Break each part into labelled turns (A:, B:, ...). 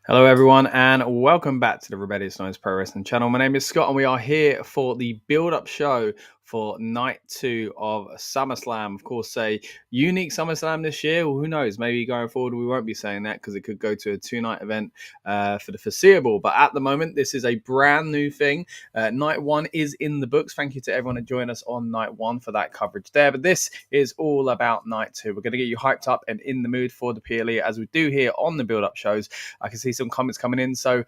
A: Hello, everyone, and welcome back to the Rebellious Noise Pro Wrestling channel. My name is Scott, and we are here for the build-up show for night 2 of SummerSlam. Of course, a unique SummerSlam this year. Well, who knows? Maybe going forward, we won't be saying that because it could go to a 2-night event for the foreseeable. But at the moment, this is a brand new thing. Night 1 is in the books. Thank you to everyone who joined us on night 1 for that coverage there. But this is all about night 2. We're going to get you hyped up and in the mood for the PLE as we do here on the build-up shows. I can see some comments coming in, so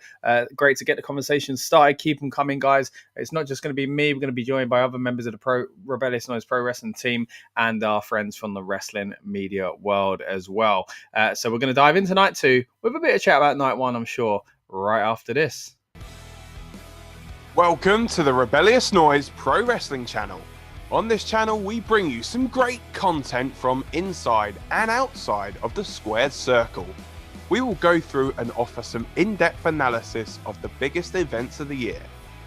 A: great to get the conversation started. Keep them coming, guys. It's not just going to be me. We're going to be joined by other members of the Rebellious Noise Pro Wrestling team and our friends from the wrestling media world as well. So we're going to dive into night 2 with a bit of chat about night 1, I'm sure, right after this.
B: Welcome to the Rebellious Noise Pro Wrestling channel. On this channel, we bring you some great content from inside and outside of the squared circle. We will go through and offer some in-depth analysis of the biggest events of the year,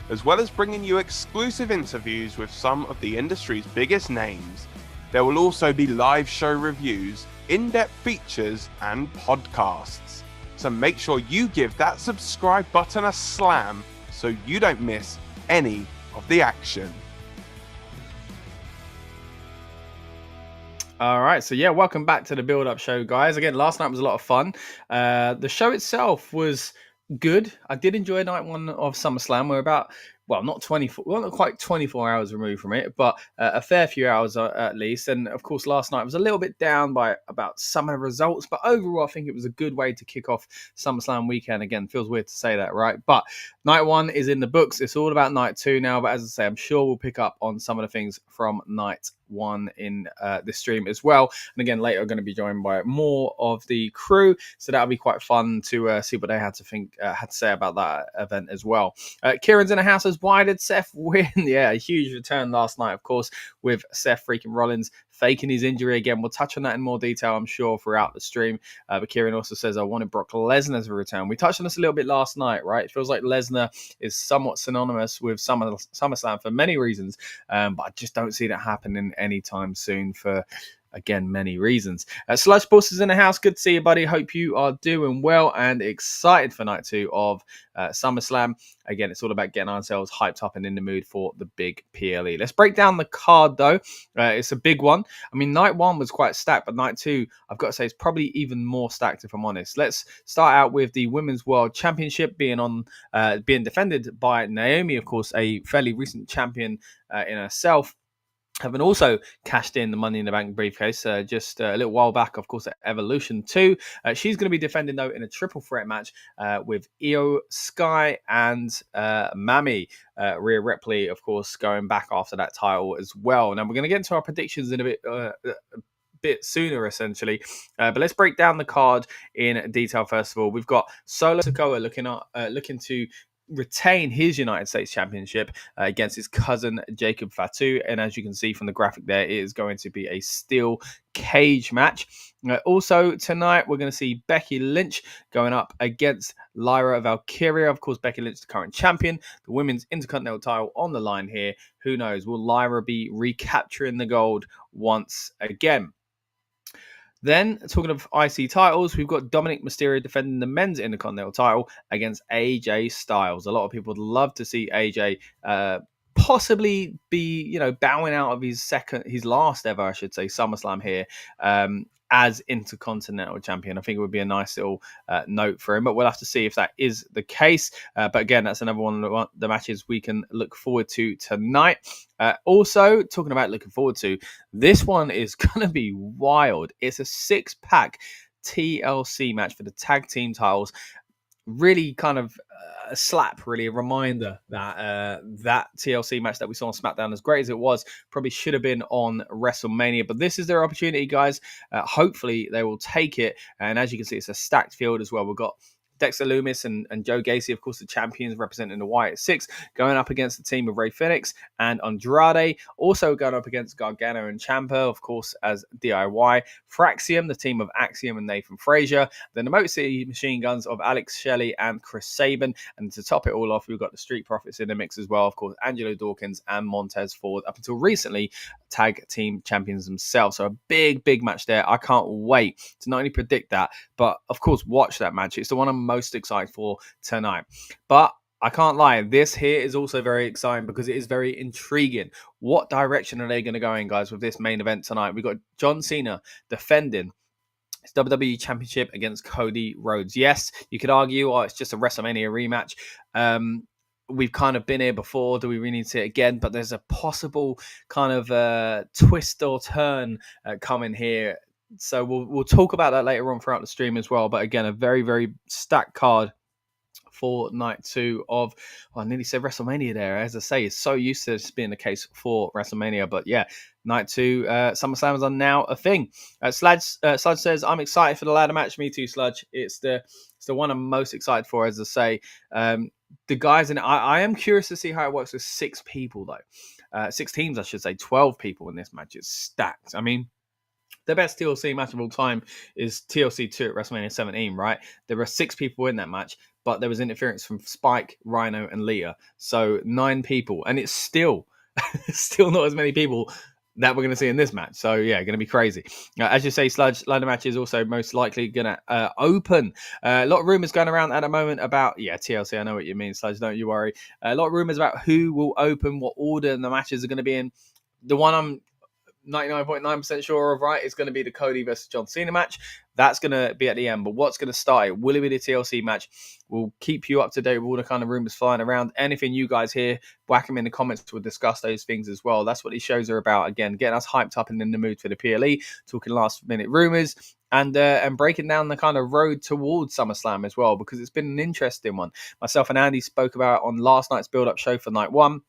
B: as well as bringing you exclusive interviews with some of the industry's biggest names. There will also be live show reviews, in-depth features, and podcasts. So make sure you give that subscribe button a slam so you don't miss any of the action.
A: All right, so yeah, welcome back to the build-up show, guys. Again, last night was a lot of fun. The show itself was good. I did enjoy night 1 of SummerSlam. We're about, well, not quite 24 hours removed from it, but a fair few hours at least. And of course, last night was a little bit down by about some of the results, but overall, I think it was a good way to kick off SummerSlam weekend. Again, feels weird to say that, right? But night 1 is in the books. It's all about night 2 now. But as I say, I'm sure we'll pick up on some of the things from night 1 in this stream as well. And again, later I'm going to be joined by more of the crew, so that'll be quite fun to see what they had to say about that event as well. Kieran's in the house as why did Seth win? Yeah, a huge return last night, of course, with Seth freaking Rollins faking his injury again. We'll touch on that in more detail, I'm sure, throughout the stream. But Kieran also says, I wanted Brock Lesnar to return. We touched on this a little bit last night, right? It feels like Lesnar is somewhat synonymous with SummerSlam for many reasons, but I just don't see that happening anytime soon for, again, many reasons. Slush Boss is in the house. Good to see you, buddy. Hope you are doing well and excited for night 2 of SummerSlam. Again, it's all about getting ourselves hyped up and in the mood for the big PLE. Let's break down the card, though. It's a big one. I mean, night 1 was quite stacked, but night 2, I've got to say, it's probably even more stacked, if I'm honest. Let's start out with the Women's World Championship being defended by Naomi, of course, a fairly recent champion in herself. Having also cashed in the Money in the Bank briefcase just a little while back, of course, at Evolution 2. She's going to be defending, though, in a triple threat match with Io Sky and Mami. Rhea Ripley, of course, going back after that title as well. Now, we're going to get into our predictions in a bit sooner, essentially, but let's break down the card in detail. First of all, we've got Solo Sikoa looking to retain his United States Championship against his cousin Jacob Fatu, and as you can see from the graphic there, it is going to be a steel cage match. Also tonight we're going to see Becky Lynch going up against Lyra Valkyria. Of course, Becky Lynch, the current champion, the women's Intercontinental title on the line here. Who knows, will Lyra be recapturing the gold once again? Then, talking of IC titles, we've got Dominic Mysterio defending the men's Intercontinental title against AJ Styles. A lot of people would love to see AJ possibly be, bowing out of his last ever, I should say, SummerSlam here as Intercontinental champion. I think it would be a nice little note for him, but we'll have to see if that is the case. But again, that's another one of the matches we can look forward to tonight. Also, talking about looking forward to, this one is going to be wild. It's a 6-pack TLC match for the tag team titles. Really kind of a slap, really a reminder that that TLC match that we saw on SmackDown, as great as it was, probably should have been on WrestleMania. But this is their opportunity, guys. Hopefully they will take it. And as you can see, it's a stacked field as well. We've got Dexter Lumis and Joe Gacy, of course, the champions representing the Wyatt Six, going up against the team of Rey Fenix and Andrade. Also going up against Gargano and Ciampa, of course, as DIY. Fraxium, the team of Axiom and Nathan Frazier. Then the Motor City Machine Guns of Alex Shelley and Chris Sabin. And to top it all off, we've got the Street Profits in the mix as well. Of course, Angelo Dawkins and Montez Ford, up until recently, tag team champions themselves. So a big, big match there. I can't wait to not only predict that, but of course, watch that match. It's the one I'm most excited for tonight. But I can't lie, this here is also very exciting because it is very intriguing. What direction are they going to go in, guys, with this main event tonight? We've got John Cena defending his WWE Championship against Cody Rhodes. Yes, you could argue, oh, it's just a WrestleMania rematch. We've kind of been here before. Do we really need to see it again? But there's a possible kind of twist or turn coming here. So we'll talk about that later on throughout the stream as well. But again, a very, very stacked card for night 2 of, I nearly said WrestleMania there. As I say, it's so used to this being the case for WrestleMania. But yeah, night 2, SummerSlams are now a thing. Sludge says, I'm excited for the ladder match. Me too, Sludge. It's the one I'm most excited for, as I say. The guys in it, I am curious to see how it works with 6 people, though. 6 teams, I should say. 12 people in this match. It's stacked. I mean, the best TLC match of all time is TLC 2 at WrestleMania 17, right? There were 6 people in that match, but there was interference from Spike, Rhino, and Lita. So 9 people. And it's still not as many people that we're going to see in this match. So, yeah, going to be crazy. As you say, Sludge, ladder match is also most likely going to open. A lot of rumors going around at the moment about, TLC, I know what you mean, Sludge, don't you worry. A lot of rumors about who will open, what order the matches are going to be in. The one I'm 99.9% sure of, right, is going to be the Cody versus John Cena match. That's going to be at the end. But what's going to start it? Will it be the TLC match? We'll keep you up to date with all the kind of rumors flying around. Anything you guys hear, whack them in the comments. We'll discuss those things as well. That's what these shows are about. Again, getting us hyped up and in the mood for the PLE, talking last minute rumors, and breaking down the kind of road towards SummerSlam as well, because it's been an interesting one. Myself and Andy spoke about on last night's build-up show for night 1.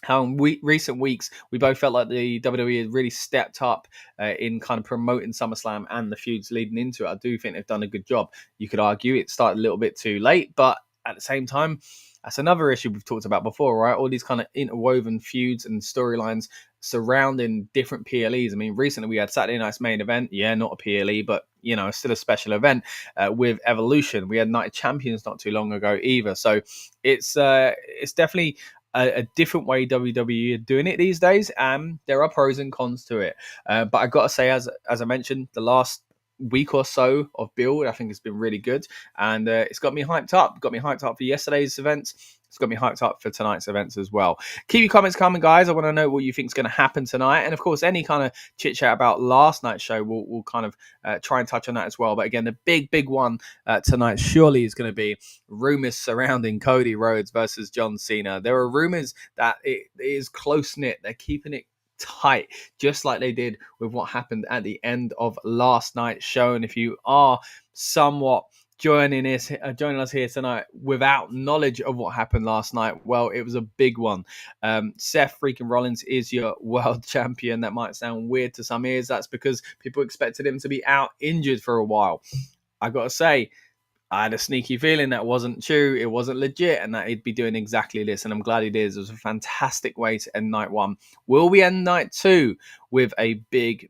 A: How in recent weeks, we both felt like the WWE has really stepped up in kind of promoting SummerSlam and the feuds leading into it. I do think they've done a good job. You could argue it started a little bit too late, but at the same time, that's another issue we've talked about before, right? All these kind of interwoven feuds and storylines surrounding different PLEs. I mean, recently we had Saturday Night's main event. Yeah, not a PLE, but, you know, still a special event with Evolution. We had Night of Champions not too long ago either. So it's definitely a different way WWE are doing it these days, and there are pros and cons to it. But I got to say, as I mentioned, the last week or so of build, I think it's been really good, and it's got me hyped up. Got me hyped up for yesterday's events. It's got me hyped up for tonight's events as well. Keep your comments coming, guys. I want to know what you think is going to happen tonight. And, of course, any kind of chit-chat about last night's show, we'll kind of try and touch on that as well. But, again, the big one tonight surely is going to be rumours surrounding Cody Rhodes versus John Cena. There are rumours that it is close-knit. They're keeping it tight, just like they did with what happened at the end of last night's show. And if you are somewhat joining us here tonight without knowledge of what happened last night, well, it was a big one. Seth freaking Rollins is your world champion. That might sound weird to some ears. That's because people expected him to be out injured for a while. I gotta say, I had a sneaky feeling that wasn't true, it wasn't legit, and that he'd be doing exactly this, and I'm glad he did. It was a fantastic way to end night 1. Will we end night 2 with a big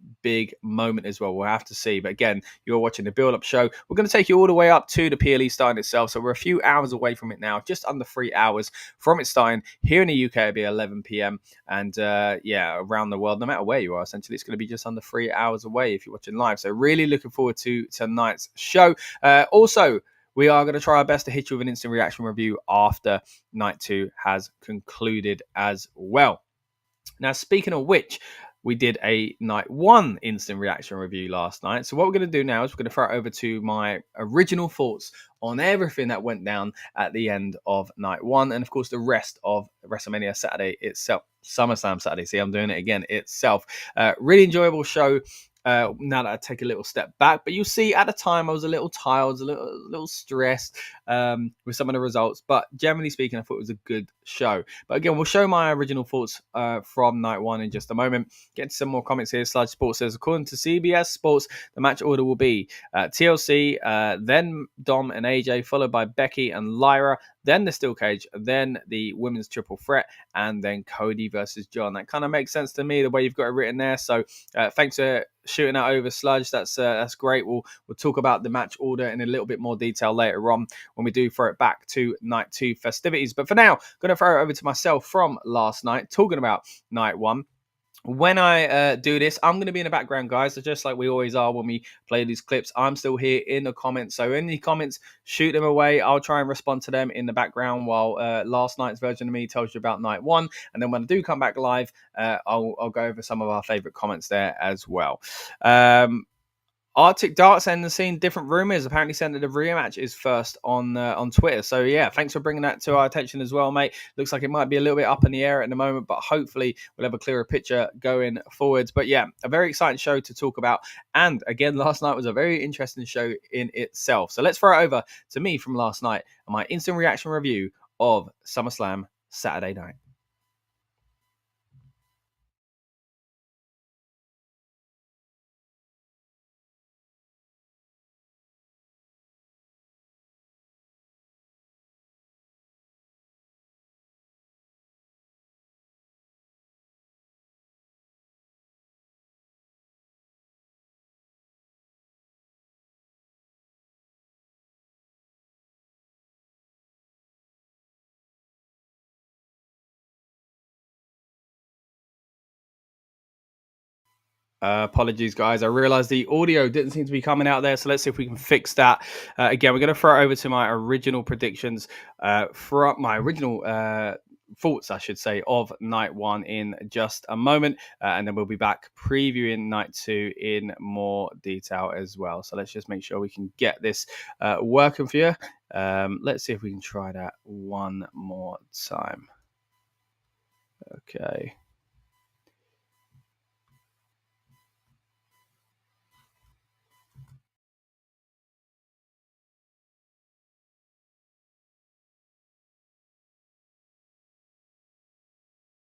A: moment as well? We'll have to see. But again, you're watching the build-up show. We're going to take you all the way up to the PLE starting itself, so we're a few hours away from it now, just under 3 hours from it starting. Here in the UK, it'll be 11 p.m, and around the world, no matter where you are, essentially, it's going to be just under 3 hours away if you're watching live. So really looking forward to tonight's show. Also, we are going to try our best to hit you with an instant reaction review after night 2 has concluded as well. Now, speaking of which, we did a night 1 instant reaction review last night. So what we're going to do now is we're going to throw it over to my original thoughts on everything that went down at the end of night 1. And, of course, the rest of WrestleMania Saturday itself. SummerSlam Saturday. See, I'm doing it again itself. Really enjoyable show. Now that I take a little step back, but you see, at the time I was a little tired, a little stressed with some of the results, but generally speaking, I thought it was a good show. But again, we'll show my original thoughts from night 1 in just a moment. Get some more comments here. Sludge Sports says, according to CBS Sports, the match order will be TLC, then Dom and AJ, followed by Becky and Lyra, then the Steel Cage, then the Women's Triple Threat, and then Cody versus John. That kind of makes sense to me, the way you've got it written there. So thanks for shooting that over, Sludge. That's great. We'll talk about the match order in a little bit more detail later on when we do throw it back to night 2 festivities. But for now, I'm going to throw it over to myself from last night, talking about night 1. when I do this, I'm going to be in the background, guys. So just like we always are when we play these clips, I'm still here in the comments. So any comments, shoot them away. I'll try and respond to them in the background while last night's version of me tells you about night one. And then when I do come back live, I'll go over some of our favorite comments there as well. Arctic Darts and the scene different rumors apparently saying that the rematch is first on Twitter. So yeah, thanks for bringing that to our attention as well, mate. Looks like it might be a little bit up in the air at the moment, but hopefully we'll have a clearer picture going forwards. But yeah, a very exciting show to talk about. And again, last night was a very interesting show in itself. So let's throw it over to me from last night and my instant reaction review of SummerSlam Saturday night. Apologies, guys. I realized the audio didn't seem to be coming out there, so let's see if we can fix that. Again, we're going to throw it over to my original predictions from my original thoughts, I should say, of night one in just a moment, and then we'll be back previewing night two in more detail as well. So let's just make sure we can get this working for you. Let's see if we can try that one more time. Okay.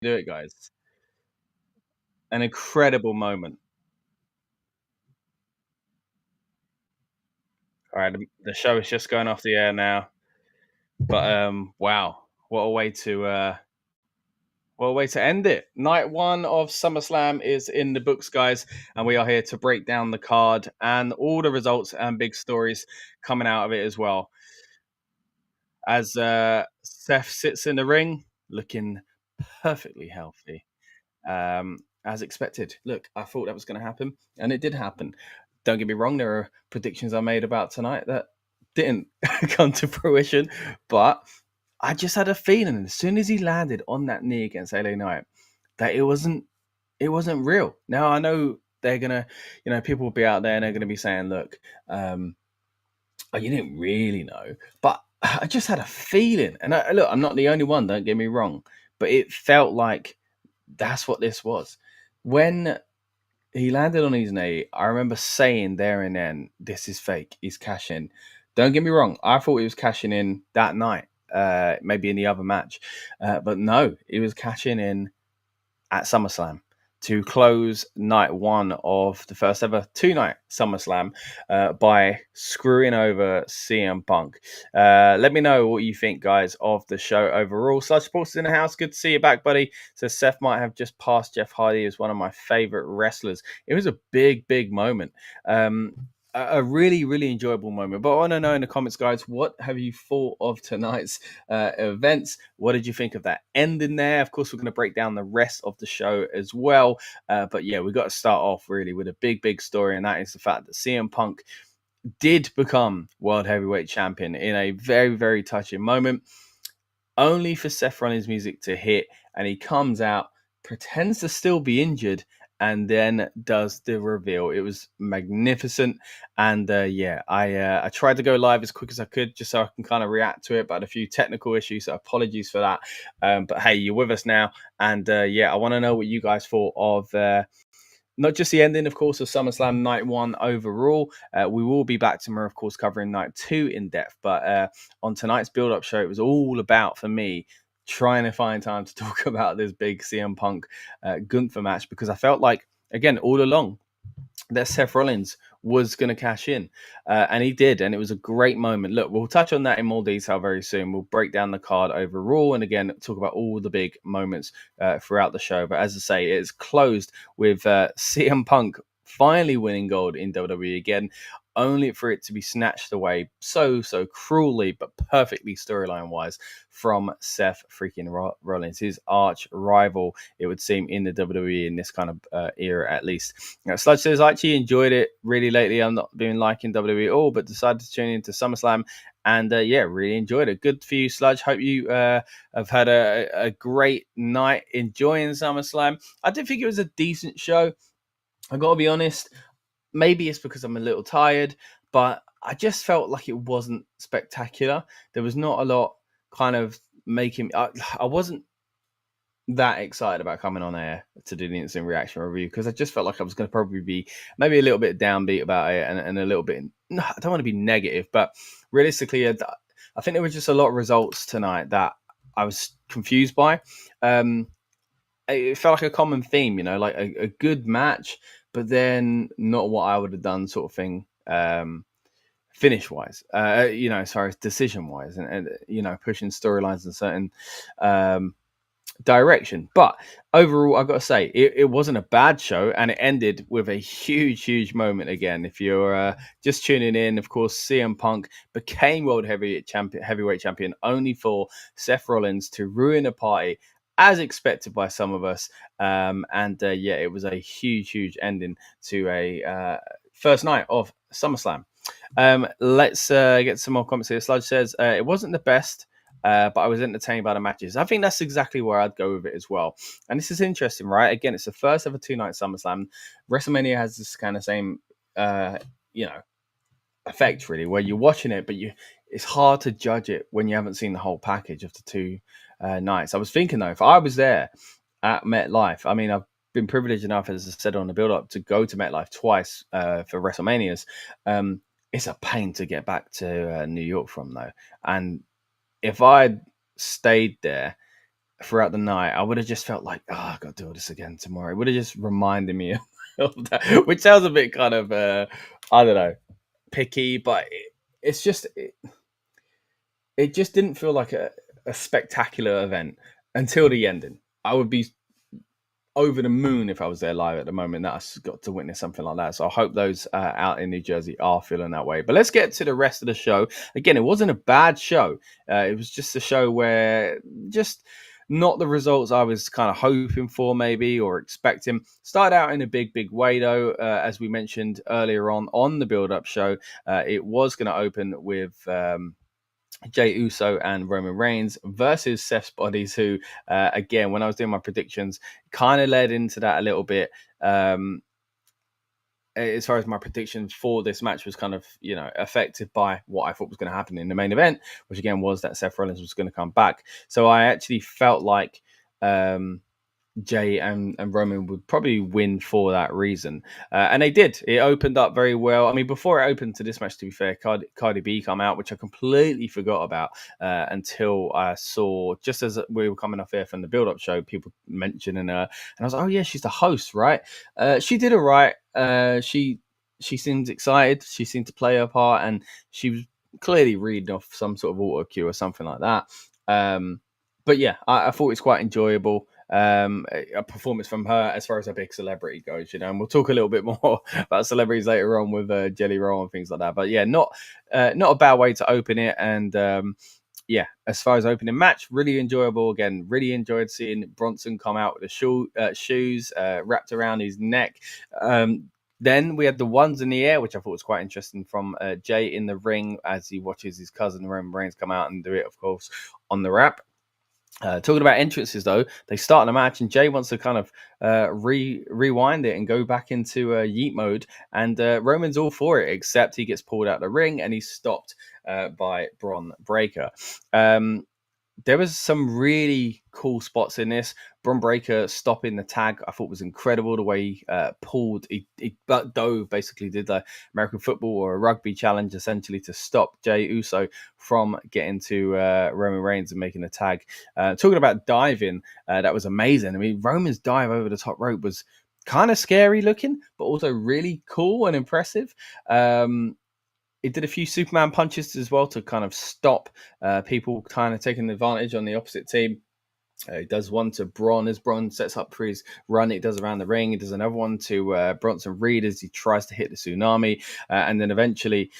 A: Do it, guys. An incredible moment. All right, the show is just going off the air now, but wow, what a way to end it. Night one of SummerSlam is in the books, guys, and we are here to break down the card and all the results and big stories coming out of it as well. As Seth sits in the ring, looking perfectly healthy, as expected. Look, I thought that was going to happen, and it did happen. Don't get me wrong, there are predictions I made about tonight that didn't come to fruition, but I just had a feeling as soon as he landed on that knee against LA Knight that it wasn't real. Now I know they're gonna, people will be out there and they're gonna be saying, look, oh, you didn't really know, but I just had a feeling, and look, I'm not the only one. Don't get me wrong, but it felt like that's what this was. When he landed on his knee, I remember saying there and then, "This is fake. He's cashing." Don't get me wrong. I thought he was cashing in that night, maybe in the other match, but no, he was cashing in at SummerSlam to close night one of the first ever two-night SummerSlam by screwing over CM Punk. Let me know what you think, guys, of the show overall. Sludge Sports is in the house. Good to see you back, buddy. So Seth might have just passed Jeff Hardy as one of my favorite wrestlers. It was a big, big moment. A really, really enjoyable moment. But I want to know in the comments, guys, what have you thought of tonight's events? What did you think of that ending there? Of course, we're going to break down the rest of the show as well. But yeah, we've got to start off really with a big, big story, and that is the fact that CM Punk did become World Heavyweight Champion in a very, very touching moment, only for Seth Rollins' music to hit, and he comes out, pretends to still be injured, and then does the reveal. It was magnificent, and yeah, I tried to go live as quick as I could just so I can kind of react to it, but I had a few technical issues, so apologies for that. But hey, you're with us now, and yeah, I want to know what you guys thought of not just the ending, of course, of SummerSlam Night 1 overall. We will be back tomorrow, of course, covering Night 2 in depth. But on tonight's build-up show, it was all about, for me, trying to find time to talk about this big CM Punk Gunther match, because I felt like, again, all along, that Seth Rollins was going to cash in. And he did. And it was a great moment. Look, we'll touch on that in more detail very soon. We'll break down the card overall. And again, talk about all the big moments throughout the show. But as I say, it is closed with CM Punk finally winning gold in WWE again, only for it to be snatched away so cruelly, but perfectly storyline wise from Seth freaking Rollins, his arch rival, it would seem, in the WWE in this kind of era at least. Sludge says, I actually enjoyed it really lately. I'm not been liking WWE at all, but decided to tune into SummerSlam. And really enjoyed it. Good for you, Sludge. Hope you have had a great night enjoying SummerSlam. I did think it was a decent show. I got to be honest. Maybe it's because I'm a little tired, but I just felt like it wasn't spectacular. There was not a lot kind of making. I wasn't that excited about coming on air to do the instant reaction review because I just felt like I was going to probably be maybe a little bit downbeat about it and a little bit. No, I don't want to be negative, but realistically, I think there were just a lot of results tonight that I was confused by. It felt like a common theme, like a good match, but then not what I would have done, sort of thing. Finish wise, as far as decision wise, and pushing storylines in certain direction. But overall, I've got to say, it wasn't a bad show, and it ended with a huge moment again. If you're just tuning in, of course, CM Punk became World Heavyweight Champion only for Seth Rollins to ruin a party, as expected by some of us. It was a huge ending to a first night of SummerSlam. Let's get some more comments here. Sludge says, it wasn't the best, but I was entertained by the matches. I think that's exactly where I'd go with it as well. And this is interesting, right? Again, it's the first ever 2-night SummerSlam. WrestleMania has this kind of same, effect, really, where you're watching it, but it's hard to judge it when you haven't seen the whole package of the two nights. I was thinking, though, if I was there at MetLife, I mean, I've been privileged enough, as I said on the build-up, to go to MetLife twice for WrestleManias. It's a pain to get back to New York from, though. And if I'd stayed there throughout the night, I would have just felt like, I got to do this again tomorrow. It would have just reminded me of that, which sounds a bit kind of, I don't know, picky, but it's just, it just didn't feel like a spectacular event until the ending. I would be over the moon if I was there live at the moment that I got to witness something like that. So I hope those out in New Jersey are feeling that way. But let's get to the rest of the show. Again, it wasn't a bad show. It was just a show where just not the results I was kind of hoping for, maybe, or expecting. Started out in a big way, though. As we mentioned earlier on the build-up show, it was going to open with Jey Uso and Roman Reigns versus Seth's Bodies, who, again, when I was doing my predictions, kind of led into that a little bit. As far as my predictions for this match was kind of, affected by what I thought was going to happen in the main event, which again was that Seth Rollins was going to come back. So I actually felt like Jey and Roman would probably win for that reason. And they did. It opened up very well. I mean, before it opened to this match, to be fair, Cardi B come out, which I completely forgot about until I saw, just as we were coming off here from the build-up show, people mentioning her. And I was like, oh, yeah, she's the host, right? She did it right. She seemed excited. She seemed to play her part. And she was clearly reading off some sort of auto cue or something like that. But yeah, I thought it was quite enjoyable. A performance from her as far as a big celebrity goes, and we'll talk a little bit more about celebrities later on with Jelly Roll and things like that. But yeah, not a bad way to open it. And as far as opening match, really enjoyable. Again, really enjoyed seeing Bronson come out with the shoes wrapped around his neck. Then we had the ones in the air, which I thought was quite interesting, from Jey in the ring as he watches his cousin Roman Reigns come out and do it, of course, on the wrap. Talking about entrances, though, they start the match and Jey wants to kind of rewind it and go back into Yeet mode, and Roman's all for it, except he gets pulled out of the ring and he's stopped by Bron Breakker. There was some really cool spots in this. Bron Breakker stopping the tag, I thought was incredible. The way he pulled, he dove, basically did the American football or a rugby challenge, essentially, to stop Jey Uso from getting to Roman Reigns and making a tag. Talking about diving, that was amazing. I mean, Roman's dive over the top rope was kind of scary looking, but also really cool and impressive. It did a few Superman punches as well to kind of stop people kind of taking advantage on the opposite team. He does one to Braun as Braun sets up for his run. It does around the ring. He does another one to Bronson Reed as he tries to hit the tsunami, and then eventually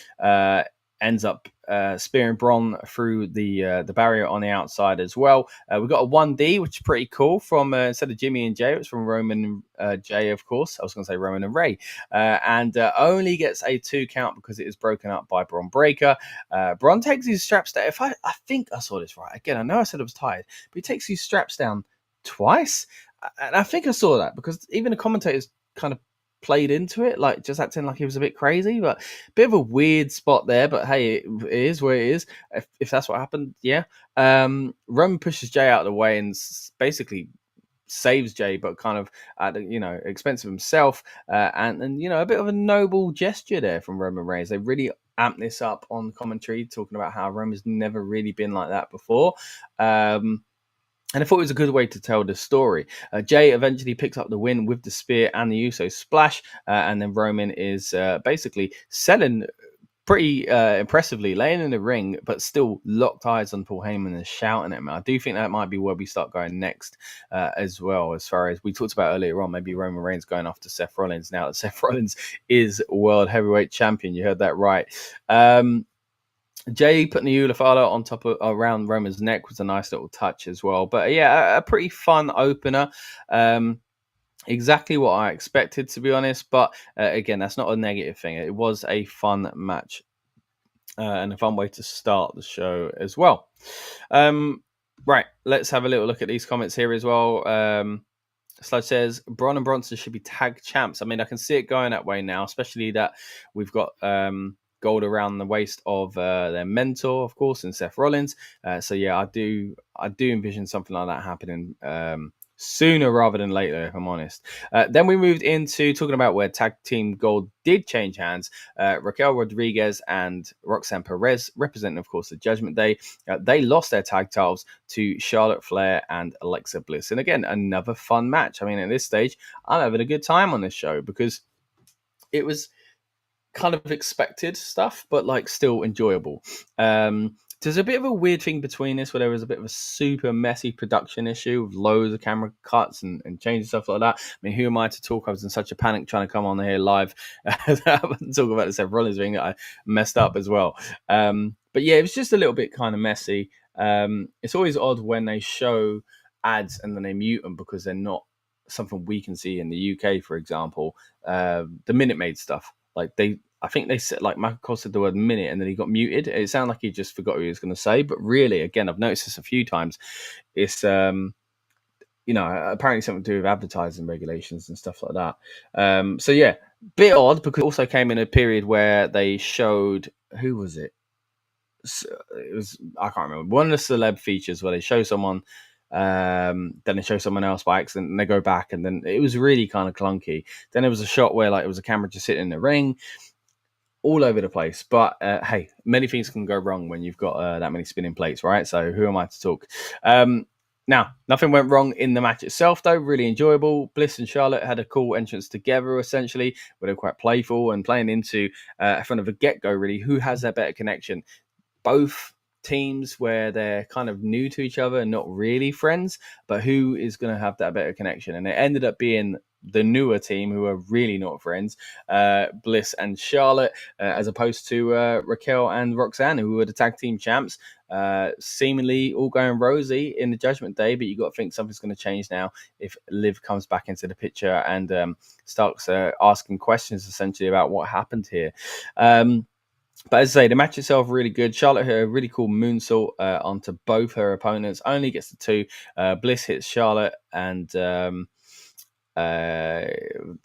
A: ends up spearing Braun through the barrier on the outside as well. We got a 1D, which is pretty cool. From instead of Jimmy and Jay, it's from Roman and Jay, of course. I was going to say Roman and Ray, and only gets a 2 count because it is broken up by Braun Breaker. Braun takes his straps down. I think I saw this right. Again, I know I said I was tired, but he takes his straps down twice. And I think I saw that because even the commentators kind of played into it, like just acting like he was a bit crazy, but a bit of a weird spot there. But hey, it is where it is. If that's what happened, yeah. Roman pushes Jay out of the way and basically saves Jay, but kind of at the, expense of himself, and a bit of a noble gesture there from Roman Reigns. They really amped this up on commentary, talking about how Roman's never really been like that before. And I thought it was a good way to tell the story. Jay eventually picks up the win with the spear and the Uso splash, and then Roman is basically selling pretty impressively, laying in the ring, but still locked eyes on Paul Heyman and shouting at him. I do think that might be where we start going next as well, as far as we talked about earlier on, maybe Roman Reigns going after Seth Rollins now that Seth Rollins is World Heavyweight Champion. You heard that right. Jay putting the Ulafala on top of around Roman's neck was a nice little touch as well. But yeah, a pretty fun opener. Exactly what I expected, to be honest. But again, that's not a negative thing. It was a fun match and a fun way to start the show as well. Right, let's have a little look at these comments here as well. Sludge says Braun and Bronson should be tag champs. I mean, I can see it going that way now, especially that we've got gold around the waist of their mentor, of course, and Seth Rollins. So yeah, I do envision something like that happening sooner rather than later, if I'm honest. Then we moved into talking about where tag team gold did change hands. Raquel Rodriguez and Roxanne Perez, representing, of course, the Judgment Day, they lost their tag titles to Charlotte Flair and Alexa Bliss. And again, another fun match. I mean, at this stage, I'm having a good time on this show because it was kind of expected stuff, but like still enjoyable. There's a bit of a weird thing between this where there was a bit of a super messy production issue with loads of camera cuts and changes, stuff like that. I mean, who am I to talk? I was in such a panic trying to come on here live and talk about the Seth Rollins thing that I messed up as well. But yeah, it was just a little bit kind of messy. It's always odd when they show ads and then they mute them because they're not something we can see in the UK, for example. The Minute Maid stuff. I think they said, like, Michael Cole said the word minute and then he got muted. It sounded like he just forgot what he was going to say. But really, again, I've noticed this a few times. It's, apparently something to do with advertising regulations and stuff like that. So, yeah, bit odd because it also came in a period where they showed, who was it? It was, I can't remember, one of the celeb features where they show someone, then they show someone else by accident and they go back, and then it was really kind of clunky. Then there was a shot where like it was a camera just sitting in the ring, all over the place. But hey, many things can go wrong when you've got that many spinning plates, right? So who am I to talk? Now, nothing went wrong in the match itself, though. Really enjoyable. Bliss and Charlotte had a cool entrance together, essentially, where they're quite playful and playing into from the get-go, really, who has that better connection. Both teams where they're kind of new to each other and not really friends, but who is going to have that better connection? And it ended up being the newer team who are really not friends, Bliss and Charlotte, as opposed to Raquel and Roxanne, who were the tag team champs, seemingly all going rosy in the Judgment Day. But you got to think something's going to change now if Liv comes back into the picture and starts asking questions essentially about what happened here. But as I say, the match itself really good. Charlotte hit a really cool moonsault onto both her opponents. Only gets the 2. Bliss hits Charlotte, and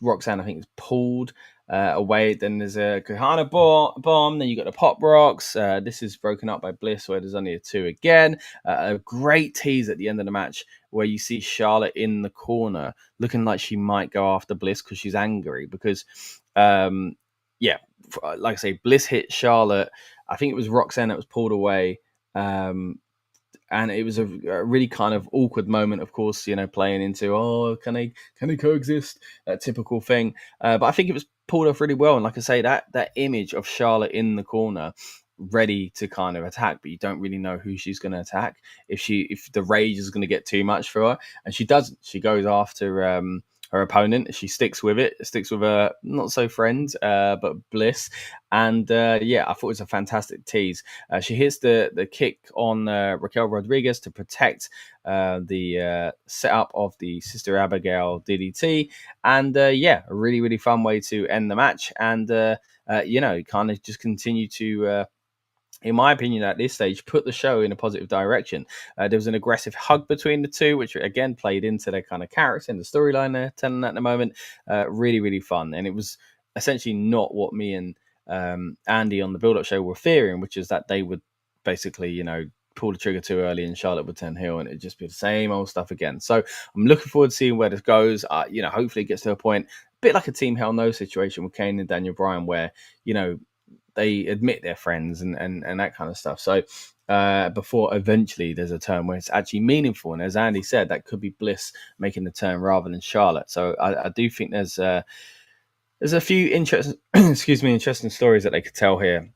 A: Roxanne, I think, is pulled away. Then there's a Kahana bomb. Then you got the pop rocks. This is broken up by Bliss, where there's only a 2 again. A great tease at the end of the match where you see Charlotte in the corner looking like she might go after Bliss because she's angry. Because, yeah, like I say, Bliss hit Charlotte. I think it was Roxanne that was pulled away. And it was a really kind of awkward moment, of course, playing into, can they coexist? That typical thing. But I think it was pulled off really well. And like I say, that image of Charlotte in the corner ready to kind of attack, but you don't really know who she's going to attack. If the rage is going to get too much for her, and she doesn't. She goes after her opponent. She sticks with it. Sticks with her not so friend, but Bliss. And yeah, I thought it was a fantastic tease. She hits the kick on Raquel Rodriguez to protect the setup of the Sister Abigail DDT, and yeah, a really fun way to end the match. And kind of just continue to, in my opinion, at this stage, put the show in a positive direction. There was an aggressive hug between the two, which again played into their kind of character and the storyline they're telling at the moment. Really fun, and it was essentially not what me and Andy on the build-up show were fearing, which is that they would basically, pull the trigger too early and Charlotte would turn heel and it'd just be the same old stuff again. So I'm looking forward to seeing where this goes. Hopefully it gets to a point, a bit like a Team Hell No situation with Kane and Daniel Bryan, where, they admit they're friends and that kind of stuff. So before eventually there's a turn where it's actually meaningful. And as Andy said, that could be Bliss making the turn rather than Charlotte. So I do think there's a few interesting stories that they could tell here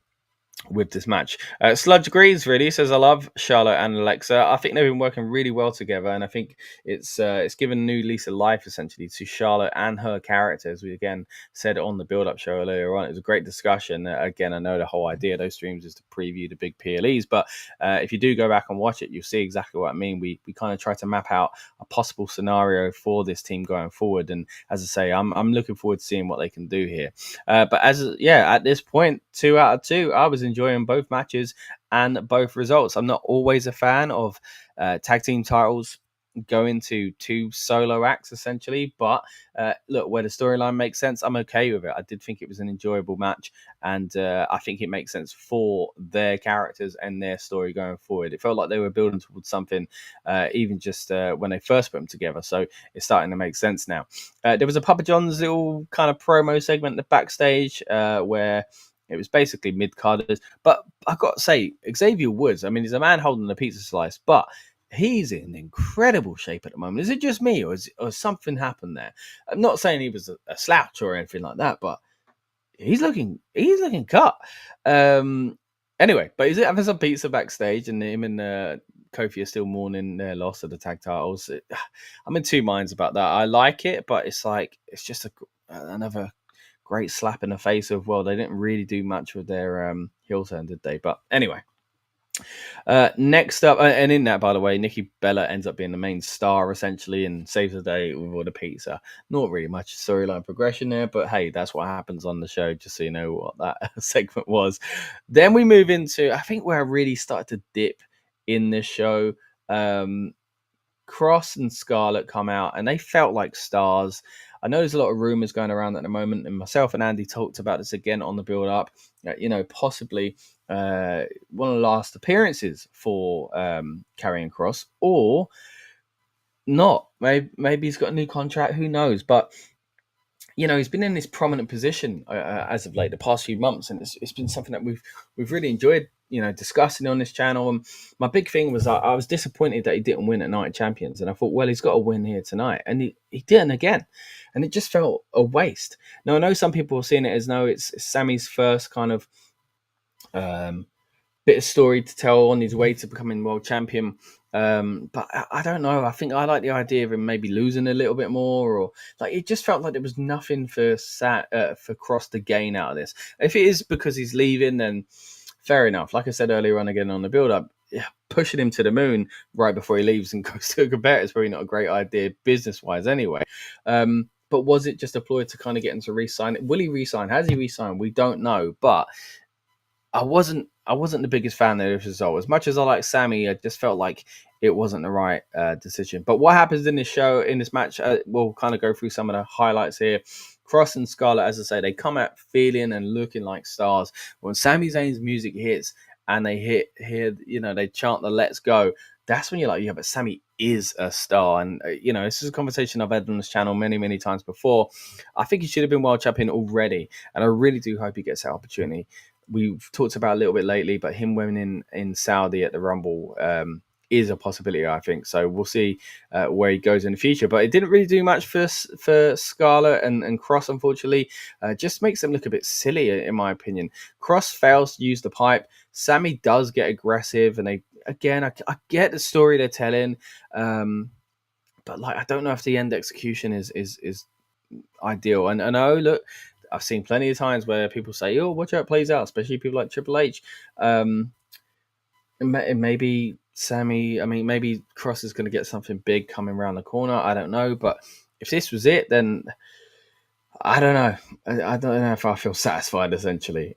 A: with this match. Sludge agrees, really says, I love Charlotte and Alexa. I think they've been working really well together, and I think it's given a new lease of life essentially to Charlotte and her character, as we again said on the build-up show earlier on. It was a great discussion. Again, I know the whole idea of those streams is to preview the big PLEs, but if you do go back and watch it, you'll see exactly what I mean. We kind of try to map out a possible scenario for this team going forward, and as I say, I'm looking forward to seeing what they can do here. But at this point, 2 out of 2, I was enjoying both matches and both results. I'm not always a fan of tag team titles going to 2 solo acts essentially, but look, where the storyline makes sense, I'm okay with it. I did think it was an enjoyable match, and I think it makes sense for their characters and their story going forward. It felt like they were building towards something, even just when they first put them together, so it's starting to make sense now. There was a Papa John's little kind of promo segment in the backstage where it was basically mid-carders. But I've got to say, Xavier Woods, I mean, he's a man holding a pizza slice, but he's in incredible shape at the moment. Is it just me, or something happened there? I'm not saying he was a slouch or anything like that, but he's looking cut. Anyway, but he's having some pizza backstage, and him and Kofi are still mourning their loss of the tag titles. I'm in two minds about that. I like it, but it's just another great slap in the face of, well, they didn't really do much with their heel turn, did they? But anyway, next up, and in that, by the way, Nikki Bella ends up being the main star essentially and saves the day with all the pizza. Not really much storyline progression there, but hey, that's what happens on the show, just so you know what that segment was. Then we move into, I think, where I really started to dip in this show. Cross and Scarlett come out and they felt like stars. I know there's a lot of rumors going around at the moment, and myself and Andy talked about this again on the build-up. Possibly one of the last appearances for Karrion Kross, or not. Maybe he's got a new contract. Who knows? But he's been in this prominent position as of late, the past few months, and it's been something that we've really enjoyed, discussing on this channel. And my big thing was I was disappointed that he didn't win at Night of Champions, and I thought, well, he's got to win here tonight, and he didn't again, and it just felt a waste. Now I know some people are seeing it as no, it's Sammy's first kind of bit of story to tell on his way to becoming world champion. But I don't know. I think I like the idea of him maybe losing a little bit more, or it just felt like there was nothing for Kross to gain out of this. If it is because he's leaving, then fair enough. Like I said earlier on again on the build-up, pushing him to the moon right before he leaves and goes to a competitor is probably not a great idea business-wise anyway. But was it just a ploy to kind of get him to re-sign it? Will he re-sign? Has he re-signed? We don't know. But I wasn't the biggest fan of this result. As much as I like Sammy, I just felt like it wasn't the right decision. But what happens in this match, we'll kind of go through some of the highlights here. Kross and Scarlett, as I say, they come out feeling and looking like stars. When Sami Zayn's music hits and they they chant the "Let's Go," that's when you're like, yeah, but Sammy is a star. And, this is a conversation I've had on this channel many, many times before. I think he should have been world champion already. And I really do hope he gets that opportunity. We've talked about a little bit lately, but him winning in Saudi at the Rumble, is a possibility, I think. So we'll see where he goes in the future. But it didn't really do much for Scarlett and Cross, unfortunately. Just makes them look a bit silly, in my opinion. Cross fails to use the pipe. Sammy does get aggressive, and I get the story they're telling, but like I don't know if the end execution is ideal. And look, I've seen plenty of times where people say, "Oh, watch how it plays out," especially people like Triple H. Maybe Sammy, I mean, maybe Cross is going to get something big coming around the corner. I don't know, but if this was it, then I don't know. I don't know if I feel satisfied. Essentially,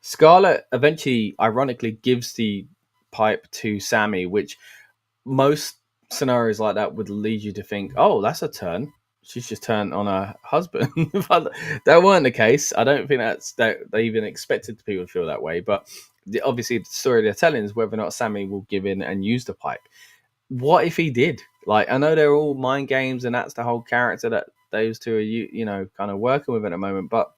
A: Scarlett eventually, ironically, gives the pipe to Sammy, which most scenarios like that would lead you to think, "Oh, that's a turn. She's just turned on her husband." But that weren't the case. I don't think that they even expected people to feel that way. But obviously, the story they're telling is whether or not Sammy will give in and use the pipe. What if he did? Like, I know they're all mind games, and that's the whole character that those two are, kind of working with at the moment. But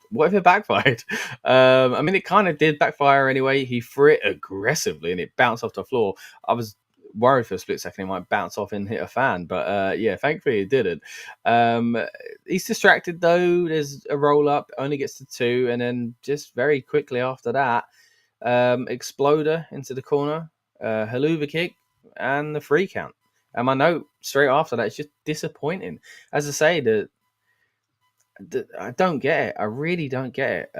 A: what if it backfired? I mean, it kind of did backfire anyway. He threw it aggressively and it bounced off the floor. I was worried for a split second it might bounce off and hit a fan, but yeah, thankfully it didn't. He's distracted though. There's a roll up, only gets to 2, and then just very quickly after that, exploder into the corner, haluva kick, and the 3 count. And my note straight after that is just disappointing. As I say, I don't get it. I really don't get it.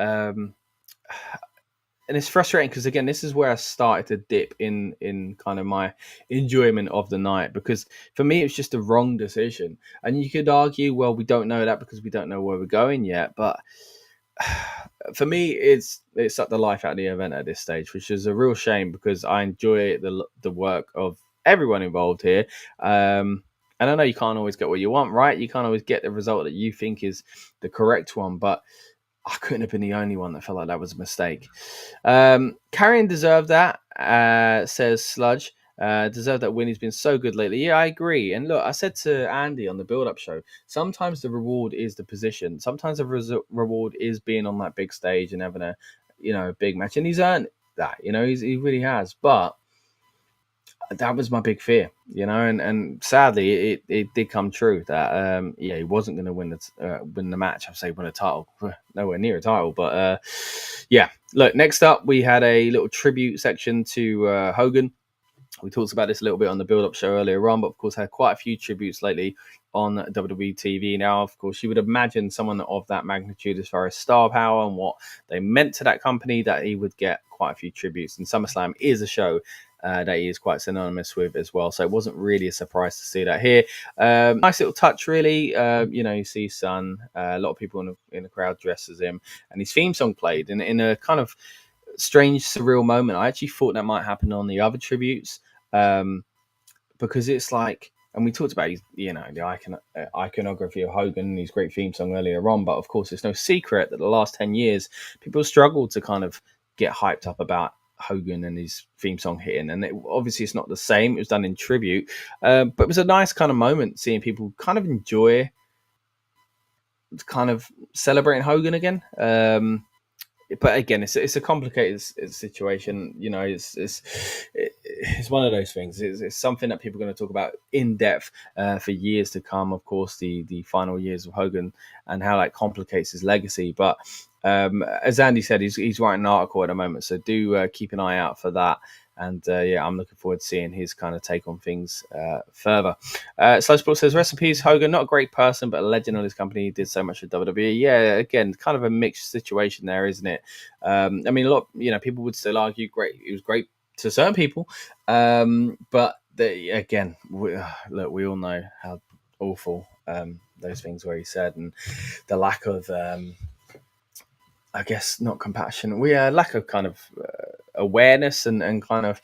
A: And it's frustrating because, again, this is where I started to dip in kind of my enjoyment of the night, because for me, it's just a wrong decision. And you could argue, well, we don't know that because we don't know where we're going yet. But for me, it's sucked the life out of the event at this stage, which is a real shame because I enjoy the work of everyone involved here. And I know you can't always get what you want, right? You can't always get the result that you think is the correct one, but I couldn't have been the only one that felt like that was a mistake. Karrion deserved that, says Sludge. Deserved that win. He's been so good lately. Yeah, I agree. And look, I said to Andy on the build-up show, sometimes the reward is the position. Sometimes the reward is being on that big stage and having a big match. And he's earned that, he really has. But that was my big fear, and sadly it did come true that he wasn't going to win the match. I'd say win a title, nowhere near a title, but yeah. Look, next up we had a little tribute section to Hogan. We talked about this a little bit on the build-up show earlier on, but of course had quite a few tributes lately on WWE TV. Now, of course, you would imagine someone of that magnitude as far as star power and what they meant to that company, that he would get quite a few tributes. And SummerSlam is a show that he is quite synonymous with as well. So it wasn't really a surprise to see that here. Nice little touch, really. You see Son, a lot of people in the crowd dressed as him, and his theme song played in a kind of strange, surreal moment. I actually thought that might happen on the other tributes, because it's like, and we talked about the iconography of Hogan and his great theme song earlier on, but of course it's no secret that the last 10 years people struggled to kind of get hyped up about Hogan and his theme song hitting, and obviously it's not the same. It was done in tribute, but it was a nice kind of moment seeing people kind of enjoy kind of celebrating Hogan again. But again, it's a complicated situation. It's one of those things. It's something that people are going to talk about in depth for years to come. Of course, the final years of Hogan and how that complicates his legacy. But as Andy said, he's writing an article at the moment, so do keep an eye out for that. And I'm looking forward to seeing his kind of take on things further. Slow Sport says, rest in peace, Hogan. Not a great person, but a legend of his company. He did so much for WWE. Yeah, again, kind of a mixed situation there, isn't it? I mean, a lot, people would still argue it was great to certain people. But again, we all know how awful those things were, he said, and the lack of, I guess, not compassion. We lack of kind of awareness and kind of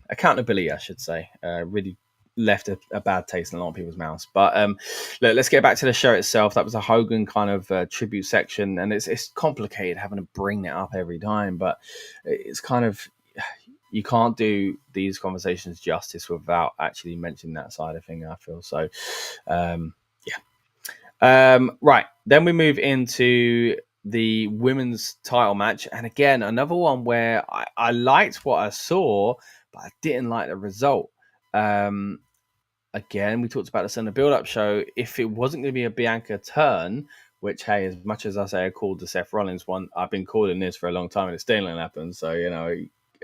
A: accountability, I should say, really left a bad taste in a lot of people's mouths. But let's get back to the show itself. That was a Hogan kind of tribute section, and it's complicated having to bring it up every time, but it's kind of, you can't do these conversations justice without actually mentioning that side of thing, I feel. So right, then we move into the women's title match, and again, another one where I liked what I saw, but I didn't like the result. Again, we talked about this in the build-up show. If it wasn't going to be a Bianca turn, which, hey, as much as I say I called the Seth Rollins one, I've been calling this for a long time and it still didn't happen. So,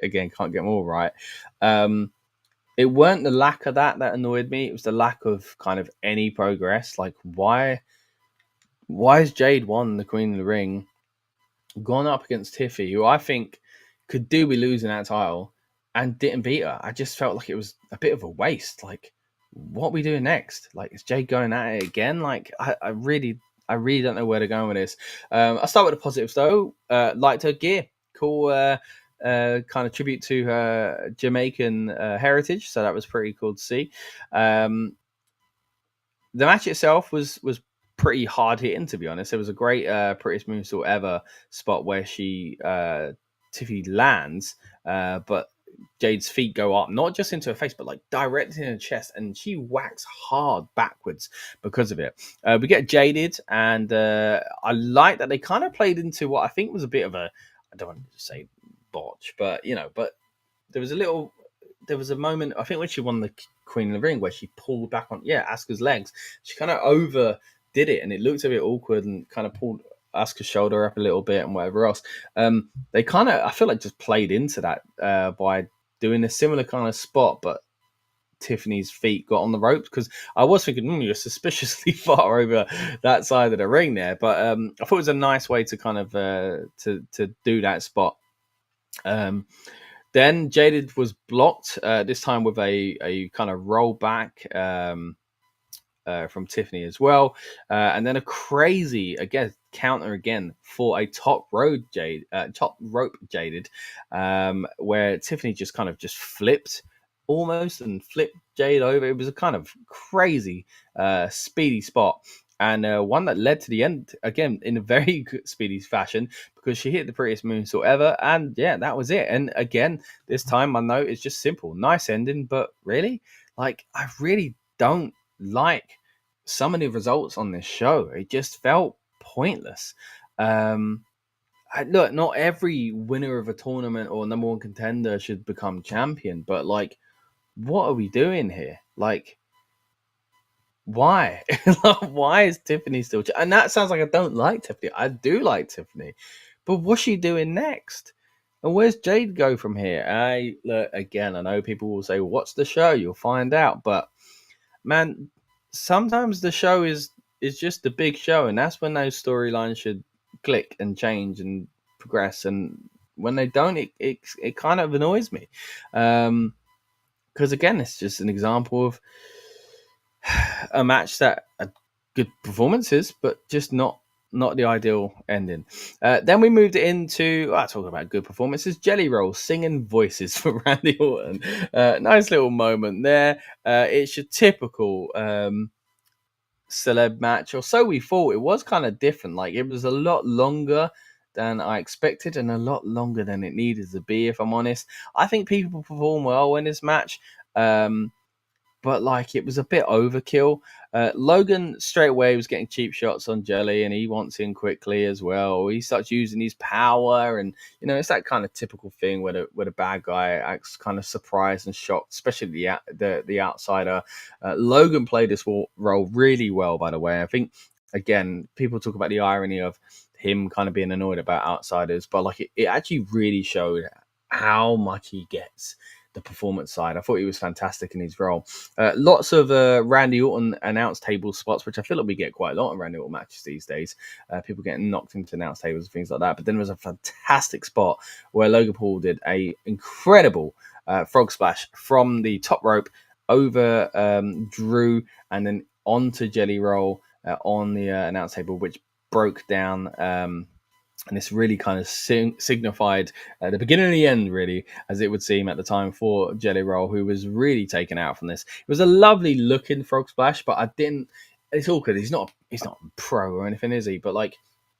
A: again, can't get them all right. It weren't the lack of that annoyed me. It was the lack of kind of any progress. Like, why is Jade won the Queen of the Ring, gone up against Tiffy, who I think could do with losing that title, and didn't beat her? I just felt like it was a bit of a waste. Like, what are we doing next? Like, is Jade going at it again? Like, I really don't know where to go with this. I'll start with the positives though. Liked her gear. Cool kind of tribute to her Jamaican heritage. So that was pretty cool to see. The match itself was pretty hard hitting, to be honest. It was a great prettiest moonsault ever spot where Tiffy lands, but Jade's feet go up, not just into her face, but like directly in her chest, and she whacks hard backwards because of it. We get Jaded, and I like that they kind of played into what I think was a bit of a, I don't want to say botch, but but there was a moment, I think when she won the Queen of the Ring, where she pulled back on Asuka's legs. She kind of overdid it, and it looked a bit awkward, and kind of pulled Asuka's shoulder up a little bit and whatever else. They kind of, I feel like, just played into that by doing a similar kind of spot, but Tiffany's feet got on the ropes, because I was thinking, you're suspiciously far over that side of the ring there. But I thought it was a nice way to kind of to do that spot. Then Jaded was blocked, this time with a kind of roll back from Tiffany as well. And then a crazy, counter again for a top rope Jaded, where Tiffany just kind of just flipped almost and flipped Jade over. It was a kind of crazy, speedy spot. And one that led to the end, again, in a very good, speedy fashion, because she hit the prettiest moonsault ever. And that was it. And again, this time my note is just simple. Nice ending, but really, like, I really don't like some of the results on this show. It just felt pointless. Look, not every winner of a tournament or number one contender should become champion, but like, what are we doing here? Like, why? Why is Tiffany still? And that sounds like I don't like Tiffany. I do like Tiffany, but what's she doing next? And where's Jade go from here? Look, again, I know people will say, "What's the show?" You'll find out, but man, sometimes the show is just a big show, and that's when those storylines should click and change and progress. And when they don't, it kind of annoys me, because again, it's just an example of a match that a good performances, but just not the ideal ending. Then we moved into talking about good performances. Jelly Roll singing voices for Randy Orton. Nice little moment there. It's your typical celeb match, or so we thought. It was kind of different. Like, it was a lot longer than I expected, and a lot longer than it needed to be, if I'm honest. I think people perform well in this match. But like, it was a bit overkill. Logan straight away was getting cheap shots on Jelly, and he wants in quickly as well. He starts using his power, and it's that kind of typical thing where the bad guy acts kind of surprised and shocked, especially the outsider. Logan played this role really well, by the way. I think, again, people talk about the irony of him kind of being annoyed about outsiders, but like, it actually really showed how much he gets the performance side. I thought he was fantastic in his role. Lots of Randy Orton announce table spots, which I feel like we get quite a lot in Randy Orton matches these days. People getting knocked into announce tables and things like that. But then there was a fantastic spot where Logan Paul did a incredible frog splash from the top rope over Drew and then onto Jelly Roll on the announce table, which broke down. And this really kind of signified the beginning and the end, really, as it would seem at the time, for Jelly Roll, who was really taken out from this. It was a lovely looking frog splash, but I didn't. It's awkward. He's not pro or anything, is he? But like,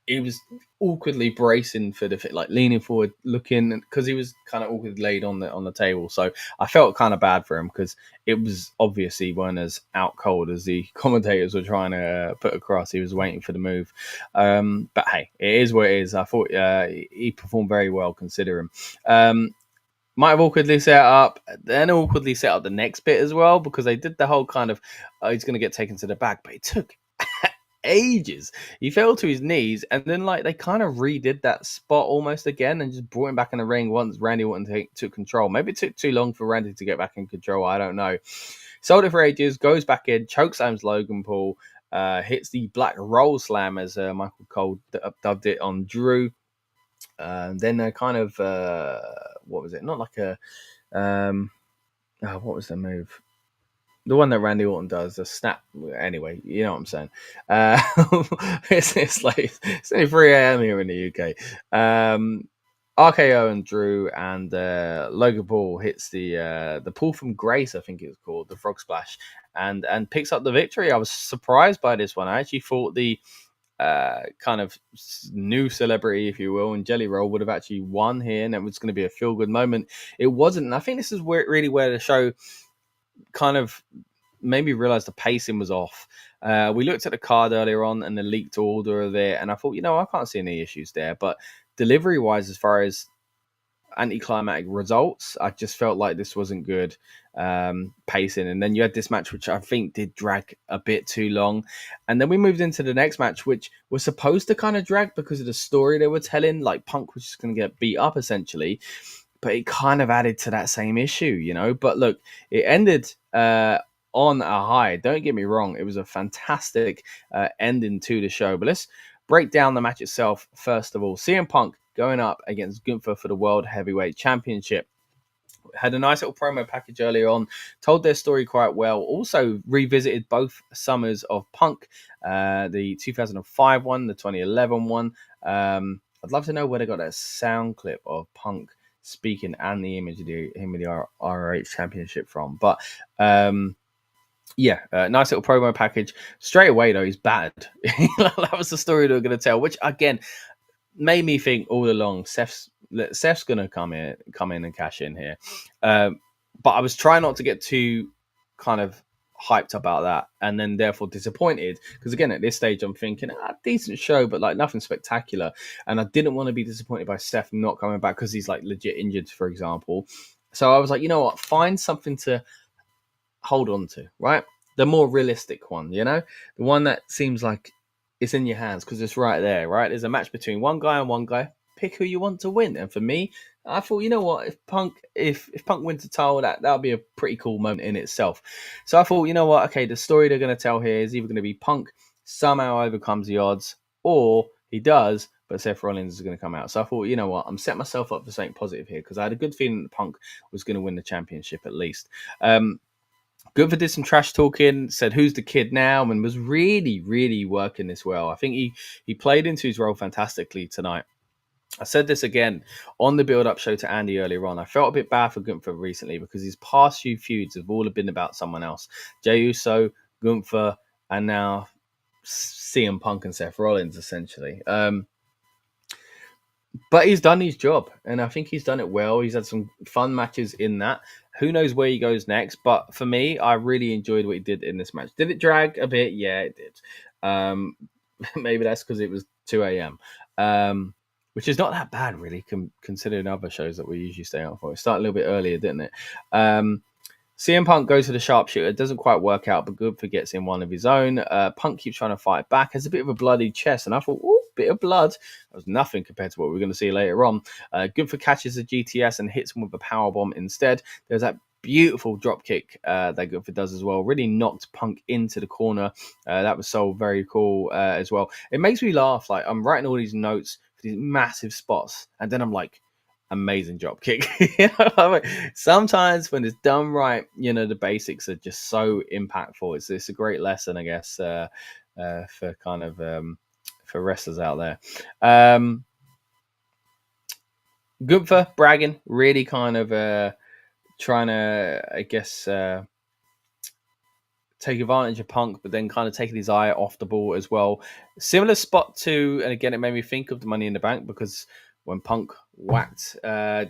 A: he was awkwardly bracing for the, like, leaning forward, looking, because he was kind of awkwardly laid on the table. So I felt kind of bad for him, because it was obviously weren't as out cold as the commentators were trying to put across. He was waiting for the move. But hey, it is what it is. I thought he performed very well considering. might have awkwardly set up, then awkwardly set up the next bit as well, because they did the whole kind of, he's going to get taken to the back, but it took ages. He fell to his knees, and then like they kind of redid that spot almost again and just brought him back in the ring once Randy Orton took control. Maybe it took too long for Randy to get back in control. I don't know. Sold it for ages, goes back in, chokeslams Logan Paul, hits the black roll slam as Michael Cole dubbed it on Drew. Then they kind of what was it? Not like a what was the move? The one that Randy Orton does, the snap. Anyway, you know what I'm saying. It's like it's only 3 a.m. here in the UK. RKO and Drew and Logan Paul hits the pull from Grace, I think it was called, the frog splash, and picks up the victory. I was surprised by this one. I actually thought the kind of new celebrity, if you will, and Jelly Roll would have actually won here, and it was going to be a feel good moment. It wasn't, and I think this is where the show kind of made me realize the pacing was off. We looked at the card earlier on and the leaked order of it, and I thought, I can't see any issues there. But delivery wise, as far as anticlimactic results, I just felt like this wasn't good pacing. And then you had this match, which I think did drag a bit too long. And then we moved into the next match, which was supposed to kind of drag because of the story they were telling. Like Punk was just going to get beat up essentially. But it kind of added to that same issue, But look, it ended on a high. Don't get me wrong. It was a fantastic ending to the show. But let's break down the match itself first of all. CM Punk going up against Gunther for the World Heavyweight Championship. Had a nice little promo package earlier on, told their story quite well. Also revisited both summers of Punk, the 2005 one, the 2011 one. I'd love to know where they got that sound clip of Punk speaking and the image of him with the ROH Championship from. But nice little promo package. Straight away though, he's battered. That was the story they were going to tell, which again made me think all along Seth's going to come in and cash in here. But I was trying not to get too kind of hyped about that and then therefore disappointed, because again at this stage I'm thinking decent show but like nothing spectacular, and I didn't want to be disappointed by Seth not coming back because he's like legit injured, for example. So I was like, you know what, find something to hold on to, right? The more realistic one, the one that seems like it's in your hands because it's right there, right? There's a match between one guy and one guy. Pick who you want to win. And for me, I thought, you know what, if Punk wins the title, that would be a pretty cool moment in itself. So I thought, you know what, okay, the story they're going to tell here is either going to be Punk somehow overcomes the odds, or he does, but Seth Rollins is going to come out. So I thought, you know what, I'm setting myself up for something positive here because I had a good feeling that Punk was going to win the championship at least. Gunther did some trash talking, said who's the kid now, and was really, really working this well. I think he played into his role fantastically tonight. I said this again on the build-up show to Andy earlier on. I felt a bit bad for Gunther recently because his past few feuds have all been about someone else. Jey Uso, Gunther, and now CM Punk and Seth Rollins, essentially. But he's done his job, and I think he's done it well. He's had some fun matches in that. Who knows where he goes next? But for me, I really enjoyed what he did in this match. Did it drag a bit? Yeah, it did. Maybe that's because it was 2 a.m., which is not that bad, really, considering other shows that we usually stay out for. It started a little bit earlier, didn't it? CM Punk goes for the sharpshooter. It doesn't quite work out, but Gunther gets in one of his own. Punk keeps trying to fight back. Has a bit of a bloody chest, and I thought, ooh, bit of blood. That was nothing compared to what we're going to see later on. Gunther catches a GTS and hits him with a powerbomb instead. There's that beautiful drop kick that Gunther does as well. Really knocked Punk into the corner. That was so very cool as well. It makes me laugh. Like I'm writing all these notes for these massive spots, and then I'm like, amazing drop kick. Sometimes when it's done right, the basics are just so impactful. It's a great lesson, I guess, for kind of for wrestlers out there. Gunther bragging, really kind of trying to, I guess, take advantage of Punk, but then kind of taking his eye off the ball as well. Similar spot to, and again, it made me think of the Money in the Bank, because when Punk whacked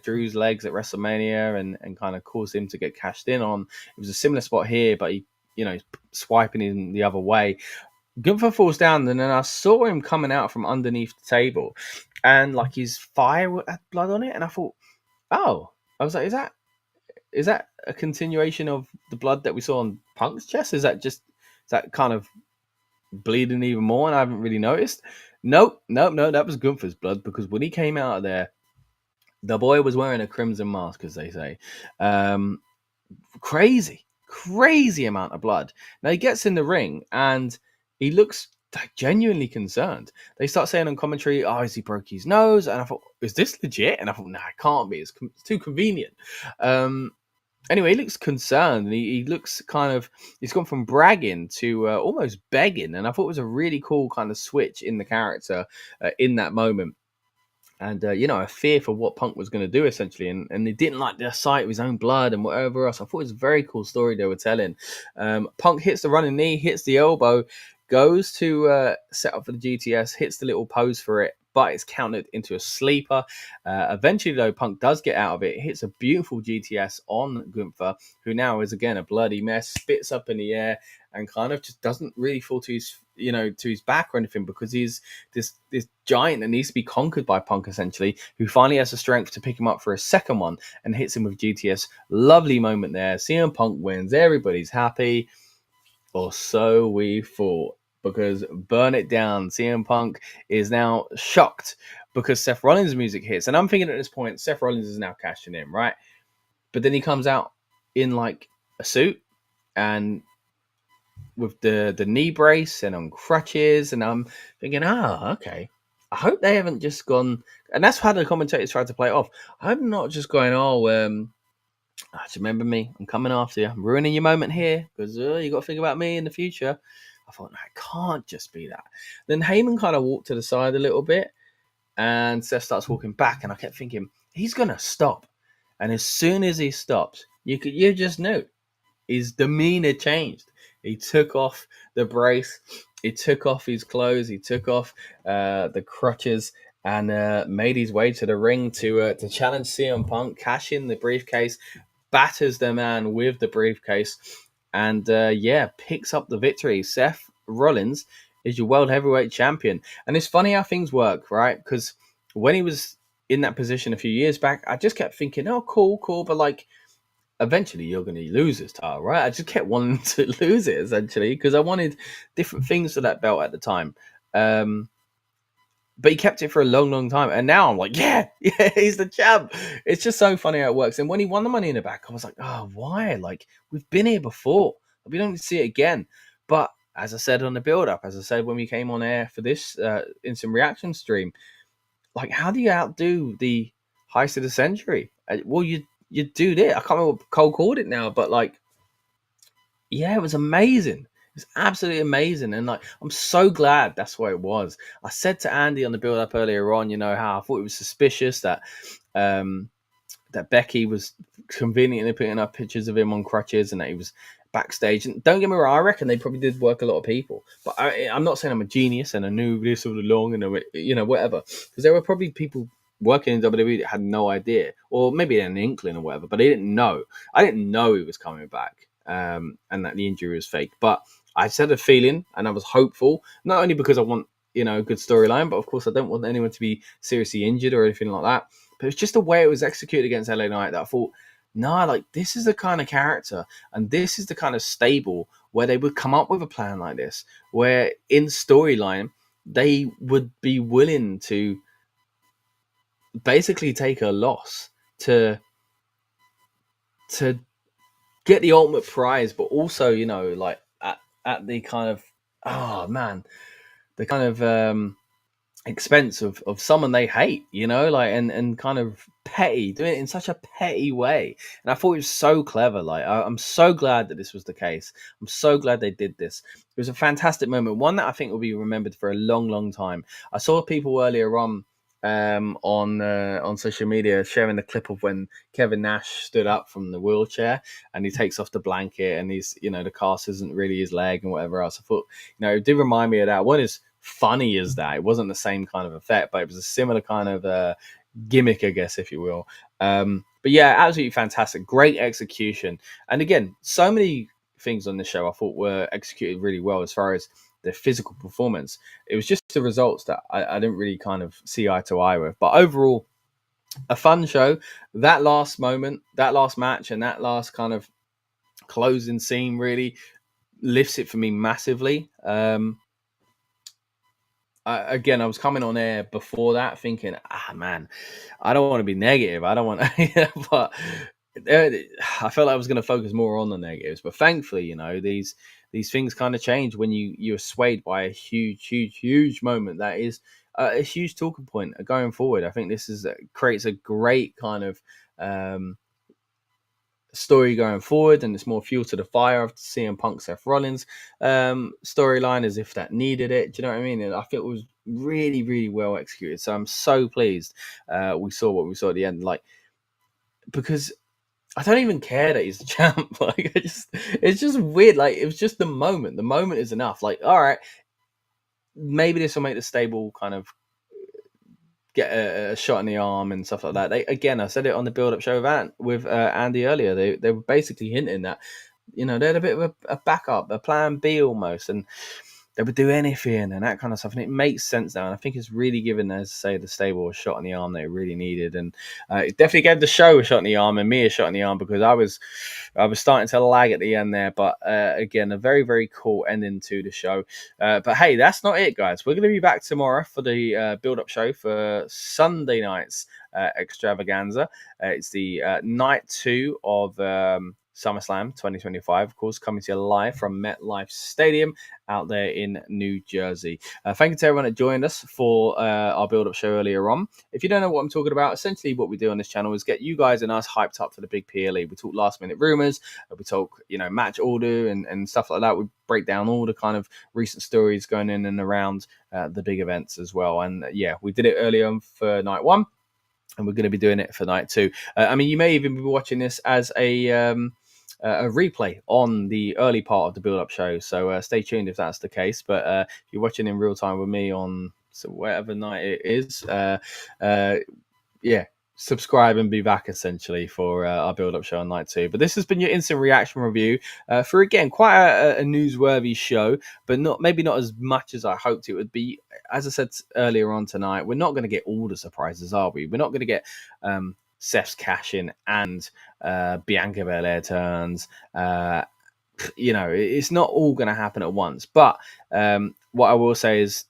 A: Drew's legs at WrestleMania and kind of caused him to get cashed in on, it was a similar spot here, but he, he's swiping in the other way. Gunther falls down, and then I saw him coming out from underneath the table, and like his fire had blood on it, and I thought, oh, I was like, is that a continuation of the blood that we saw on Punk's chest? Is that kind of bleeding even more and I haven't really noticed? Nope, that was Gunther's blood, because when he came out of there, the boy was wearing a crimson mask, as they say. Um, crazy amount of blood. Now he gets in the ring and he looks like genuinely concerned. They start saying on commentary, "Oh, has he broke his nose?" And I thought, "Is this legit?" And I thought, "Nah, it can't be. It's too convenient." Um, anyway, he looks concerned, and he looks kind of, he's gone from bragging to almost begging, and I thought it was a really cool kind of switch in the character in that moment. And a fear for what Punk was going to do essentially, and he didn't like the sight of his own blood and whatever else. I thought it was a very cool story they were telling. Punk hits the running knee, hits the elbow, goes to set up for the GTS, hits the little pose for it, but it's countered into a sleeper. Eventually, though, Punk does get out of it, hits a beautiful GTS on Gunther, who now is again a bloody mess, spits up in the air, and kind of just doesn't really fall to his back or anything, because he's this giant that needs to be conquered by Punk essentially, who finally has the strength to pick him up for a second one and hits him with GTS. Lovely moment there. CM Punk wins. Everybody's happy, or so we thought, because burn it down, CM Punk is now shocked because Seth Rollins' music hits, and I'm thinking at this point Seth Rollins is now cashing in, right? But then he comes out in like a suit and with the knee brace and on crutches, and I'm thinking, okay. I hope they haven't just gone, and that's how the commentators tried to play it off. I'm not just going, just remember me, I'm coming after you, I'm ruining your moment here because you got to think about me in the future. I thought, no, it can't just be that. Then Heyman kind of walked to the side a little bit, and Seth starts walking back, and I kept thinking he's gonna stop, and as soon as he stops, you just knew his demeanor changed. He took off the brace, he took off his clothes, he took off the crutches, and made his way to the ring to challenge CM Punk, cash in the briefcase, batters the man with the briefcase, and picks up the victory. Seth Rollins is your world heavyweight champion. And it's funny how things work, right? Because when he was in that position a few years back, I just kept thinking, oh, cool, but like, eventually you're going to lose this title, right? I just kept wanting to lose it essentially because I wanted different things for that belt at the time. But he kept it for a long time, and now I'm like, yeah, he's the champ. It's just so funny how it works. And when he won the Money in the Bank, I was like, oh, why? Like, we've been here before. We don't need to see it again. But as I said on the build-up, as I said when we came on air for this instant reaction stream, like, how do you outdo the heist of the century? Well, you do this. I can't remember what Cole called it now, but like, yeah, it was amazing. It's absolutely amazing, and like, I'm so glad that's what it was. I said to Andy on the build up earlier on, how I thought it was suspicious that that Becky was conveniently putting up pictures of him on crutches and that he was backstage. And don't get me wrong, I reckon they probably did work a lot of people, but I'm not saying I'm a genius and I knew this all along and whatever, because there were probably people working in WWE that had no idea, or maybe an inkling or whatever, but they didn't know. I didn't know he was coming back, and that the injury was fake. But I had a feeling, and I was hopeful, not only because I want a good storyline, but of course I don't want anyone to be seriously injured or anything like that. But it's just the way it was executed against LA Knight that I thought, nah, like, this is the kind of character and this is the kind of stable where they would come up with a plan like this, where in storyline they would be willing to basically take a loss to get the ultimate prize, but also, like at the kind of, the kind of expense of someone they hate, like, and kind of petty, doing it in such a petty way. And I thought it was so clever. Like, I'm so glad that this was the case. I'm so glad they did this. It was a fantastic moment, one that I think will be remembered for a long time. I saw people earlier on social media sharing the clip of when Kevin Nash stood up from the wheelchair and he takes off the blanket and he's, the cast isn't really his leg and whatever else. I thought, it did remind me of that. One is funny as that. It wasn't the same kind of effect, but it was a similar kind of gimmick, I guess, if you will. But yeah, absolutely fantastic. Great execution. And again, so many things on the show I thought were executed really well as far as the physical performance. It was just the results that I didn't really kind of see eye to eye with. But overall, a fun show. That last moment, that last match, and that last kind of closing scene really lifts it for me massively. Again, I was coming on air before that thinking, man, I don't want to be negative. I don't want to, but I felt like I was going to focus more on the negatives. But thankfully, you know, these things kind of change when you're swayed by a huge moment that is a huge talking point going forward. I think this creates a great kind of story going forward, and it's more fuel to the fire after CM Punk Seth Rollins storyline, as if that needed it. Do you know what I mean? And I feel it was really well executed. So I'm so pleased we saw what we saw at the end. Like, because I don't even care that he's the champ. Like, it's just weird. Like, it was just the moment. The moment is enough. Like, all right, maybe this will make the stable kind of get a shot in the arm and stuff like that. I said it on the build-up show with Andy earlier. They were basically hinting that, you know, they had a bit of a backup, a plan B almost, and they would do anything and that kind of stuff. And it makes sense now. And I think it's really given, as I say, the stable a shot in the arm they really needed. And it definitely gave the show a shot in the arm and me a shot in the arm, because I was starting to lag at the end there. But again, a very cool ending to the show. But hey, that's not it, guys. We're going to be back tomorrow for the build-up show for Sunday night's extravaganza. It's the night 2 of SummerSlam 2025, of course, coming to you live from MetLife Stadium out there in New Jersey. Thank you to everyone that joined us for our build-up show earlier on. If you don't know what I'm talking about, essentially what we do on this channel is get you guys and us hyped up for the big PLE. We talk last-minute rumors, we talk, you know, match order and stuff like that. We break down all the kind of recent stories going in and around the big events as well. And yeah, we did it earlier on for night 1, and we're going to be doing it for night 2. I mean, you may even be watching this as a replay on the early part of the build-up show, so stay tuned if that's the case. But if you're watching in real time with me on whatever night it is, subscribe and be back essentially for our build-up show on night 2. But this has been your instant reaction review for, again, quite a newsworthy show, but maybe not as much as I hoped it would be. As I said earlier on tonight, we're not going to get all the surprises, are we? We're not going to get Seth's cash-in and Bianca Belair turns. You know, it's not all going to happen at once. But what I will say is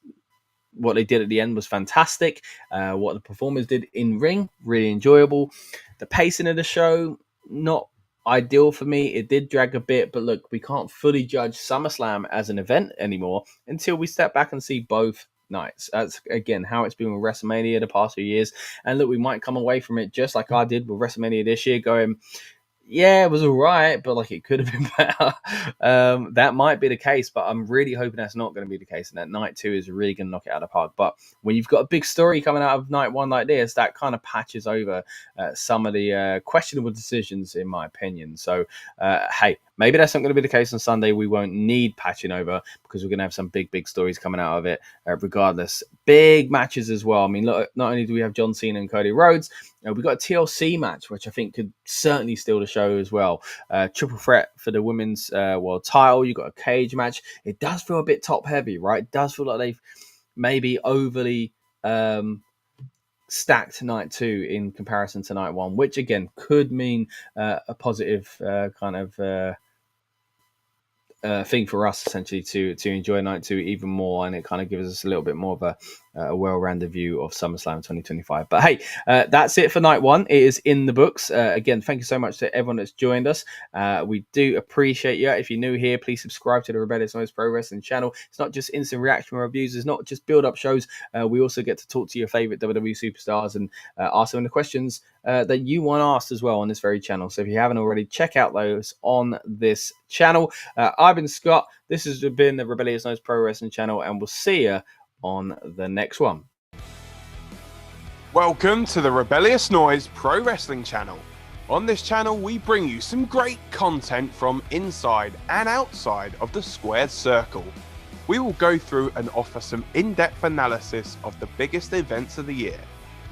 A: what they did at the end was fantastic. What the performers did in ring, really enjoyable. The pacing of the show, not ideal for me. It did drag a bit, but look, we can't fully judge SummerSlam as an event anymore until we step back and see both nights. That's, again, how it's been with WrestleMania the past few years. And look, we might come away from it just like I did with WrestleMania this year, going, yeah, it was all right, but like it could have been better. That might be the case, but I'm really hoping that's not going to be the case, and that night 2 is really going to knock it out of the park. But when you've got a big story coming out of night 1 like this, that kind of patches over some of the questionable decisions, in my opinion. So, hey, maybe that's not going to be the case on Sunday. We won't need patching over because we're going to have some big stories coming out of it, regardless. Big matches as well. I mean, look, not only do we have John Cena and Cody Rhodes, we've got a TLC match, which I think could certainly steal the show as well. Triple threat for the women's world title. You've got a cage match. It does feel a bit top heavy, right? It does feel like they've maybe overly stacked night 2 in comparison to night 1, which again could mean a positive kind of thing for us, essentially, to enjoy night 2 even more, and it kind of gives us a little bit more of a well-rounded view of SummerSlam 2025. But hey, that's it for night 1. It is in the books. Again, thank you so much to everyone that's joined us. We do appreciate you. If you're new here, please subscribe to the Rebellious Noise Pro Wrestling channel. It's not just instant reaction reviews. It's not just build-up shows. We also get to talk to your favorite WWE superstars and ask them the questions that you want asked as well on this very channel. So if you haven't already, check out those on this channel. I've been Scott. This has been the Rebellious Noise Pro Wrestling channel, and we'll see you on the next one.
B: Welcome to the Rebellious Noise Pro Wrestling channel. On this channel, we bring you some great content from inside and outside of the squared circle. We will go through and offer some in-depth analysis of the biggest events of the year,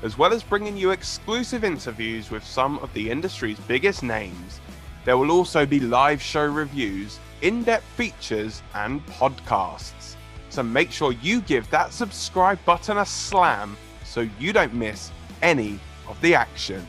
B: as well as bringing you exclusive interviews with some of the industry's biggest names. There will also be live show reviews, in-depth features, and podcasts. So make sure you give that subscribe button a slam so you don't miss any of the action.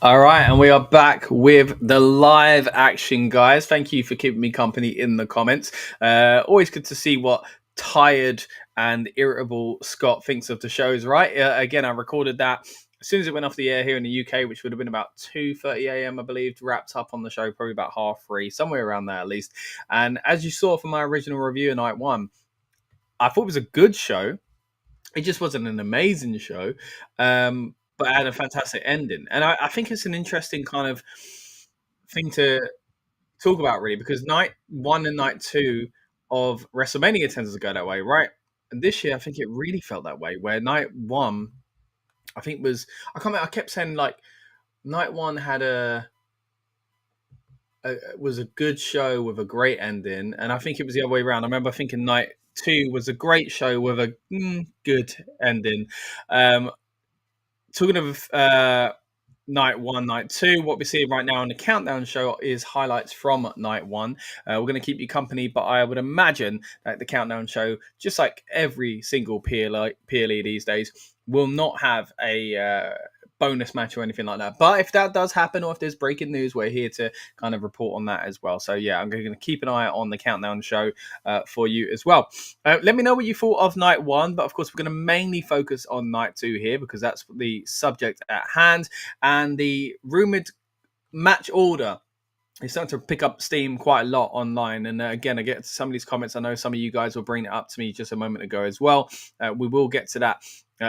A: All right, and we are back with the live action, guys. Thank you for keeping me company in the comments. Always good to see what tired and irritable Scott thinks of the shows, right? Again, I recorded that as soon as it went off the air here in the UK, which would have been about 2:30 a.m., I believe, wrapped up on the show, probably about 3:30, somewhere around there at least. And as you saw from my original review of night one, I thought it was a good show. It just wasn't an amazing show, but it had a fantastic ending. And I think it's an interesting kind of thing to talk about, really, because night one and night two of WrestleMania tends to go that way, right? And this year, I think it really felt that way, where night one, I think was, I kept saying like night one had was a good show with a great ending, and I think it was the other way around. I remember thinking night two was a great show with a good ending. Talking of night one, night two, what we're seeing right now on the countdown show is highlights from night one. We're going to keep you company, but I would imagine that the countdown show, just like every single PLE these days, will not have a bonus match or anything like that. But if that does happen, or if there's breaking news, we're here to kind of report on that as well. So yeah, I'm going to keep an eye on the countdown show for you as well. Let me know what you thought of night one, but of course we're going to mainly focus on night two here because that's the subject at hand, and the rumored match order it's starting to pick up steam quite a lot online. And again, I get to some of these comments. I know some of you guys will bring it up to me just a moment ago as well. We will get to that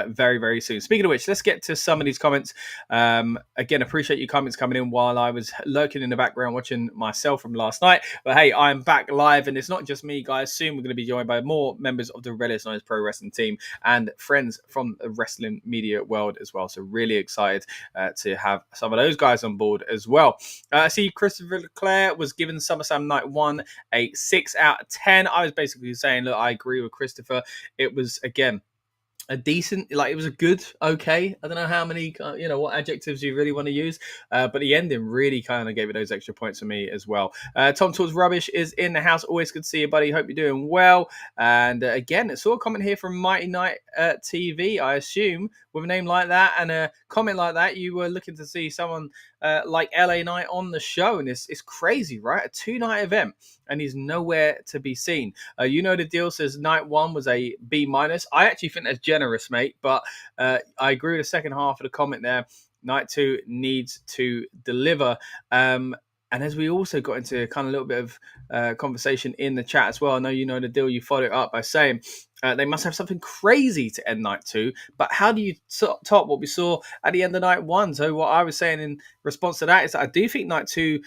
A: very, very soon. Speaking of which, let's get to some of these comments. Again, appreciate your comments coming in while I was lurking in the background watching myself from last night. But hey, I'm back live, and it's not just me, guys. Soon we're going to be joined by more members of the Rebellious Noise Pro Wrestling team and friends from the wrestling media world as well. So really excited to have some of those guys on board as well. I see Christopher Leclerc was given SummerSlam Night 1 a 6 out of 10. I was basically saying, look, I agree with Christopher. It was, again, a decent, like it was a good, okay. I don't know how many, what adjectives you really want to use, but the ending really kind of gave it those extra points for me as well. Tom Talks Rubbish is in the house. Always good to see you, buddy. Hope you're doing well. And again, I saw a comment here from Mighty Knight TV, I assume, with a name like that and a comment like that, you were looking to see someone like LA Knight on the show. And it's crazy, right? A 2-night event, and he's nowhere to be seen. The deal says night one was a B-. I actually think that's generous, mate, but I agree with the second half of the comment there. Night two needs to deliver. And as we also got into kind of a little bit of conversation in the chat as well, I know you know the deal. You followed it up by saying they must have something crazy to end night two. But how do you top what we saw at the end of night one? So what I was saying in response to that is that I do think night two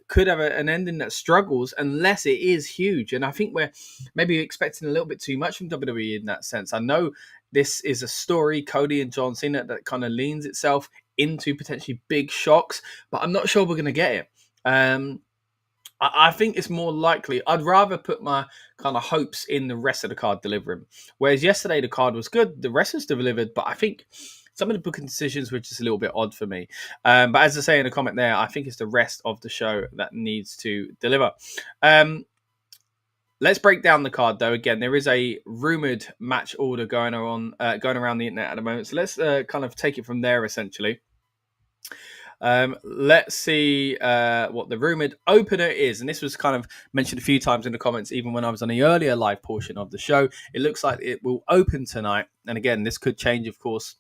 A: could have an ending that struggles unless it is huge. And I think we're maybe expecting a little bit too much from WWE in that sense. I know this is a story, Cody and John Cena, that kind of leans itself into potentially big shocks, but I'm not sure we're going to get it. I think it's more likely. I'd rather put my kind of hopes in the rest of the card delivering. Whereas yesterday the card was good, the rest was delivered, but I think some of the booking decisions were just a little bit odd for me. But as I say in the comment there, I think it's the rest of the show that needs to deliver. Let's break down the card, though. Again, there is a rumored match order going around the internet at the moment. So let's kind of take it from there, essentially. Let's see what the rumored opener is. And this was kind of mentioned a few times in the comments, even when I was on the earlier live portion of the show. It looks like it will open tonight. And again, this could change, of course,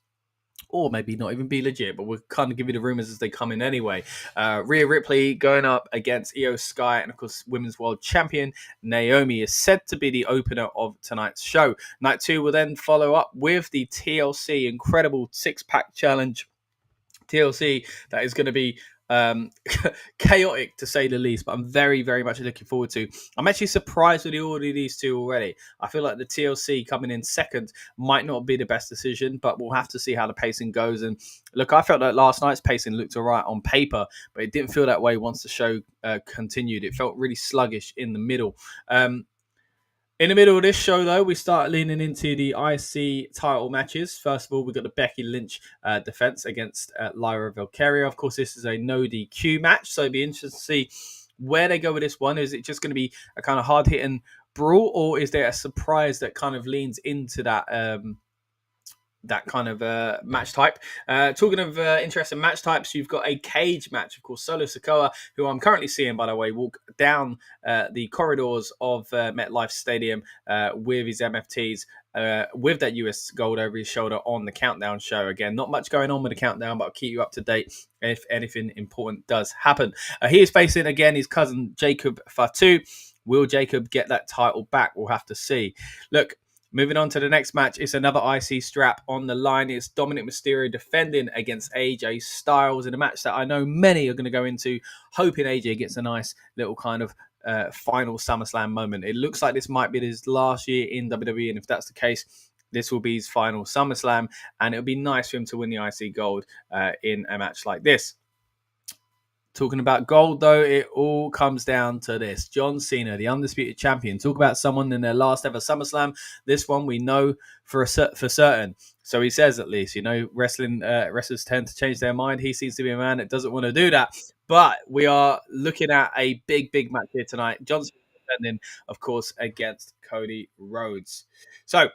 A: or maybe not even be legit, but we'll kind of give you the rumors as they come in anyway. Rhea Ripley going up against Io Sky, and of course, Women's World Champion Naomi is said to be the opener of tonight's show. Night two will then follow up with the TLC Incredible Six-Pack Challenge. TLC that is going to be chaotic, to say the least, but I'm very, very much looking forward to. I'm actually surprised with the order of these two already. I feel like the TLC coming in second might not be the best decision, but we'll have to see how the pacing goes. And look, I felt that last night's pacing looked all right on paper, but it didn't feel that way once the show continued. It felt really sluggish in the middle. In the middle of this show, though, we start leaning into the IC title matches. First of all, we've got the Becky Lynch defense against Lyra Valkyria. Of course, this is a no DQ match, so it'd be interesting to see where they go with this one. Is it just going to be a kind of hard-hitting brawl, or is there a surprise that kind of leans into that that kind of match type. Talking of interesting match types, you've got a cage match, of course. Solo Sikoa, who I'm currently seeing, by the way, walk down the corridors of MetLife Stadium with his MFTs, with that US gold over his shoulder on the Countdown show. Again, not much going on with the Countdown, but I'll keep you up to date if anything important does happen. He is facing, again, his cousin Jacob Fatu. Will Jacob get that title back? We'll have to see. Look, moving on to the next match, it's another IC strap on the line. It's Dominic Mysterio defending against AJ Styles in a match that I know many are going to go into, hoping AJ gets a nice little kind of final SummerSlam moment. It looks like this might be his last year in WWE, and if that's the case, this will be his final SummerSlam, and it'll be nice for him to win the IC gold in a match like this. Talking about gold, though, it all comes down to this. John Cena, the undisputed champion. Talk about someone in their last ever SummerSlam. This one we know for certain. So he says, at least, wrestlers tend to change their mind. He seems to be a man that doesn't want to do that. But we are looking at a big, big match here tonight. John Cena defending, of course, against Cody Rhodes. So,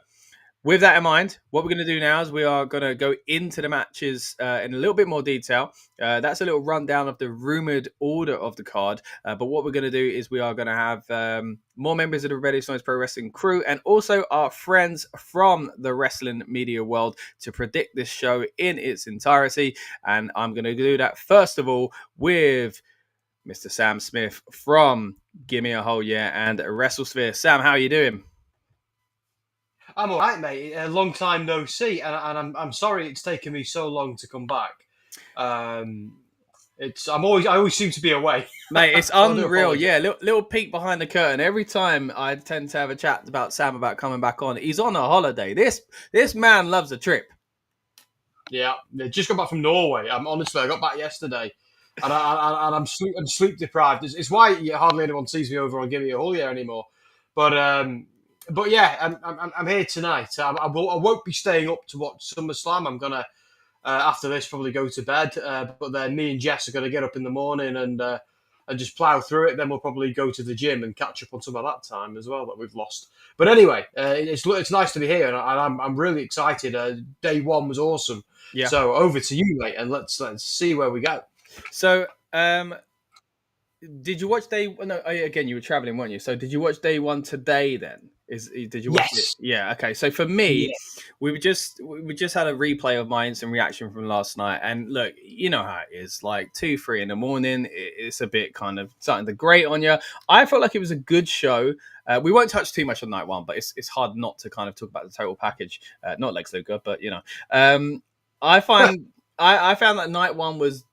A: with that in mind, what we're going to do now is we are going to go into the matches in a little bit more detail. That's a little rundown of the rumored order of the card. But what we're going to do is we are going to have more members of the Rebellious Noise Pro Wrestling crew and also our friends from the wrestling media world to predict this show in its entirety. And I'm going to do that, first of all, with Mr. Sam Smith from Gimme a Hole Yeah and WrestleSphere. Sam, how are you doing?
C: I'm all right, mate. A long time no see, and I'm sorry it's taken me so long to come back. I always seem to be away,
A: mate. It's unreal. Yeah, little peek behind the curtain. Every time I tend to have a chat about Sam about coming back on, he's on a holiday. This man loves a trip.
C: Yeah, just got back from Norway. I got back yesterday, and I'm sleep deprived. It's why hardly anyone sees me over on Gimme a Hole Yeah anymore. But yeah, I'm here tonight. I won't be staying up to watch SummerSlam. I'm gonna after this probably go to bed. But then me and Jess are gonna get up in the morning and just plough through it. Then we'll probably go to the gym and catch up on some of that time as well that we've lost. But anyway, it's nice to be here, and I'm really excited. Day one was awesome. Yeah. So over to you, mate, and let's see where we go.
A: So. Did you watch day? No, again, you were traveling, weren't you? So did you watch day one today? Then did you watch it? Yeah. Okay. So for me, we just had a replay of my instant reaction from last night, and look, you know how it is. Like 2-3 in the morning, it's a bit kind of starting to grate on you. I felt like it was a good show. We won't touch too much on night one, but it's hard not to kind of talk about the total package. Not Lex Luger, but I found that night one was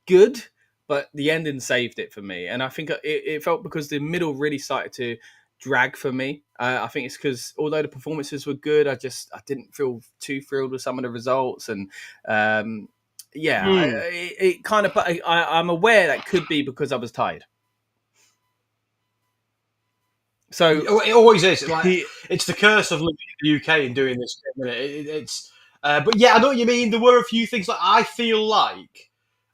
A: good. But the ending saved it for me. And I think it felt because the middle really started to drag for me. I think it's because although the performances were good, I didn't feel too thrilled with some of the results. And I'm aware that could be because I was tired. So
C: it always is. It's the curse of living in the UK and doing this. But yeah, I know what you mean. There were a few things like I feel like.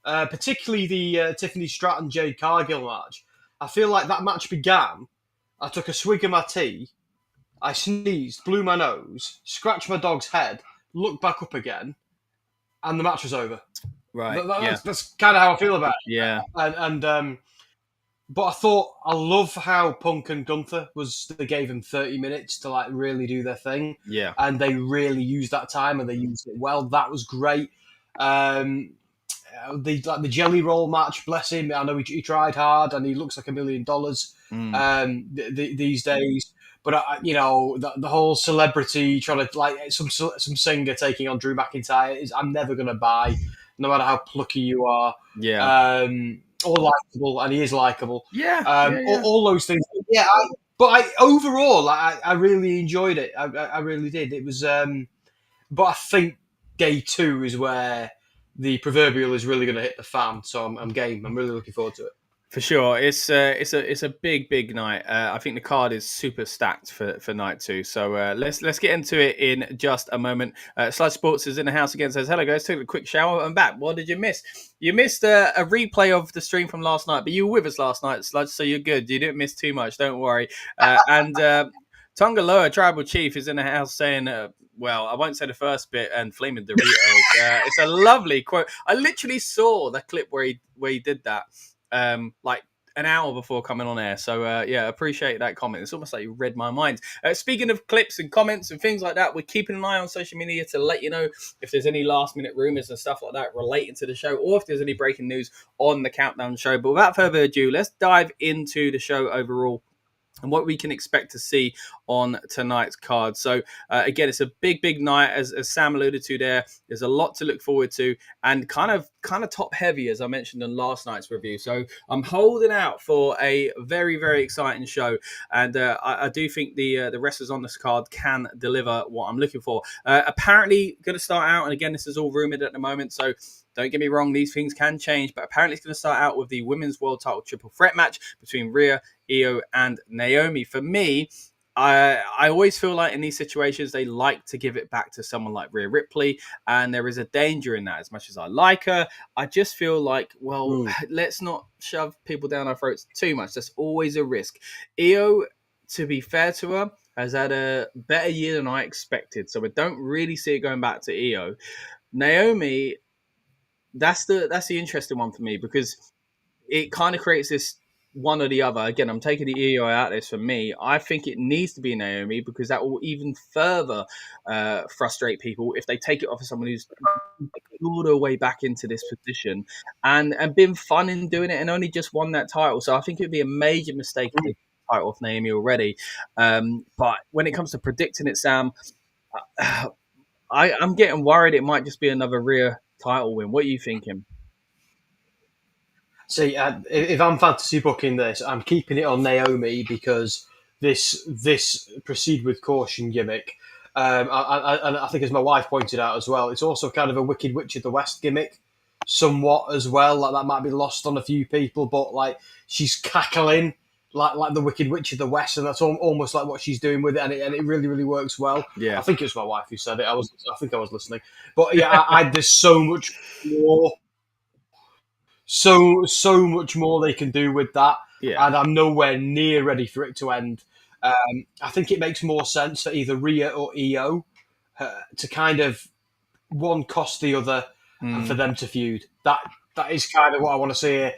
C: Particularly the Tiffany Stratton Jade Cargill match. I feel like that match began. I took a swig of my tea. I sneezed, blew my nose, scratched my dog's head, looked back up again, and the match was over.
A: Right.
C: That's kind of how I feel about it.
A: Yeah.
C: But I thought I love how Punk and Gunther they gave them 30 minutes to like really do their thing.
A: Yeah.
C: And they really used that time and they used it well. That was great. The jelly roll match, bless him. I know he tried hard, and he looks like $1 million these days. But the whole celebrity trying to like some singer taking on Drew McIntyre is I'm never going to buy, no matter how plucky you are.
A: Yeah.
C: Or likable, and he is likable.
A: Yeah.
C: All those things. Yeah. Overall, I really enjoyed it. I really did. It was. But I think day 2 is where the proverbial is really going to hit the fan, so I'm game. I'm really looking forward to it.
A: For sure, it's a big night. I think the card is super stacked for night 2. So let's get into it in just a moment. Sludge Sports is in the house again. Says hello guys. Took a quick shower. I'm back. What did you miss? You missed a replay of the stream from last night, but you were with us last night, Sludge. So you're good. You didn't miss too much. Don't worry. And Tongaloa Tribal Chief is in the house saying, well, I won't say the first bit, and Flaming Doritos. It's a lovely quote. I literally saw the clip where he did that, like an hour before coming on air. So, yeah, appreciate that comment. It's almost like you read my mind. Speaking of clips and comments and things like that, we're keeping an eye on social media to let you know if there's any last-minute rumors and stuff like that relating to the show, or if there's any breaking news on the Countdown show. But without further ado, let's dive into the show overall and what we can expect to see on tonight's card. So, again, it's a big night, as Sam alluded to there. There's a lot to look forward to, and kind of top heavy, as I mentioned in last night's review. So I'm holding out for a very exciting show, and I do think the wrestlers on this card can deliver what I'm looking for. Apparently going to start out, and again, this is all rumored at the moment, so don't get me wrong, these things can change, but apparently it's going to start out with the Women's World Title Triple Threat match between Rhea, Io, and Naomi. For me, I always feel like in these situations, they like to give it back to someone like Rhea Ripley, and there is a danger in that. As much as I like her, I just feel like, well, let's not shove people down our throats too much. That's always a risk. Io, to be fair to her, has had a better year than I expected, so I don't really see it going back to Io. Naomi, that's the interesting one for me, because it kind of creates this one or the other. Again, I'm taking the Io out of this. For me, I think it needs to be Naomi, because that will even further frustrate people if they take it off of someone who's all the way back into this position and been fun in doing it and only just won that title. So I think it would be a major mistake to take the title off Naomi already. But when it comes to predicting it, Sam, I'm getting worried it might just be another Rhea title win. What are you thinking?
C: See, if I'm fantasy booking this, I'm keeping it on Naomi, because this proceed with caution gimmick. And I think, as my wife pointed out as well, it's also kind of a Wicked Witch of the West gimmick, somewhat as well. Like, that might be lost on a few people, but like, she's cackling like the Wicked Witch of the West, and that's almost like what she's doing with it, and it really works well.
A: Yeah,
C: I think it was my wife who said it. I think I was listening, but yeah, there's so much more. So much more they can do with that, and I'm nowhere near ready for it to end. I think it makes more sense for either Rhea or Io to kind of one cost the other, and for them to feud. That is kind of what I want to see here.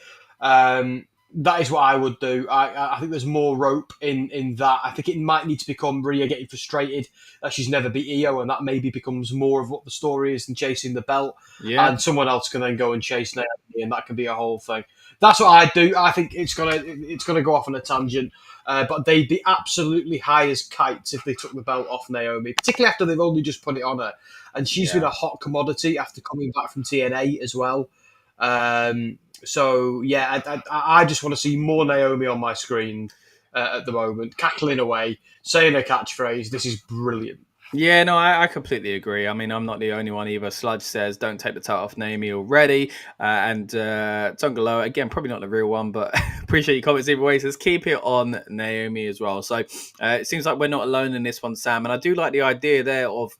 C: That is what I would do. I think there's more rope in that. I think it might need to become Rhea getting frustrated that she's never beat Io, and that maybe becomes more of what the story is than chasing the belt.
A: Yeah.
C: And someone else can then go and chase Naomi, and that can be a whole thing. That's what I do. I think it's gonna go off on a tangent, but they'd be absolutely high as kites if they took the belt off Naomi, particularly after they've only just put it on her, and she's been a hot commodity after coming back from TNA as well. So yeah, I just want to see more Naomi on my screen at the moment, cackling away, saying her catchphrase. This is brilliant.
A: Yeah, no, I completely agree. I mean, I'm not the only one either. Sludge says, don't take the title off Naomi already. And Tongaloa, again, probably not the real one, but appreciate your comments either way. Says, keep it on Naomi as well. So it seems like we're not alone in this one, Sam. And I do like the idea there of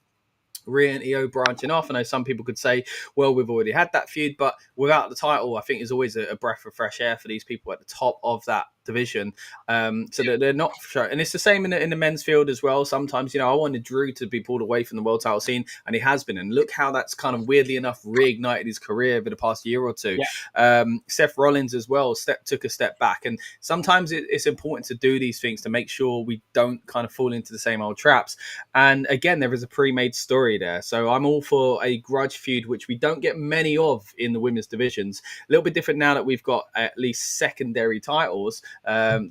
A: Rhea and Io branching off. I know some people could say, well, we've already had that feud, but without the title, I think is always a breath of fresh air for these people at the top of that division. So that they're not sure. And it's the same in the men's field as well. Sometimes, I wanted Drew to be pulled away from the world title scene, and he has been. And look how that's kind of weirdly enough reignited his career over the past year or two. Yeah. Seth Rollins as well took a step back. And sometimes it's important to do these things to make sure we don't kind of fall into the same old traps. And again, there is a pre-made story there. So I'm all for a grudge feud, which we don't get many of in the women's divisions. A little bit different now that we've got at least secondary titles.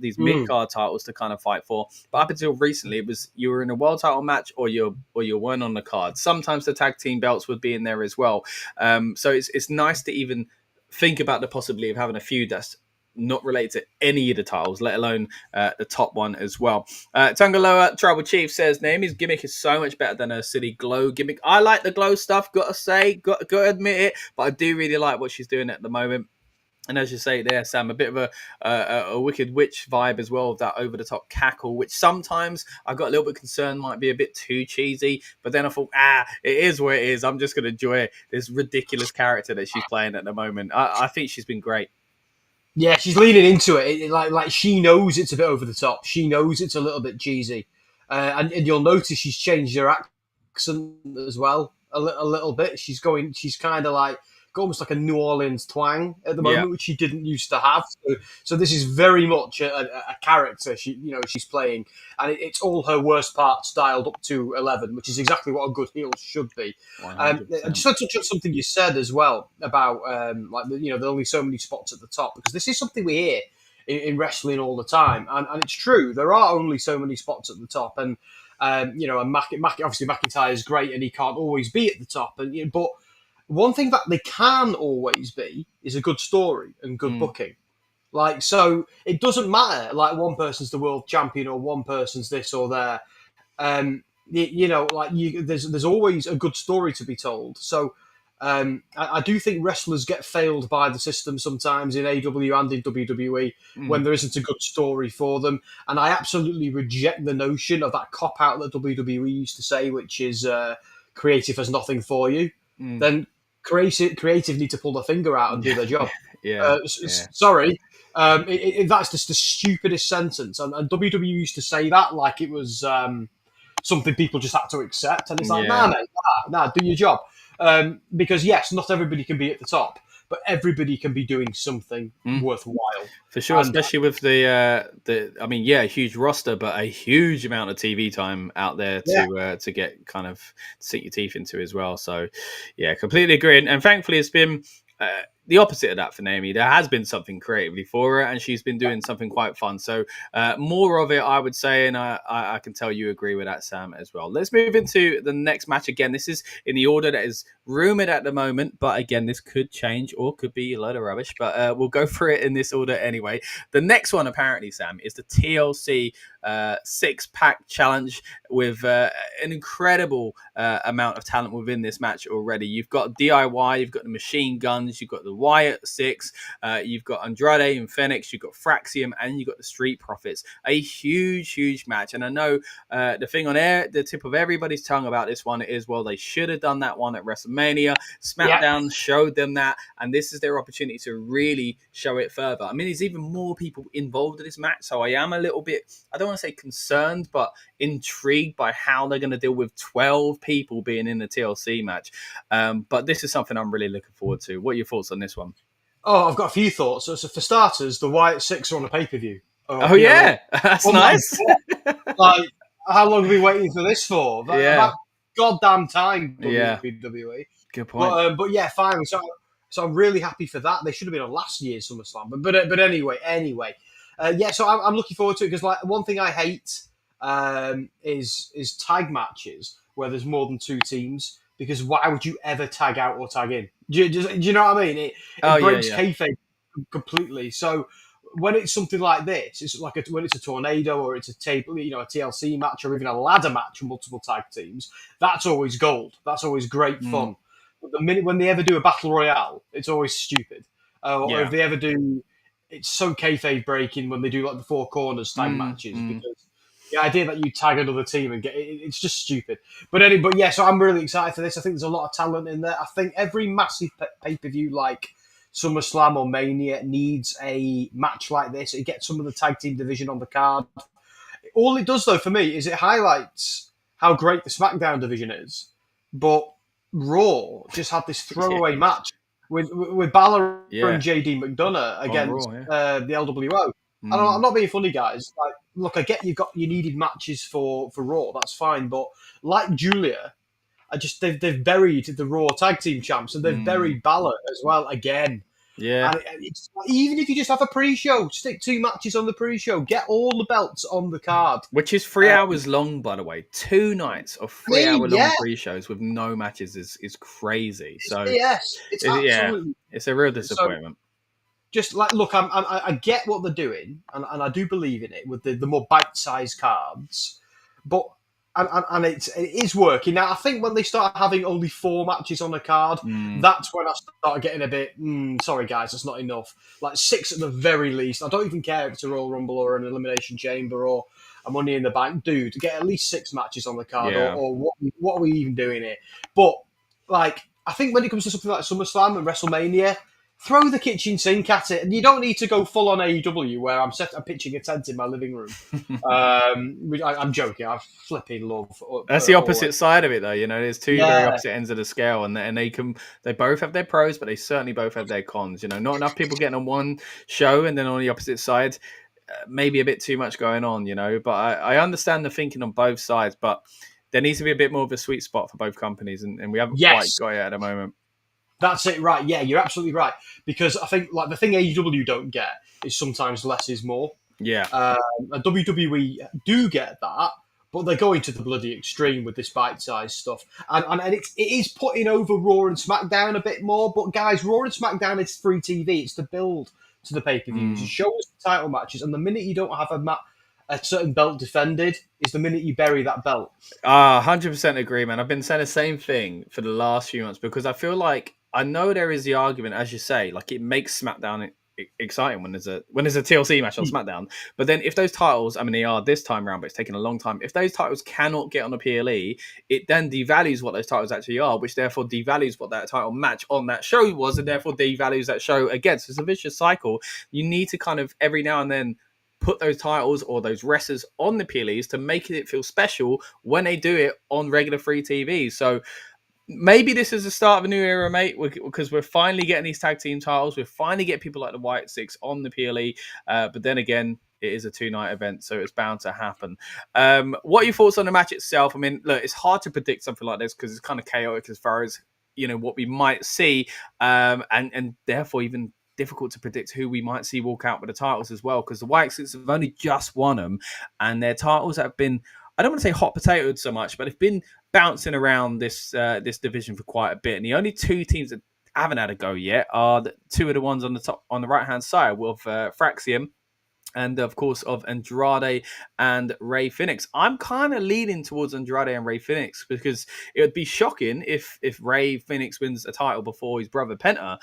A: These mid-card titles to kind of fight for. But up until recently, it was you were in a world title match or you weren't on the card. Sometimes the tag team belts would be in there as well. So it's nice to even think about the possibility of having a feud that's not related to any of the titles, let alone the top one as well. Tongaloa Tribal Chief says, Naomi's gimmick is so much better than her silly glow gimmick. I like the glow stuff, gotta say, got to admit it, but I do really like what she's doing at the moment. And as you say there, Sam, a bit of a Wicked Witch vibe as well, of that over-the-top cackle, which sometimes I got a little bit concerned might be a bit too cheesy. But then I thought, it is what it is. I'm just going to enjoy this ridiculous character that she's playing at the moment. I think she's been great.
C: Yeah, she's leaning into it. Like she knows it's a bit over the top. She knows it's a little bit cheesy. and you'll notice she's changed her accent as well a little bit. She's kind of like got almost like a New Orleans twang at the
A: Yeah.
C: moment, which she didn't used to have. So this is very much a character she's playing, and it's all her worst parts dialed up to 11, which is exactly what a good heel should be. I just want to touch on something you said as well about there are only so many spots at the top, because this is something we hear in wrestling all the time, and it's true. There are only so many spots at the top, and obviously McIntyre is great, and he can't always be at the top, but one thing that they can always be is a good story and good booking. Like, so it doesn't matter, like, one person's the world champion or one person's this or there. There's always a good story to be told. So I do think wrestlers get failed by the system sometimes in AEW and in WWE when there isn't a good story for them. And I absolutely reject the notion of that cop-out that WWE used to say, which is creative has nothing for you. Then creative need to pull their finger out and do their job. Sorry. That's just the stupidest sentence. And WWE used to say that like it was something people just had to accept. And it's like, nah, mate, nah, do your job. Because, yes, not everybody can be at the top, but everybody can be doing something worthwhile.
A: For sure, especially with a huge roster, but a huge amount of TV time out there to get kind of sink your teeth into as well. So, yeah, completely agree. And thankfully, it's been the opposite of that for Naomi. There has been something creatively for her, and she's been doing something quite fun. So more of it, I would say, and I can tell you agree with that, Sam, as well. Let's move into the next match. Again, this is in the order that is rumored at the moment, but again, this could change or could be a load of rubbish, but we'll go for it in this order anyway. The next one, apparently, Sam, is the TLC six-pack challenge with an incredible amount of talent within this match already. You've got DIY, you've got the Machine Guns, you've got the Wyatt Six, you've got Andrade and Phoenix, you've got Fraxium, and you've got the Street Profits. A huge match. And I know the thing on the tip of everybody's tongue about this one is, well, they should have done that one at WrestleMania. SmackDown showed them that, and this is their opportunity to really show it further. I mean, there's even more people involved in this match, so I am a little bit, I don't want to say concerned, but intrigued by how they're going to deal with 12 people being in the TLC match. But this is something I'm really looking forward to. What are your thoughts on this one?
C: Oh, I've got a few thoughts. So for starters, the Wyatt Six are on a pay-per-view.
A: That's nice.
C: Like, how long have we been waiting for this for? That goddamn time, WWE.
A: Good point.
C: But yeah, fine. So I'm really happy for that. They should have been on last year's SummerSlam. But anyway. So I'm looking forward to it, because like one thing I hate is tag matches where there's more than two teams, because why would you ever tag out or tag in? Do you know what I mean? It breaks kayfabe completely. So when it's something like this, it's like when it's a tornado or it's a table, a TLC match or even a ladder match with multiple tag teams, that's always gold. That's always great fun. But the minute when they ever do a battle royale, it's always stupid. Or if they ever do, it's so kayfabe breaking when they do like the four corners tag matches, because the idea that you tag another team and it's just stupid. But so I'm really excited for this. I think there's a lot of talent in there. I think every massive pay-per-view like SummerSlam or Mania needs a match like this. It gets some of the tag team division on the card. All it does, though, for me, is it highlights how great the SmackDown division is. But Raw just had this throwaway match with Balor and JD McDonough against the LWO. And I'm not being funny, guys. Like, look, I get you needed matches for Raw. That's fine, but like Julia, they've buried the Raw tag team champs, and they've buried Balor as well again.
A: Yeah.
C: And it's, even if you just have a pre-show, stick 2 matches on the pre-show, get all the belts on the card.
A: Which is 3 hours long, by the way. 2 nights of 3-hour-long pre-shows with no matches is crazy. So
C: it's absolutely...
A: it's a real disappointment.
C: Just like, look, I get what they're doing, and I do believe in it with the more bite-sized cards, but and it is working. Now, I think when they start having only 4 matches on a card, that's when I start getting a bit, sorry guys, that's not enough. Like 6 at the very least. I don't even care if it's a Royal Rumble or an Elimination Chamber or a Money in the Bank. Dude, get at least 6 matches on the card, or what are we even doing here? But, like, I think when it comes to something like SummerSlam and WrestleMania, throw the kitchen sink at it, and you don't need to go full on AEW where I'm pitching a tent in my living room. I'm joking. I flipping love.
A: That's the opposite side of it, though. There's two very
C: Yeah.
A: opposite ends of the scale, and they both have their pros, but they certainly both have their cons. Not enough people getting on one show, and then on the opposite side, maybe a bit too much going on. But I understand the thinking on both sides, but there needs to be a bit more of a sweet spot for both companies, and we haven't quite got it at the moment.
C: That's it, right? Yeah, you're absolutely right. Because I think the thing AEW don't get is sometimes less is more.
A: Yeah.
C: And WWE do get that, but they're going to the bloody extreme with this bite-sized stuff. And it is putting over Raw and SmackDown a bit more. But guys, Raw and SmackDown is free TV. It's the build to the pay-per-views. You show us the title matches, and the minute you don't have a certain belt defended is the minute you bury that belt.
A: 100% agree, man. I've been saying the same thing for the last few months because I feel like I know there is the argument, as you say, like it makes SmackDown exciting when there's a TLC match on SmackDown. But then if those titles, I mean, they are this time around, but it's taken a long time. If those titles cannot get on a PLE, it then devalues what those titles actually are, which therefore devalues what that title match on that show was, and therefore devalues that show again. So it's a vicious cycle. You need to kind of every now and then put those titles or those wrestlers on the PLEs to make it feel special when they do it on regular free TV. So maybe this is the start of a new era, mate, because we're finally getting these tag team titles. We're finally getting people like the White Six on the PLE. But then again, it is a 2-night event, so it's bound to happen. What are your thoughts on the match itself? I mean, look, it's hard to predict something like this because it's kind of chaotic as far as, what we might see. And therefore even difficult to predict who we might see walk out with the titles as well, because the White Six have only just won them, and their titles have been, I don't want to say hot potatoed so much, but they've been bouncing around this division for quite a bit. And the only two teams that haven't had a go yet are two of the ones on the top on the right hand side with Fraxium. And of course, of Andrade and Rey Fenix. I'm kind of leaning towards Andrade and Rey Fenix because it would be shocking if Rey Fenix wins a title before his brother Penta,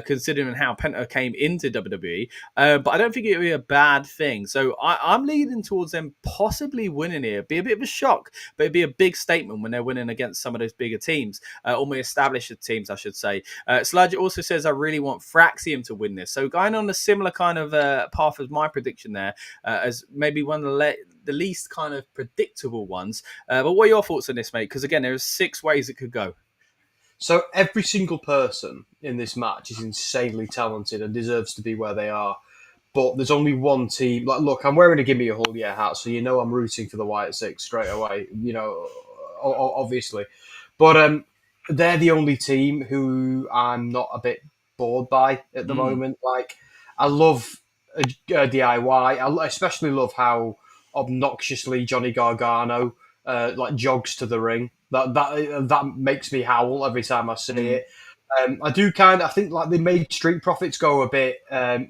A: considering how Penta came into WWE. But I don't think it would be a bad thing. So I'm leaning towards them possibly winning here. It'd be a bit of a shock, but it'd be a big statement when they're winning against some of those bigger teams, or more established teams, I should say. Sludge also says, I really want Fraxium to win this. So going on a similar kind of path as my prediction there, as maybe one of the least kind of predictable ones. But what are your thoughts on this, mate? Because again, there's 6 ways it could go.
C: So every single person in this match is insanely talented and deserves to be where they are. But there's only one team. Like, look, I'm wearing a Give Me a Hug Yeah hat, so I'm rooting for the White Six straight away. Obviously, but they're the only team who I'm not a bit bored by at the moment. Like, I love DIY. I especially love how obnoxiously Johnny Gargano jogs to the ring. That makes me howl every time I see it. I think like they made Street Profits go a bit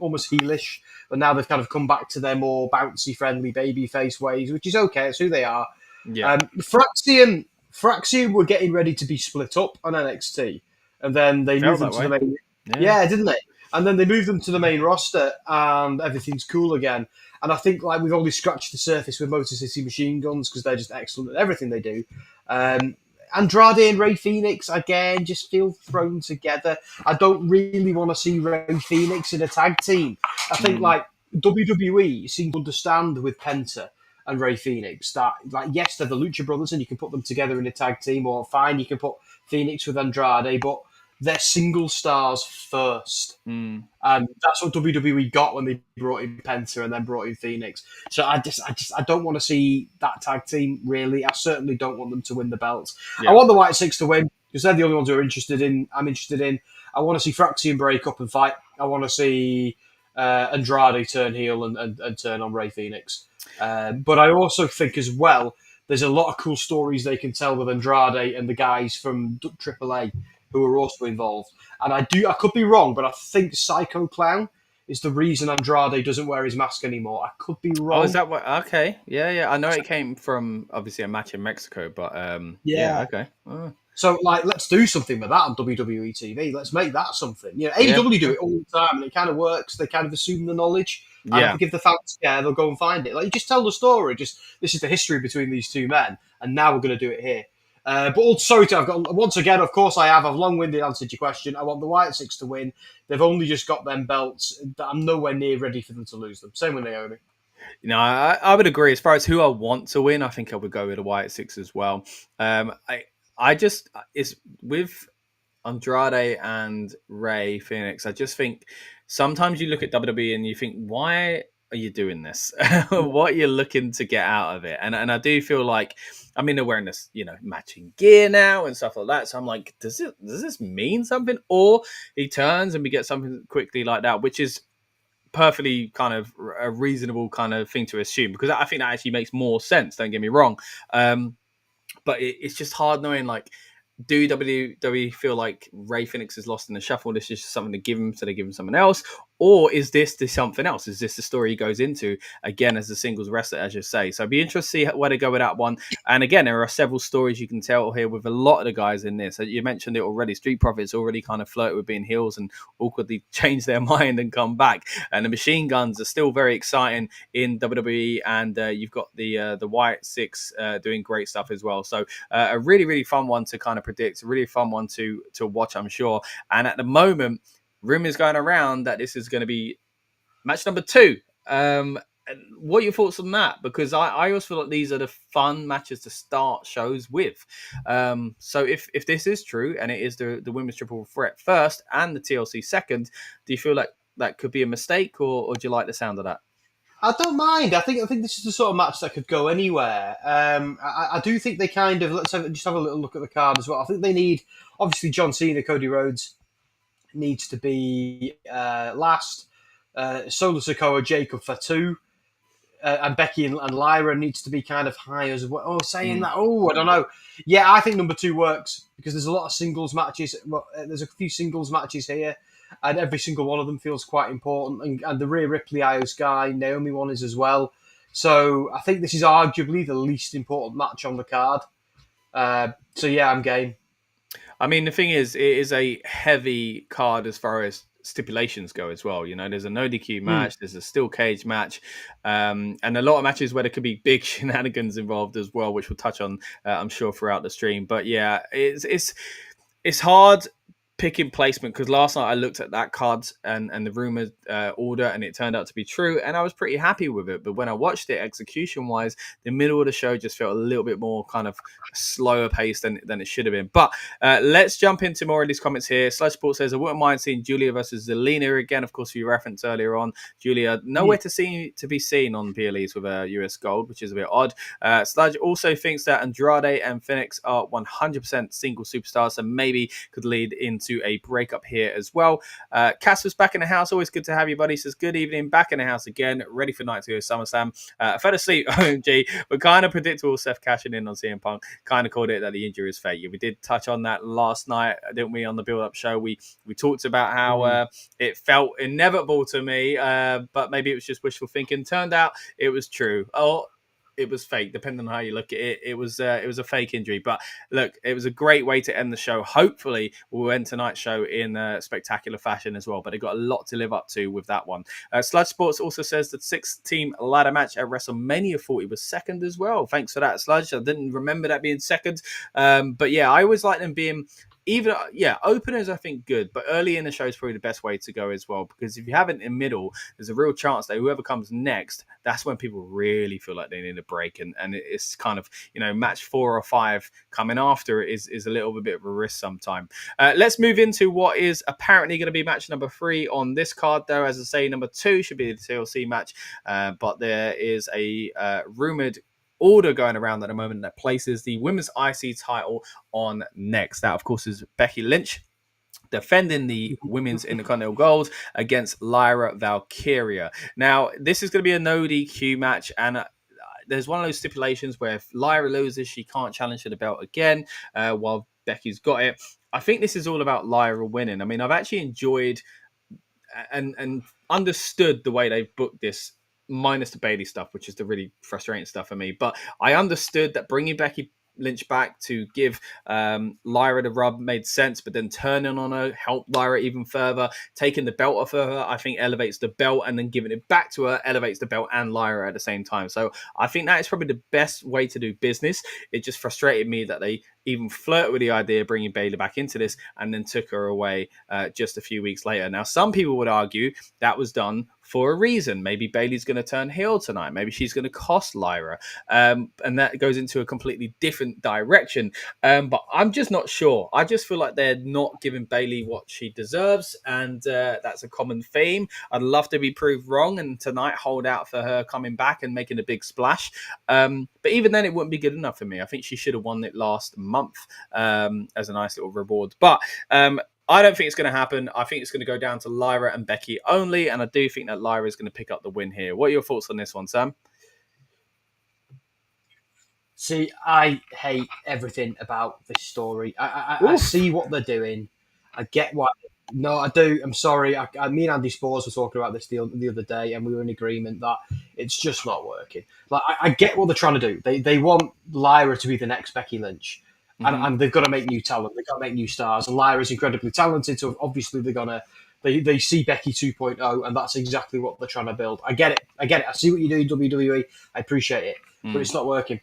C: almost heelish, but now they've kind of come back to their more bouncy, friendly babyface ways, which is okay. It's who they are.
A: Yeah.
C: Fraxium were getting ready to be split up on NXT, and then they moved them to the main. Yeah, didn't they? And then they moved them to the main roster, and everything's cool again. And I think like we've only scratched the surface with Motor City Machine Guns because they're just excellent at everything they do. Andrade and Rey Fenix, again, just feel thrown together. I don't really want to see Rey Fenix in a tag team. I think like WWE seems to understand with Penta and Rey Fenix that, like, yes, they're the Lucha Brothers and you can put them together in a tag team, or fine, you can put Phoenix with Andrade, but they're single stars first. And that's what WWE got when they brought in Penta and then brought in Phoenix. So I don't want to see that tag team, really. I certainly don't want them to win the belts. I want the White Six to win because they're the only ones who are I'm interested in. I want to see Fraxium break up and fight. I want to see Andrade turn heel and turn on Rey Fenix. But I also think as well, there's a lot of cool stories they can tell with Andrade and the guys from AAA who are also involved. And I could be wrong, but I think Psycho Clown is the reason Andrade doesn't wear his mask anymore. I could be wrong.
A: Oh, is that what? Okay. Yeah. I know it came from, obviously, a match in Mexico, but okay. Oh.
C: So, like, let's do something with that on WWE TV. Let's make that something. AEW do it all the time, and it kind of works. They kind of assume the knowledge. And if you give the fans scare, they'll go and find it. Like, you just tell the story. This is the history between these two men, and now we're going to do it here. But also, I've got once again, of course, I've long-winded answered your question. I want the Wyatt Six to win. They've only just got them belts. I'm nowhere near ready for them to lose them. Same with Naomi.
A: I would agree. As far as who I want to win, I think I would go with the Wyatt Six as well. I just it's with Andrade and Ray Phoenix. I just think sometimes you look at WWE and you think, why are you doing this? What are you looking to get out of it? And I do feel like, I mean, they're wearing this, matching gear now and stuff like that. So I'm like, does this mean something? Or he turns and we get something quickly like that, which is perfectly kind of a reasonable kind of thing to assume, because I think that actually makes more sense. Don't get me wrong. But it's just hard knowing, like, do WWE feel like Ray Phoenix is lost in the shuffle? This is just something to give him, so they give him someone else, or is this something else? Is this the story he goes into again as a singles wrestler, as you say? So I'd be interested to see where they go with that one. And again, there are several stories you can tell here with a lot of the guys in this. You mentioned it already. Street Profits already kind of flirted with being heels and awkwardly changed their mind and come back. And the Machine Guns are still very exciting in WWE, and you've got the Wyatt Six doing great stuff as well. So a really, really fun one to kind of predict, a really fun one to watch, I'm sure. And at the moment, rumors going around that this is going to be match number 2. What are your thoughts on that? Because I always feel like these are the fun matches to start shows with. So if this is true and it is the women's triple threat first and the TLC second, do you feel like that could be a mistake, or do you like the sound of that?
C: I don't mind. I think this is the sort of match that could go anywhere. I do think they kind of just have a little look at the card as well. I think they need, obviously, John Cena, Cody Rhodes needs to be last. Solo Sikoa, Jacob Fatu, and Becky and Lyra needs to be kind of high as well. Oh, saying that. Oh, I don't know. Yeah, I think number 2 works because there's a lot of singles matches. Well, there's a few singles matches here, and every single one of them feels quite important. And the Rhea Ripley, Io Sky, Naomi one is as well. So I think this is arguably the least important match on the card. So yeah, I'm game.
A: I mean, the thing is, it is a heavy card as far as stipulations go as well. There's a no DQ match, there's a steel cage match, and a lot of matches where there could be big shenanigans involved as well, which we'll touch on, I'm sure, throughout the stream. But yeah, it's hard picking placement, because last night I looked at that card and the rumored order, and it turned out to be true, and I was pretty happy with it. But when I watched it, execution wise, the middle of the show just felt a little bit more kind of slower paced than it should have been. But let's jump into more of these comments here. Sludge Sport says, I wouldn't mind seeing Julia versus Zelina again. Of course, you referenced earlier on, Julia nowhere to be seen on PLEs with a US gold, which is a bit odd. Sludge also thinks that Andrade and Phoenix are 100% single superstars, so maybe could lead into a breakup here as well. Cass was back in the house. Always good to have you, buddy. Says, good evening, back in the house again, ready for night 2 of SummerSlam. I fell asleep, OMG, but kind of predictable Seth cashing in on CM Punk. Kind of called it that the injury is fake. Yeah, we did touch on that last night, didn't we, on the build-up show? We talked about how it felt inevitable to me, but maybe it was just wishful thinking. Turned out it was true. It was fake, depending on how you look at it. It was a fake injury. But look, it was a great way to end the show. Hopefully, we'll end tonight's show in a spectacular fashion as well. But they got a lot to live up to with that one. Sludge Sports also says that 6-team ladder match at WrestleMania 40 was second as well. Thanks for that, Sludge. I didn't remember that being second. But yeah, I always like them being... openers I think good, but early in the show is probably the best way to go as well, because if you have it in the middle, there's a real chance that whoever comes next, that's when people really feel like they need a break, and it's kind of, match 4 or 5 coming after is a little bit of a risk sometime. Let's move into what is apparently going to be match number 3 on this card, though. As I say, number 2 should be the TLC match, but there is a rumored order going around at the moment that places the women's IC title on next. That, of course, is Becky Lynch defending the women's Intercontinental gold against Lyra Valkyria. Now, this is going to be a no DQ match, and there's one of those stipulations where if Lyra loses, she can't challenge for the belt again, while Becky's got it. I think this is all about Lyra winning. I mean, I've actually enjoyed and understood the way they've booked this, minus the Bailey stuff, which is the really frustrating stuff for me. But I understood that bringing Becky Lynch back to give Lyra the rub made sense, but then turning on her helped Lyra even further. Taking the belt off of her, I think, elevates the belt, and then giving it back to her elevates the belt and Lyra at the same time. So I think that is probably the best way to do business. It just frustrated me that they even flirted with the idea of bringing Bayley back into this, and then took her away just a few weeks later. Now, some people would argue that was done for a reason. Maybe Bayley's going to turn heel tonight. Maybe she's going to cost Lyra. And that goes into a completely different direction. But I'm just not sure. I just feel like they're not giving Bayley what she deserves. And that's a common theme. I'd love to be proved wrong and tonight hold out for her coming back and making a big splash. But even then, it wouldn't be good enough for me. I think she should have won it last month as a nice little reward. But I don't think it's going to happen. I think it's going to go down to Lyra and Becky only, and I do think that Lyra is going to pick up the win here. What are your thoughts on this one, Sam?
C: See, I hate everything about this story. I see what they're doing. I get why. No, I do. I'm sorry. Me and Andy Spores were talking about this the other day, and we were in agreement that it's just not working. Like, I get what they're trying to do. They want Lyra to be the next Becky Lynch. And they've got to make new talent. They've got to make new stars. And Lyra's incredibly talented, so obviously they see Becky 2.0, and that's exactly what they're trying to build. I get it. I see what you do, WWE. I appreciate it, but it's not working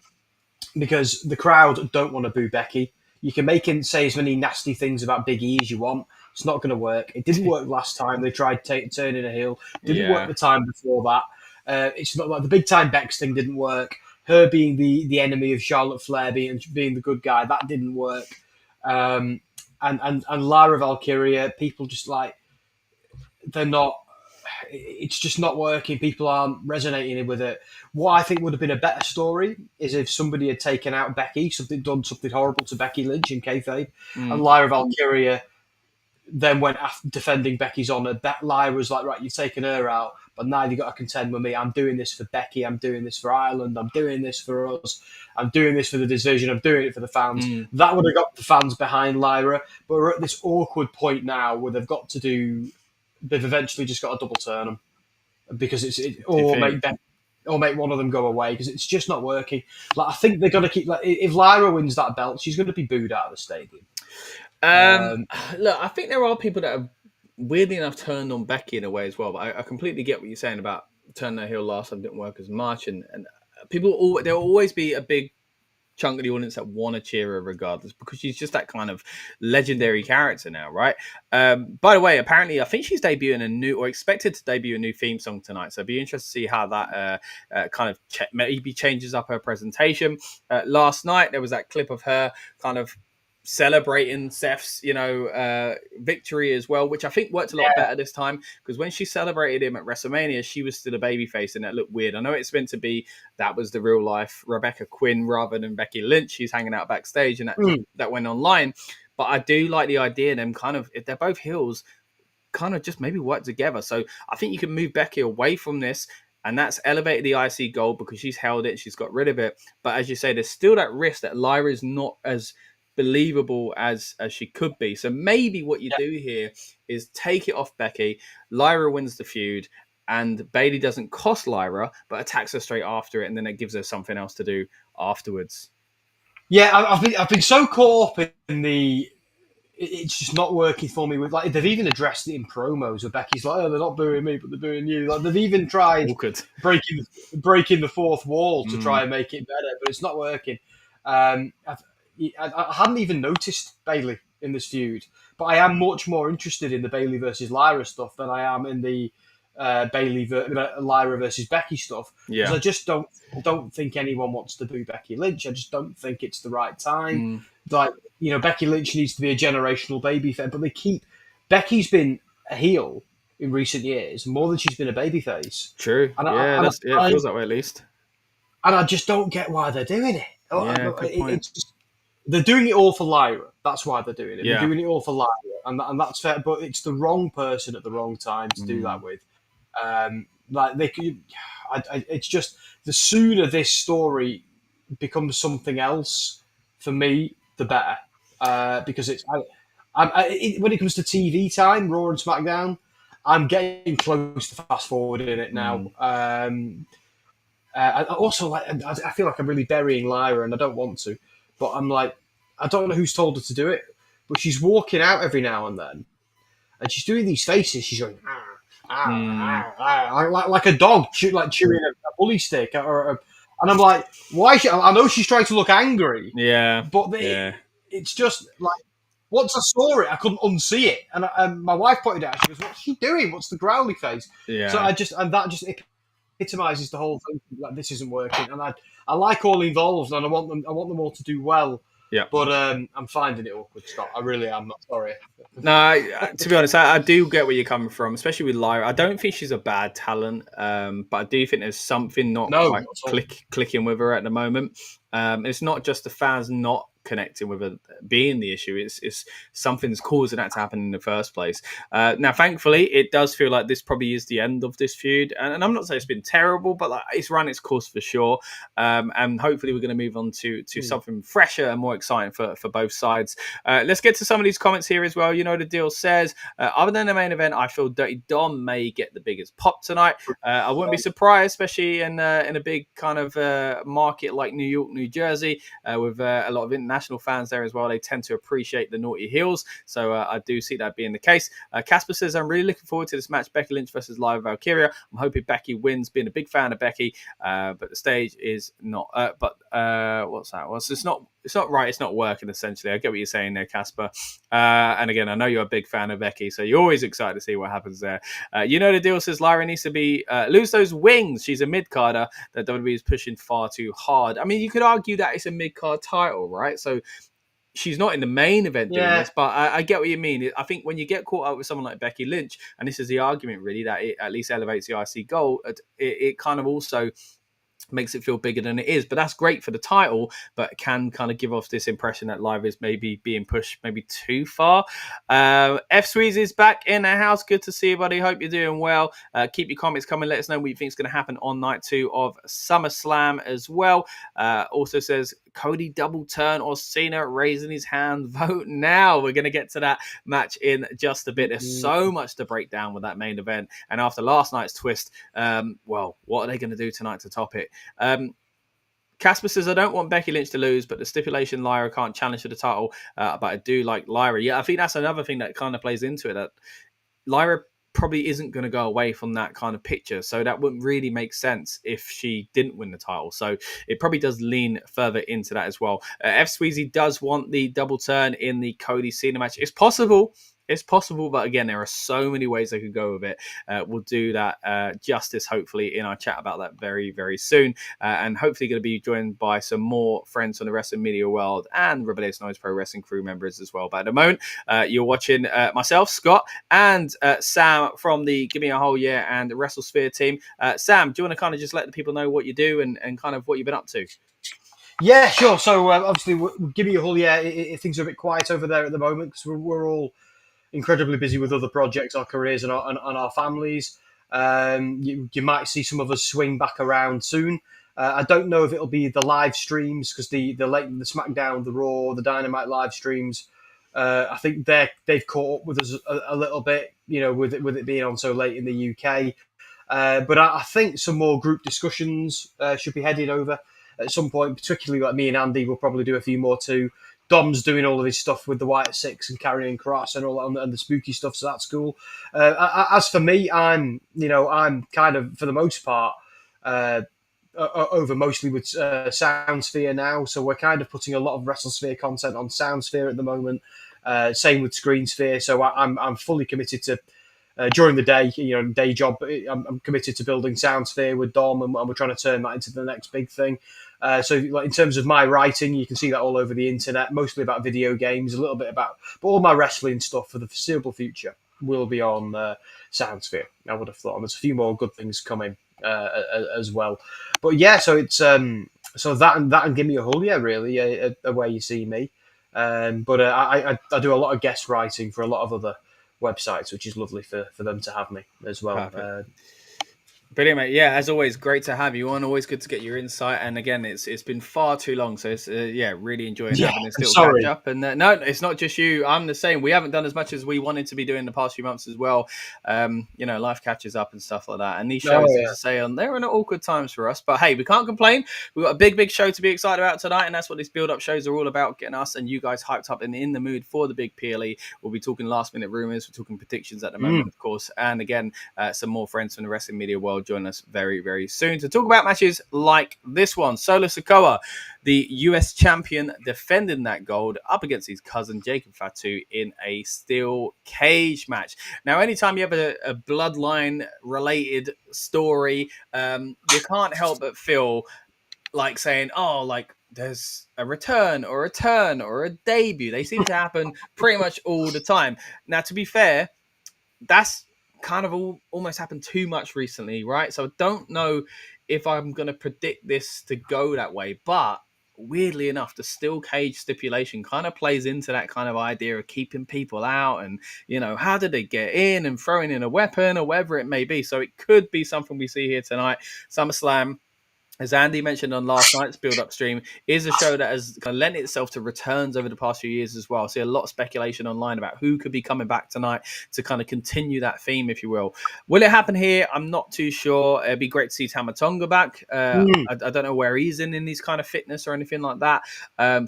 C: because the crowd don't want to boo Becky. You can make him say as many nasty things about Big E as you want. It's not going to work. It didn't work last time. They tried turning a heel. Didn't work the time before that. It's not like the big time Bex thing didn't work. Her being the enemy of Charlotte Flair, being the good guy, that didn't work. And Lyra Valkyria, people just like, they're not. It's just not working. People aren't resonating with it. What I think would have been a better story is if somebody had taken out Becky, done something horrible to Becky Lynch in kayfabe, and Lyra Valkyria then went after defending Becky's honour. Lyra was like, right, you've taken her out, but now you've got to contend with me. I'm doing this for Becky. I'm doing this for Ireland. I'm doing this for us. I'm doing this for the division. I'm doing it for the fans. That would have got the fans behind Lyra. But we're at this awkward point now where they've eventually just got to double turn them because or make one of them go away because it's just not working. Like, I think they're going to keep, like, if Lyra wins that belt, she's going to be booed out of the stadium.
A: Look, I think there are people that have weirdly enough turned on Becky in a way as well, but I completely get what you're saying about turning her heel last time didn't work as much, and people there will always be a big chunk of the audience that want to cheer her regardless because she's just that kind of legendary character now, right? By the way, apparently I think she's debuting expected to debut a new theme song tonight, so it'd be interesting to see how that kind of maybe changes up her presentation. Last night there was that clip of her kind of celebrating Seth's, victory as well, which I think worked a lot better this time because when she celebrated him at WrestleMania, she was still a babyface and that looked weird. I know it's meant to be that was the real life Rebecca Quinn rather than Becky Lynch. She's hanging out backstage and that went online. But I do like the idea of them kind of, if they're both heels, kind of just maybe work together. So I think you can move Becky away from this. And that's elevated the IC gold because she's held it. She's got rid of it. But as you say, there's still that risk that Lyra is not as believable as she could be. So maybe what you do here is take it off Becky. Lyra wins the feud. And Bayley doesn't cost Lyra, but attacks her straight after it. And then it gives her something else to do afterwards.
C: Yeah, I've been so caught up in the... It's just not working for me. With like they've even addressed it in promos where Becky's like, "Oh, they're not booing me, but they're booing you." Like they've even tried breaking the fourth wall to try and make it better, but it's not working. I hadn't even noticed Bayley in this feud, but I am much more interested in the Bayley versus Lyra stuff than I am in the Lyra versus Becky stuff.
A: Yeah,
C: I just don't think anyone wants to boo Becky Lynch. I just don't think it's the right time. Like, Becky Lynch needs to be a generational babyface, but Becky's been a heel in recent years more than she's been a babyface.
A: True. And it feels that way at least.
C: And I just don't get why they're doing it.
A: Yeah, good point.
C: They're doing it all for Lyra. That's why they're doing it.
A: Yeah.
C: They're doing it all for Lyra, and that's fair. But it's the wrong person at the wrong time to do that with. It's just the sooner this story becomes something else for me, the better. Because when it comes to TV time, Raw and SmackDown, I'm getting close to fast forwarding it now. I also I feel like I'm really burying Lyra, and I don't want to, but I'm like, I don't know who's told her to do it, but she's walking out every now and then, and she's doing these faces. She's going like a dog, chewing a bully stick, and I'm like, why? I know she's trying to look angry,
A: yeah,
C: but it's just like once I saw it, I couldn't unsee it, and my wife pointed it out. She goes, "What's she doing? What's the growly face?" So
A: Yeah.
C: that just epitomizes the whole thing. Like this isn't working, and I like all involved, and I want them all to do well.
A: Yeah.
C: But I'm finding it awkward, Scott. I really am. Not sorry.
A: No, to be honest, I do get where you're coming from, especially with Lyra. I don't think she's a bad talent, but I do think there's something not
C: No,
A: quite
C: not at all.
A: clicking with her at the moment. It's not just the fans not connecting with her being the issue. It's something's causing that to happen in the first place. Now, thankfully, it does feel like this probably is the end of this feud, and I'm not saying it's been terrible, but like, it's run its course for sure. And hopefully, we're going to move on to something fresher and more exciting for both sides. Let's get to some of these comments here as well. You know the deal says, other than the main event, I feel Dirty Dom may get the biggest pop tonight. I wouldn't be surprised, especially in a big kind of market like New York, New Jersey, with a lot of international fans there as well. They tend to appreciate the naughty heels, so I do see that being the case. Casper says, I'm really looking forward to this match, Becky Lynch versus Liva Valkyria. I'm hoping Becky wins, being a big fan of Becky, but the stage is not. What's that? Well, it's not right. It's not working, essentially. I get what you're saying there, Casper. And again, I know you're a big fan of Becky, so you're always excited to see what happens there. You know the deal says Lyra needs to be lose those wings. She's a mid-carder that WWE is pushing far too hard. I mean, you could argue that it's a mid-card title, right? So she's not in the main event doing this, but I get what you mean. I think when you get caught up with someone like Becky Lynch, and this is the argument really, that it at least elevates the IC gold, it kind of also makes it feel bigger than it is, but that's great for the title, but can kind of give off this impression that Live is maybe being pushed maybe too far. F Sweezy is back in the house. Good to see you, buddy. Hope you're doing well. Keep your comments coming. Let us know what you think is going to happen on night 2 of SummerSlam as well. Also says Cody double turn or Cena raising his hand. Vote now. We're going to get to that match in just a bit. There's so much to break down with that main event, and after last night's twist, well, what are they going to do tonight to top it? Casper says, I don't want Becky Lynch to lose, but the stipulation Lyra can't challenge for the title, but I do like Lyra. Yeah, I think that's another thing that kind of plays into it, that Lyra probably isn't going to go away from that kind of picture, so that wouldn't really make sense if she didn't win the title. So it probably does lean further into that as well. F Sweezy does want the double turn in the Cody Cena match. It's possible, but again, there are so many ways they could go with it. We'll do that justice, hopefully, in our chat about that very, very soon. And hopefully going to be joined by some more friends from the wrestling media world and Rebellious Noise Pro Wrestling crew members as well. But at the moment, you're watching myself, Scott, and Sam from the Give Me a Whole Year and the WrestleSphere team. Sam, do you want to kind of just let the people know what you do and kind of what you've been up to?
C: Yeah, sure. So obviously, Give Me a Whole Year. Things are a bit quiet over there at the moment because we're all incredibly busy with other projects, our careers, and our families. You might see some of us swing back around soon. I don't know if it'll be the live streams, because the SmackDown, the Raw, the Dynamite live streams, I think they've caught up with us a little bit, with it being on so late in the UK. But I think some more group discussions should be headed over at some point, particularly like me and Andy will probably do a few more too. Dom's doing all of his stuff with the White Six and carrying cross and all that, and the spooky stuff, so that's cool. As for me, I'm kind of, for the most part, over mostly with Soundsphere now, so we're kind of putting a lot of WrestleSphere content on Soundsphere at the moment. Same with ScreenSphere, so I'm fully committed to. During the day, day job, I'm committed to building Soundsphere with Dom, and we're trying to turn that into the next big thing. So, like, in terms of my writing, you can see that all over the internet, mostly about video games, a little bit about, but all my wrestling stuff for the foreseeable future will be on Soundsphere. I would have thought, and there's a few more good things coming as well. But yeah, so it's so that and Give Me a Whole Year really are where you see me. But I do a lot of guest writing for a lot of other websites, which is lovely for them to have me as well.
A: Brilliant, mate. Yeah, as always, great to have you on. Always good to get your insight. And again, it's been far too long, so it's really enjoying having this little catch up. And no, it's not just you. I'm the same. We haven't done as much as we wanted to be doing the past few months as well. Life catches up and stuff like that. And these shows, as I say, they're in awkward times for us. But hey, we can't complain. We've got a big show to be excited about tonight, and that's what these build-up shows are all about: getting us and you guys hyped up and in the mood for the big PLE. We'll be talking last-minute rumors. We're talking predictions at the moment, of course, and again, some more friends from the wrestling media world well join us very, very soon to talk about matches like this one. Solo Sikoa, the US champion, defending that gold up against his cousin Jacob Fatu in a steel cage match. Now, anytime you have a bloodline related story, you can't help but feel like saying, oh, like there's a return or a turn or a debut. They seem to happen pretty much all the time. Now, to be fair, that's kind of almost happened too much recently, right? So I don't know if I'm going to predict this to go that way, but weirdly enough, the steel cage stipulation kind of plays into that kind of idea of keeping people out and, how did they get in and throwing in a weapon or whatever it may be. So it could be something we see here tonight. SummerSlam, as Andy mentioned on last night's build-up stream, is a show that has kind of lent itself to returns over the past few years as well. I see a lot of speculation online about who could be coming back tonight to kind of continue that theme, if you will. Will it happen here? I'm not too sure. It'd be great to see Tama Tonga back. I don't know where he's in his kind of fitness or anything like that.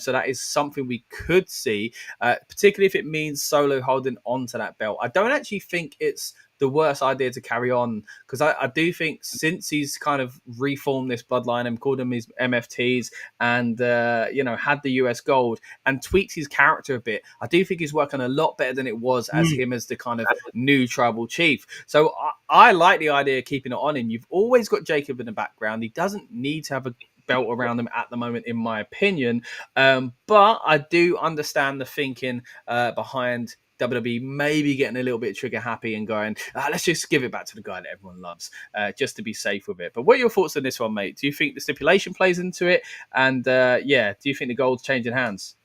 A: So that is something we could see, particularly if it means Solo holding on to that belt. I don't actually think it's the worst idea to carry on, because I do think since he's kind of reformed this bloodline and called them his MFTs and had the US gold and tweaked his character a bit, I do think he's working a lot better than it was as him as the kind of new tribal chief. So I like the idea of keeping it on him. You've always got Jacob in the background. He doesn't need to have a belt around him at the moment, in my opinion, but I do understand the thinking behind WWE maybe getting a little bit trigger happy and going, let's just give it back to the guy that everyone loves, just to be safe with it. But what are your thoughts on this one, mate? Do you think the stipulation plays into it? And do you think the gold's changing hands?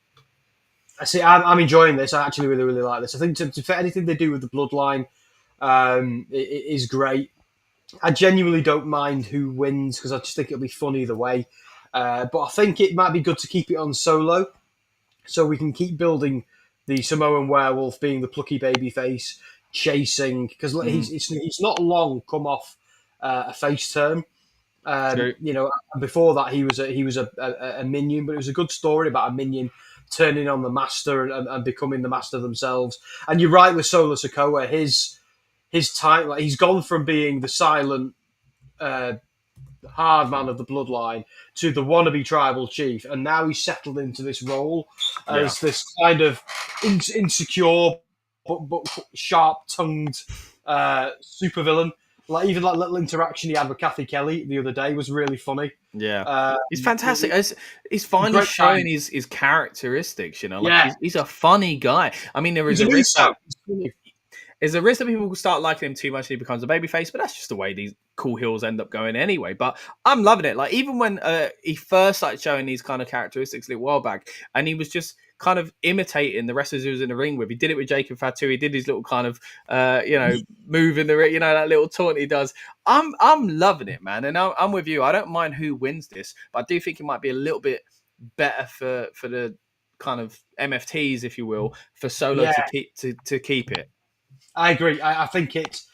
C: I see. I'm enjoying this. I actually really, really like this. I think for anything they do with the bloodline, it is great. I genuinely don't mind who wins because I just think it'll be fun either way. But I think it might be good to keep it on Solo so we can keep building the Samoan werewolf being the plucky baby face, chasing, because he's not long come off a face turn. Before that he was a minion, but it was a good story about a minion turning on the master and becoming the master themselves. And you're right with Solo Sikoa, his time, like he's gone from being the silent, hard man of the bloodline to the wannabe tribal chief, and now he's settled into this role as this kind of insecure but sharp-tongued supervillain. Like even that little interaction he had with Kathy Kelly the other day was really funny.
A: Yeah, he's fantastic. He's finally showing his characteristics. He's a funny guy. I mean, there is a risk. There's a risk that people will start liking him too much and he becomes a babyface, but that's just the way these cool heels end up going anyway. But I'm loving it. Like, even when he first started showing these kind of characteristics a little while back, and he was just kind of imitating the wrestlers he was in the ring with. He did it with Jacob Fatu. He did his little kind of, move in the ring, that little taunt he does. I'm loving it, man. And I'm with you. I don't mind who wins this, but I do think it might be a little bit better for the kind of MFTs, if you will, for Solo to keep it.
C: I agree. I think it's,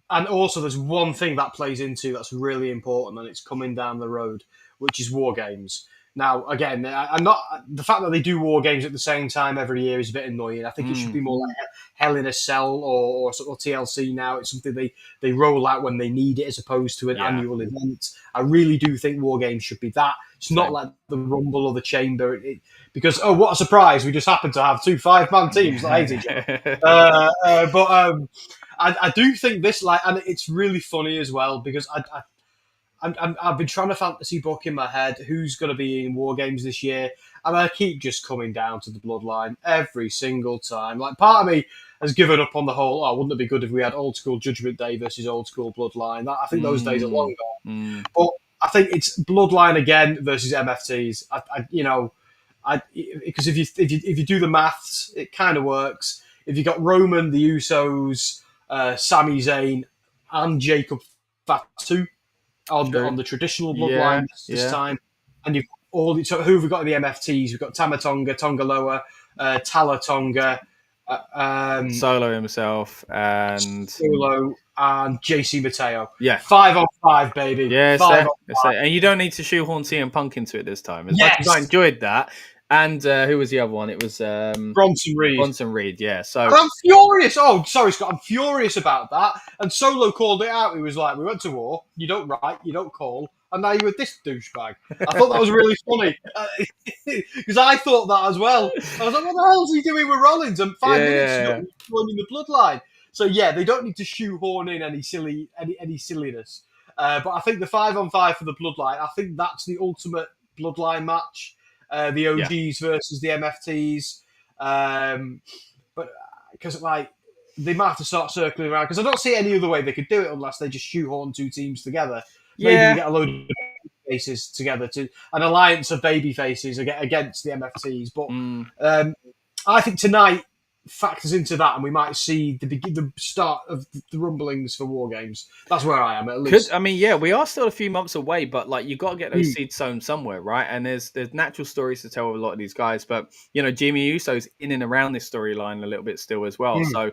C: and also there's one thing that plays into that's really important, and it's coming down the road, which is War Games. Now, again, I'm not, the fact that they do War Games at the same time every year is a bit annoying. I think it should be more like Hell in a Cell or sort of TLC now. It's something they roll out when they need it as opposed to an annual event. I really do think War Games should be that. It's not like the Rumble or the Chamber. Because, what a surprise, we just happen to have two 5-man teams that hate each other. I do think this, and it's really funny as well, because I've been trying to fantasy book in my head who's going to be in War Games this year, and I keep just coming down to the bloodline every single time. Like, part of me has given up on the whole, wouldn't it be good if we had old school Judgment Day versus old school bloodline? I think those days are long gone. But I think it's bloodline again versus MFTs. Because if you do the maths, it kind of works. If you got Roman, the Usos, Sami Zayn, and Jacob Fatu on the traditional bloodline this time, and you've so who have we got in the MFTs? We've got Tama Tonga, Tonga Loa, Tala Tonga,
A: Solo himself, and
C: JC Mateo.
A: 5
C: on 5, baby.
A: Yeah, and you don't need to shoehorn CM Punk into it this time. As much as I enjoyed that, And who was the other one? It was
C: Bronson Reed.
A: Bronson Reed, yeah. So
C: And I'm furious. Oh, sorry, Scott. I'm furious about that. And Solo called it out. He was like, "We went to war. You don't write. You don't call. And now you're with this douchebag." I thought that was really funny because I thought that as well. I was like, "What the hell is he doing with Rollins?" And 5 minutes ago, he was joining the bloodline. So yeah, they don't need to shoehorn in any silliness. But I think the 5-on-5 for the bloodline, I think that's the ultimate bloodline match. The OGs versus the MFTs. But because they might have to start circling around because I don't see any other way they could do it unless they just shoehorn two teams together. Maybe they get a load of faces together to an alliance of baby faces against the MFTs. But I think tonight factors into that, and we might see the start of the rumblings for War Games. That's where I am at least.
A: We are still a few months away, but like you got to get those seeds sown somewhere, right? And there's natural stories to tell with a lot of these guys, but Jimmy Uso's in and around this storyline a little bit still as well. So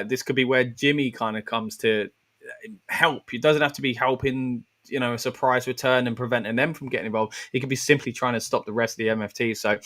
A: this could be where Jimmy kind of comes to help. He doesn't have to be helping a surprise return and preventing them from getting involved. He could be simply trying to stop the rest of the MFT. So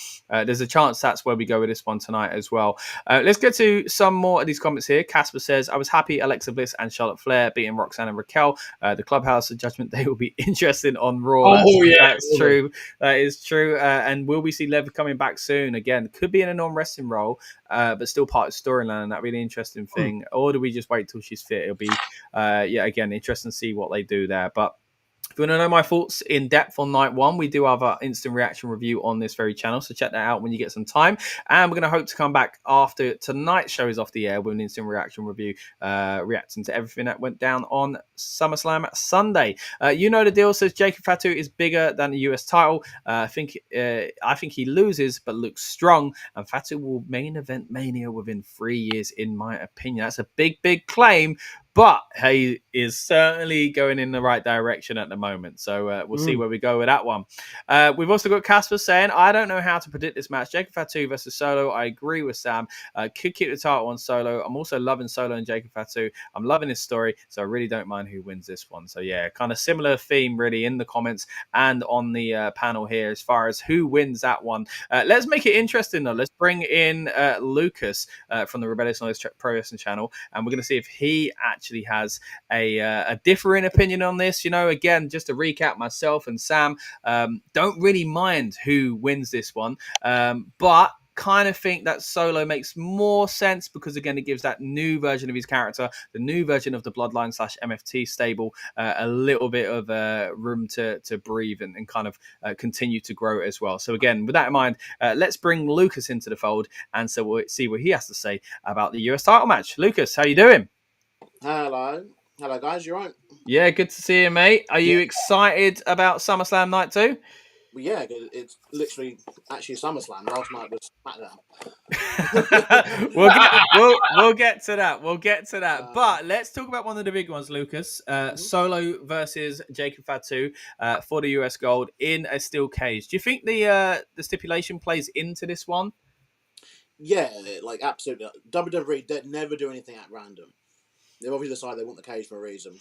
A: there's a chance that's where we go with this one tonight as well. Let's get to some more of these comments here. Casper says, I was happy Alexa Bliss and Charlotte Flair beating Roxanne and Raquel. The Clubhouse of Judgment Day will be interesting on Raw. That's true. That is true. And will we see Lev coming back soon? Again, could be in a non-wrestling role, but still part of the storyline and that really interesting thing. Or do we just wait till she's fit? It'll be, again, interesting to see what they do there. But if you want to know my thoughts in depth on night one, we do have our instant reaction review on this very channel. So check that out when you get some time. And we're going to hope to come back after tonight's show is off the air with an instant reaction review, reacting to everything that went down on SummerSlam Sunday. You know the deal, says Jacob Fatu is bigger than the US title. I think he loses, but looks strong. And Fatu will main event Mania within 3 years, in my opinion. That's a big, big claim. But he is certainly going in the right direction at the moment. So we'll see where we go with that one. We've also got Casper saying, I don't know how to predict this match. Jacob Fatu versus Solo. I agree with Sam. Could keep the title on Solo. I'm also loving Solo and Jacob Fatu. I'm loving this story. So I really don't mind who wins this one. So yeah, kind of similar theme really in the comments and on the panel here as far as who wins that one. Let's make it interesting though. Let's bring in Lucas from the Rebellious Noise Pro Wrestling channel. And we're going to see if he actually has a differing opinion on this. Again, just to recap, myself and Sam don't really mind who wins this one, but kind of think that Solo makes more sense because again it gives that new version of his character, the new version of the Bloodline / MFT stable, a little bit of room to breathe and kind of continue to grow as well. So again, with that in mind, let's bring Lucas into the fold and so we'll see what he has to say about the US title match. Lucas, how you doing?
D: Hello guys, you right?
A: Yeah, good to see you, mate. Are you excited about SummerSlam Night 2?
D: Well, yeah, it's literally actually SummerSlam. Last night was SmackDown.
A: we'll get to that. We'll get to that. But let's talk about one of the big ones, Lucas. Solo versus Jacob Fatu for the US Gold in a steel cage. Do you think the stipulation plays into this one?
D: Yeah, like absolutely. WWE, they never do anything at random. They've obviously decided they want the cage for a reason.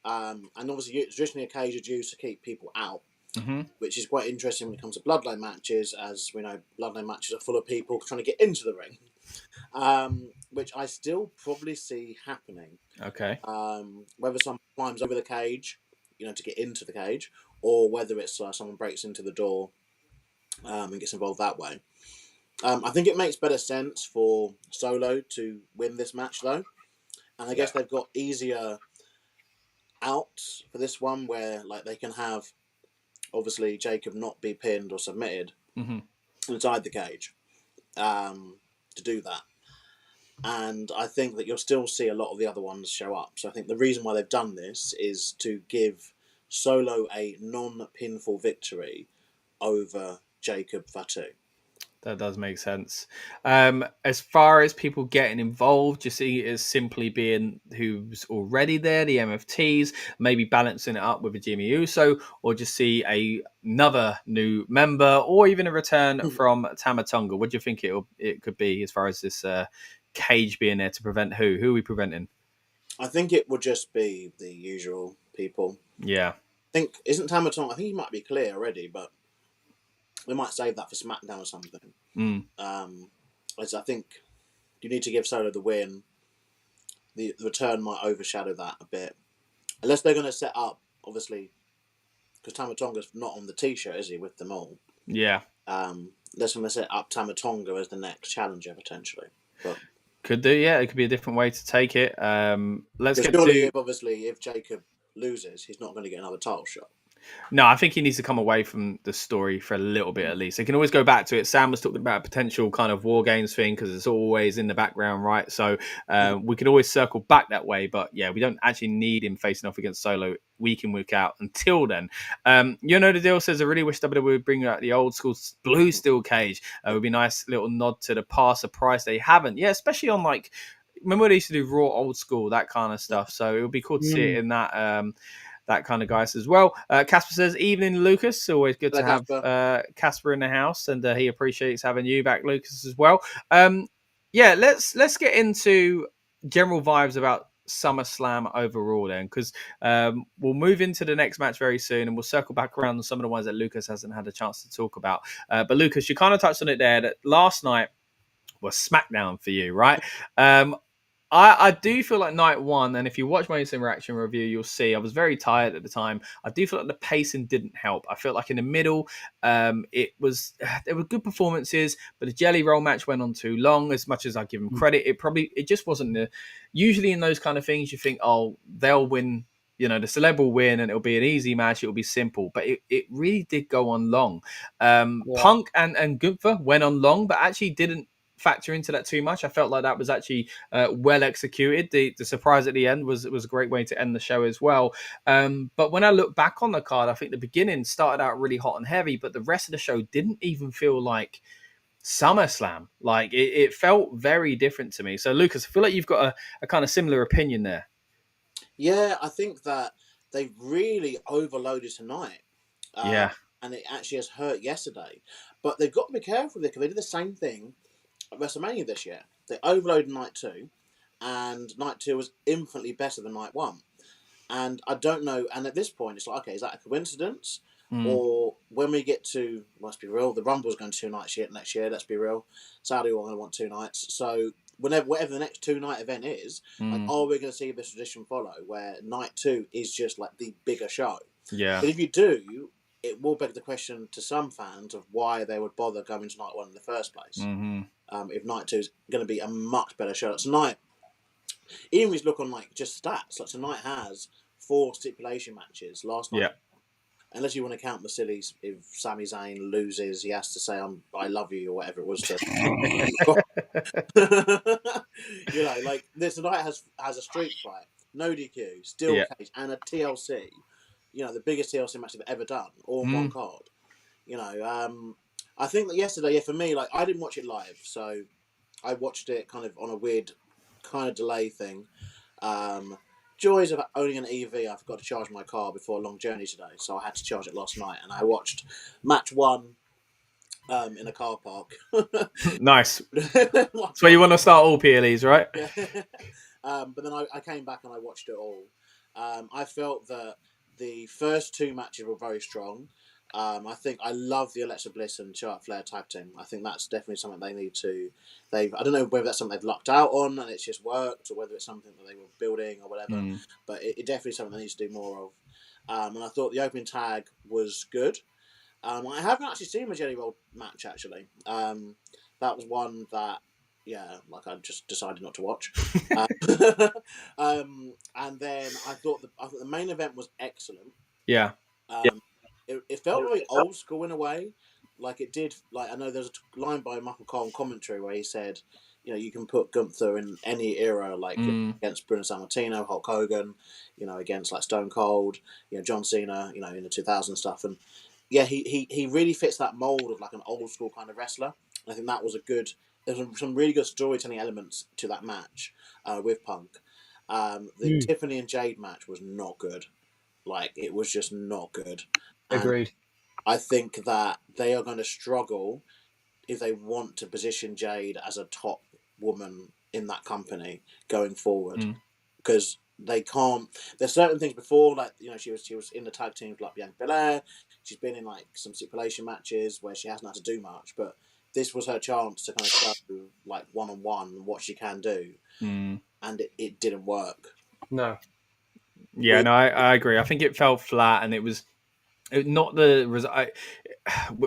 D: And obviously, traditionally, a cage is used to keep people out, which is quite interesting when it comes to bloodline matches. As we know, bloodline matches are full of people trying to get into the ring, which I still probably see happening.
A: Okay.
D: Whether someone climbs over the cage, to get into the cage, or whether it's someone breaks into the door and gets involved that way. I think it makes better sense for Solo to win this match, though. And I guess they've got easier outs for this one where they can have, obviously, Jacob not be pinned or submitted inside the cage to do that. And I think that you'll still see a lot of the other ones show up. So I think the reason why they've done this is to give Solo a non-pinfall victory over Jacob Fatu.
A: That does make sense. As far as people getting involved, you see it as simply being who's already there, the MFTs, maybe balancing it up with a Jimmy Uso, or just see another new member, or even a return from Tama Tonga. What do you think it could be as far as this cage being there to prevent who? Who are we preventing?
D: I think it would just be the usual people.
A: Yeah.
D: I think, isn't Tama Tonga, I think he might be clear already, but... they might save that for SmackDown or something.
A: Mm.
D: As I think you need to give Solo the win. The return might overshadow that a bit, unless they're going to set up, obviously, because Tama Tonga's not on the T-shirt, is he, with them all?
A: Yeah.
D: They're going to set up Tama Tonga as the next challenger potentially, but
A: Could do, yeah. It could be a different way to take it. Let's get
D: surely,
A: to.
D: if Jacob loses, he's not going to get another title shot.
A: No, I think he needs to come away from the story for a little bit at least. They can always go back to it. Sam was talking about a potential kind of War Games thing because it's always in the background, right? So we could always circle back that way. But yeah, we don't actually need him facing off against Solo week in, week out until then. You know, the deal says, I really wish WWE would bring out the old school blue steel cage. It would be a nice little nod to the past, a price they haven't. Yeah, especially on like, remember they used to do Raw old school, that kind of stuff. So it would be cool to see it in that kind of guys as well. Casper says, evening, Lucas. Always good to have Casper in the house, and he appreciates having you back, Lucas, as well. Yeah, let's get into general vibes about SummerSlam overall then, because we'll move into the next match very soon, and we'll circle back around on some of the ones that Lucas hasn't had a chance to talk about. But Lucas, you kind of touched on it there, that last night was SmackDown for you, right? I do feel like night one, and if you watch my instant reaction review, you'll see I was very tired at the time. I do feel like the pacing didn't help. I felt like in the middle, there were good performances, but the Jelly Roll match went on too long. As much as I give them credit, it just wasn't usually in those kind of things, you think, oh, they'll win. You know, the celeb will win and it'll be an easy match. It'll be simple, but it really did go on long. Punk and Gunther went on long, but actually didn't factor into that too much. I felt like that was actually well executed. The surprise at the end was a great way to end the show as well. But when I look back on the card, I think the beginning started out really hot and heavy, but the rest of the show didn't even feel like SummerSlam. Like it felt very different to me. So Lucas, I feel like you've got a kind of similar opinion there.
D: Yeah, I think that they really overloaded tonight.
A: Yeah.
D: And it actually has hurt yesterday. But they've got to be careful because they did the same thing at WrestleMania this year. They overloaded night 2, and night 2 was infinitely better than night 1. And I don't know, and at this point it's like, okay, is that a coincidence? Or when we get to, let's be real, the Rumble's going 2 nights next year, let's be real. Saudi are going to want 2 nights. So whatever the next 2-night event is, like, are we going to see this tradition follow where night 2 is just like the bigger show?
A: Yeah.
D: But if you do, it will beg the question to some fans of why they would bother going to night 1 in the first place. If night 2 is going to be a much better show. Tonight, even if you look on like just stats, like tonight has 4 stipulation matches. Last night, unless you want to count the sillies, if Sami Zayn loses, he has to say "I love you" or whatever it was. You know, like this tonight has a street fight, no DQ, steel cage, and a TLC. You know, the biggest TLC match they've ever done, all in one card. You know, I think that yesterday, for me, like I didn't watch it live, so I watched it kind of on a weird kind of delay thing. Joys of owning an EV, I forgot to charge my car before a long journey today, so I had to charge it last night, and I watched match 1 in a car park.
A: Nice. That's where you want to start all PLEs, right?
D: But then I came back and I watched it all. I felt that the first 2 matches were very strong. I think I love the Alexa Bliss and Charlotte Flair tag team. I think that's definitely something they need to. I don't know whether that's something they've lucked out on and it's just worked, or whether it's something that they were building or whatever. But it definitely something they need to do more of. And I thought the opening tag was good. I haven't actually seen a Jelly Roll match actually. That was one that, like I just decided not to watch. And then I thought the main event was excellent.
A: Yeah.
D: It felt very old school in a way. Like it did, like I know there's a line by Michael Cole in commentary where he said, you know, you can put Gunther in any era, like against Bruno Sammartino, Hulk Hogan, you know, against like Stone Cold, you know, John Cena, you know, in the 2000 stuff. And yeah, he really fits that mold of like an old school kind of wrestler. And I think that was there's some really good storytelling elements to that match with Punk. The Tiffany and Jade match was not good. Like, it was just not good.
A: Agreed.
D: I think that they are going to struggle if they want to position Jade as a top woman in that company going forward. Because they can't. There's certain things before, like she was in the tag teams like Bianca Belair. She's been in like some stipulation matches where she hasn't had to do much, but this was her chance to kind of show like one-on-one what she can do, and it didn't work.
C: No.
A: Yeah, no, I agree. I think it fell flat, and it was not the result.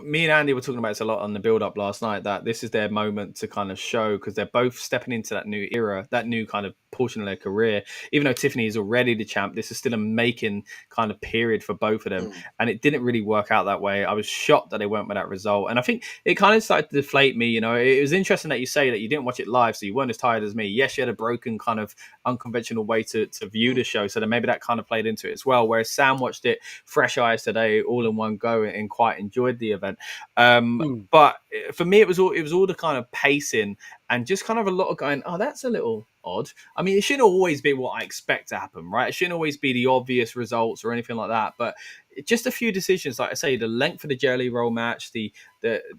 A: Me and Andy were talking about this a lot on the build-up last night, that this is their moment to kind of show, because they're both stepping into that new era, that new kind of portion of their career. Even though Tiffany is already the champ, this is still a making kind of period for both of them. And it didn't really work out that way. I was shocked that they went with that result. And I think it kind of started to deflate me. It was interesting that you say that you didn't watch it live, so you weren't as tired as me. Yes, you had a broken kind of unconventional way to view the show, so then maybe that kind of played into it as well. Whereas Sam watched it fresh eyes today, all in one go, and quite enjoyed the event. But for me, it was all the kind of pacing and just kind of a lot of going, oh, that's a little odd. I mean, it shouldn't always be what I expect to happen, right? It shouldn't always be the obvious results or anything like that. But just a few decisions, like I say, the length of the Jelly Roll match, the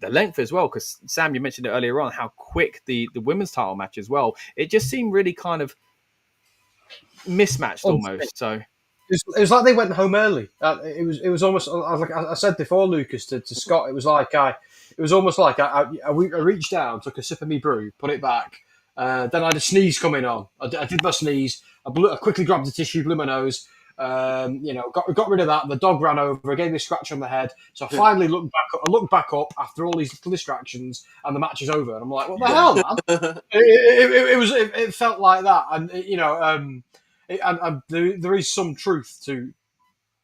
A: length as well, because Sam, you mentioned it earlier on, how quick the women's title match as well. It just seemed really kind of mismatched almost. So
C: it was like they went home early. It was almost like I said before, Lucas, to Scott. It was almost like I reached down, took a sip of me brew, put it back. Then I had a sneeze coming on. I did my sneeze. I quickly grabbed the tissue, blew my nose. Got rid of that. The dog ran over, gave me a scratch on the head. So I finally looked back up. I looked back up after all these little distractions, and the match is over. And I'm like, what the hell, man? It felt like that, and there is some truth to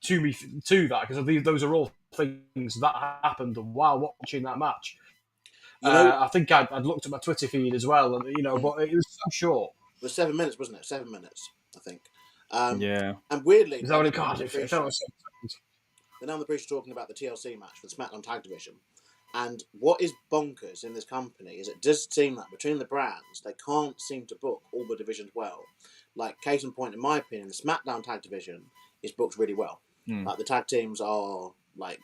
C: that, because those are all things that happened while watching that match. I think I'd looked at my Twitter feed as well, and but it was so short.
D: It was 7 minutes, wasn't it? 7 minutes, I think.
A: Yeah.
D: And weirdly,
C: is that what it got? It felt like 7 seconds.
D: They're now on the bridge talking about the TLC match for the SmackDown Tag Division. And what is bonkers in this company is it does seem that between the brands, they can't seem to book all the divisions well. Like, case in point, in my opinion, the SmackDown Tag Division is booked really well. Like, the tag teams are, like,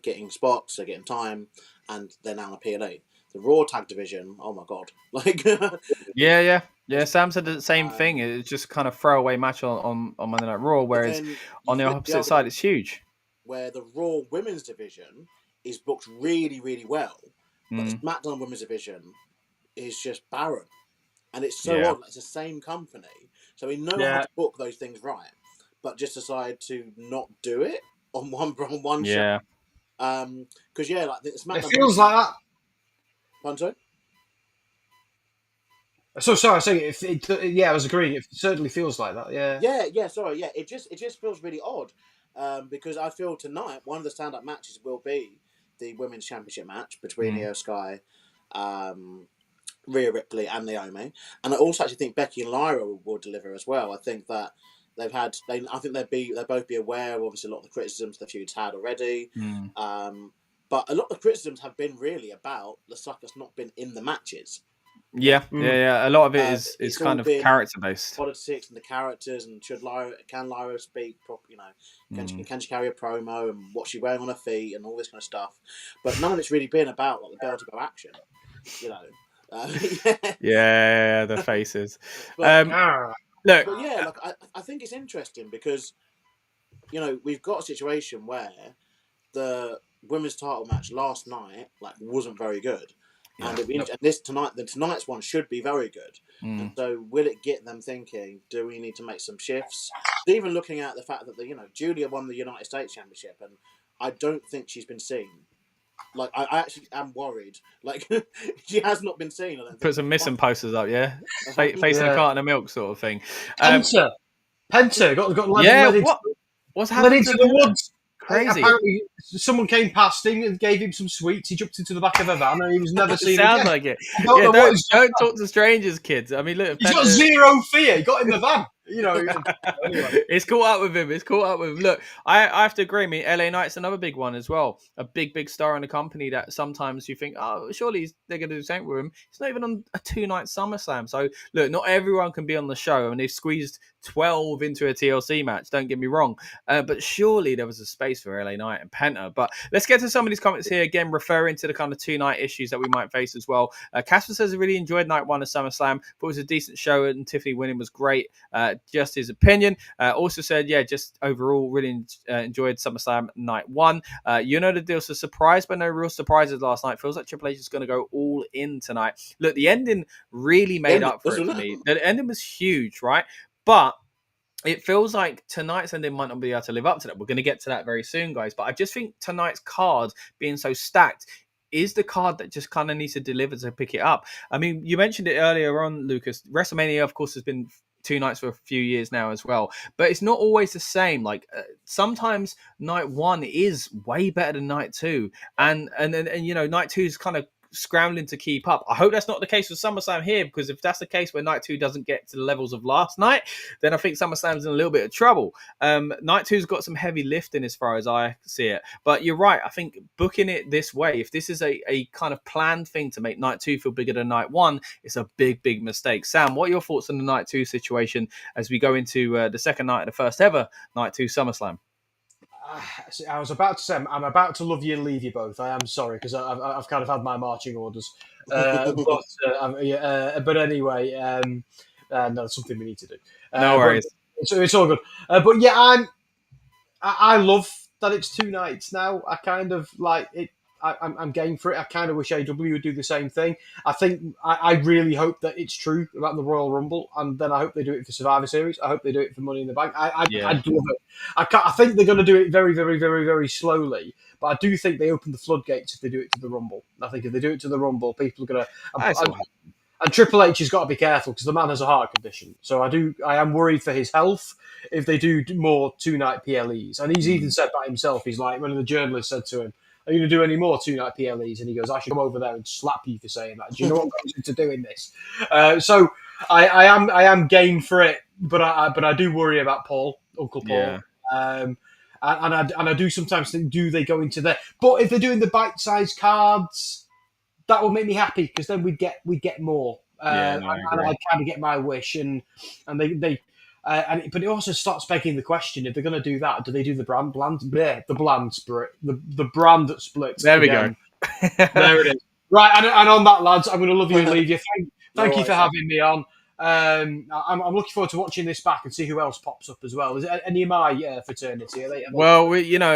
D: getting spots, they're getting time, and they're now on a PLE. The Raw Tag Division, oh my God. Like,
A: Yeah. Sam said the same thing. It's just kind of throwaway match on Monday Night Raw, whereas on the opposite side, it's huge.
D: Where the Raw Women's Division is booked really, really well, but the SmackDown Women's Division is just barren. And it's so odd. It's the same company. So we know how to book those things right, but just decide to not do it on one show. Because, like the SmackDown...
C: It feels like that.
D: Pardon, sorry?
C: So sorry, I was saying, I was agreeing. It certainly feels like that.
D: Yeah. Sorry, yeah. It just feels really odd, because I feel tonight one of the stand-up matches will be the women's championship match between Io Sky, Rhea Ripley, and Naomi. And I also actually think Becky and Lyra will deliver as well. I think that I think they'll both be aware of obviously a lot of the criticisms the feud's had already. But a lot of the criticisms have been really about the suckers not been in the matches.
A: Yeah. A lot of it is kind of character based.
D: Politics and the characters, and can Lyra speak properly? Can she carry a promo, and what's she wearing on her feet, and all this kind of stuff. But none of it's really been about like the bell to go action.
A: The faces.
D: Look, I think it's interesting because we've got a situation where the women's title match last night wasn't very good. And tonight's one should be very good. And so will it get them thinking, do we need to make some shifts? Even looking at the fact that Julia won the United States Championship, and I don't think she's been seen. Like, I actually am worried. Like, she has not been seen. I don't think.
A: Put some missing posters up, facing a carton of milk sort of thing.
C: Penta got led ready.
A: What's happening
C: to the woods?
A: Crazy.
C: Apparently, someone came past him and gave him some sweets. He jumped into the back of a van and he was never seen
A: again.
C: Sounds
A: like it. Don't talk to strangers, kids. I mean, look.
C: He's got zero fear. He got in the van. Anyway.
A: It's caught up with him. Look, I have to agree. I mean, LA Knight's another big one as well. A big star in the company that sometimes you think, oh, surely they're going to do something with him. He's not even on a 2-night SummerSlam. So, look, not everyone can be on the show. I mean, they've squeezed 12 into a TLC match. Don't get me wrong. But surely there was a space for LA Knight and Penta. But let's get to some of these comments here. Again, referring to the kind of 2-night issues that we might face as well. Casper says he really enjoyed night one of SummerSlam. Thought it was a decent show and Tiffany winning was great. just his opinion. Also said, yeah, just overall really enjoyed SummerSlam night one. You know the deal. So surprised, but no real surprises last night. Feels like Triple H is going to go all in tonight. Look, the ending really made up for it for me. The ending was huge, right? But it feels like tonight's ending might not be able to live up to that. We're going to get to that very soon, guys. But I just think tonight's card being so stacked is the card that just kind of needs to deliver to pick it up. I mean, you mentioned it earlier on, Lucas. WrestleMania, of course, has been 2 nights for a few years now as well. But it's not always the same. Like sometimes night one is way better than night two. And you know, night two is kind of scrambling to keep up. I hope that's not the case with SummerSlam here, because if that's the case where night two doesn't get to the levels of last night, then I think SummerSlam's in a little bit of trouble. Night two's got some heavy lifting as far as I see it. But you're right. I think booking it this way, if this is a kind of planned thing to make night two feel bigger than night one, it's a big mistake. Sam, what are your thoughts on the night two situation as we go into the second night of the first ever night two SummerSlam?
C: I was about to say, I'm about to love you and leave you both. I am sorry, because I've kind of had my marching orders. But anyway, no, that's something we need to do.
A: No worries.
C: It's all good. But yeah, I love that it's 2 nights now. I kind of like it. I'm game for it. I kind of wish AW would do the same thing. I think I really hope that it's true about the Royal Rumble, and then I hope they do it for Survivor Series. I hope they do it for Money in the Bank. I'd love it. I think they're going to do it very slowly, but I do think they open the floodgates if they do it to the Rumble. I think if they do it to the Rumble, people are going to. And Triple H has got to be careful because the man has a heart condition. So I am worried for his health if they do more 2-night PLEs. And he's even said that himself. He's like, when the journalist said to him, "Are you going to do any more 2-night PLEs?" And he goes, "I should come over there and slap you for saying that. Do you know what goes into doing this?" So I am game for it, but I do worry about Uncle Paul.
A: Yeah.
C: And I do sometimes think, do they go into there? But if they're doing the bite-sized cards, that will make me happy, because then we'd get more. And I kind of get my wish, and they. But it also starts begging the question: if they're going to do that, do they do the brand split? The brand that splits.
A: There we
C: again.
A: go.
C: There it is. Right, and on that, lads, I'm going to love you and leave you. Thank you for having me on. I'm looking forward to watching this back and see who else pops up as well. Is it any of my fraternity?
A: Well,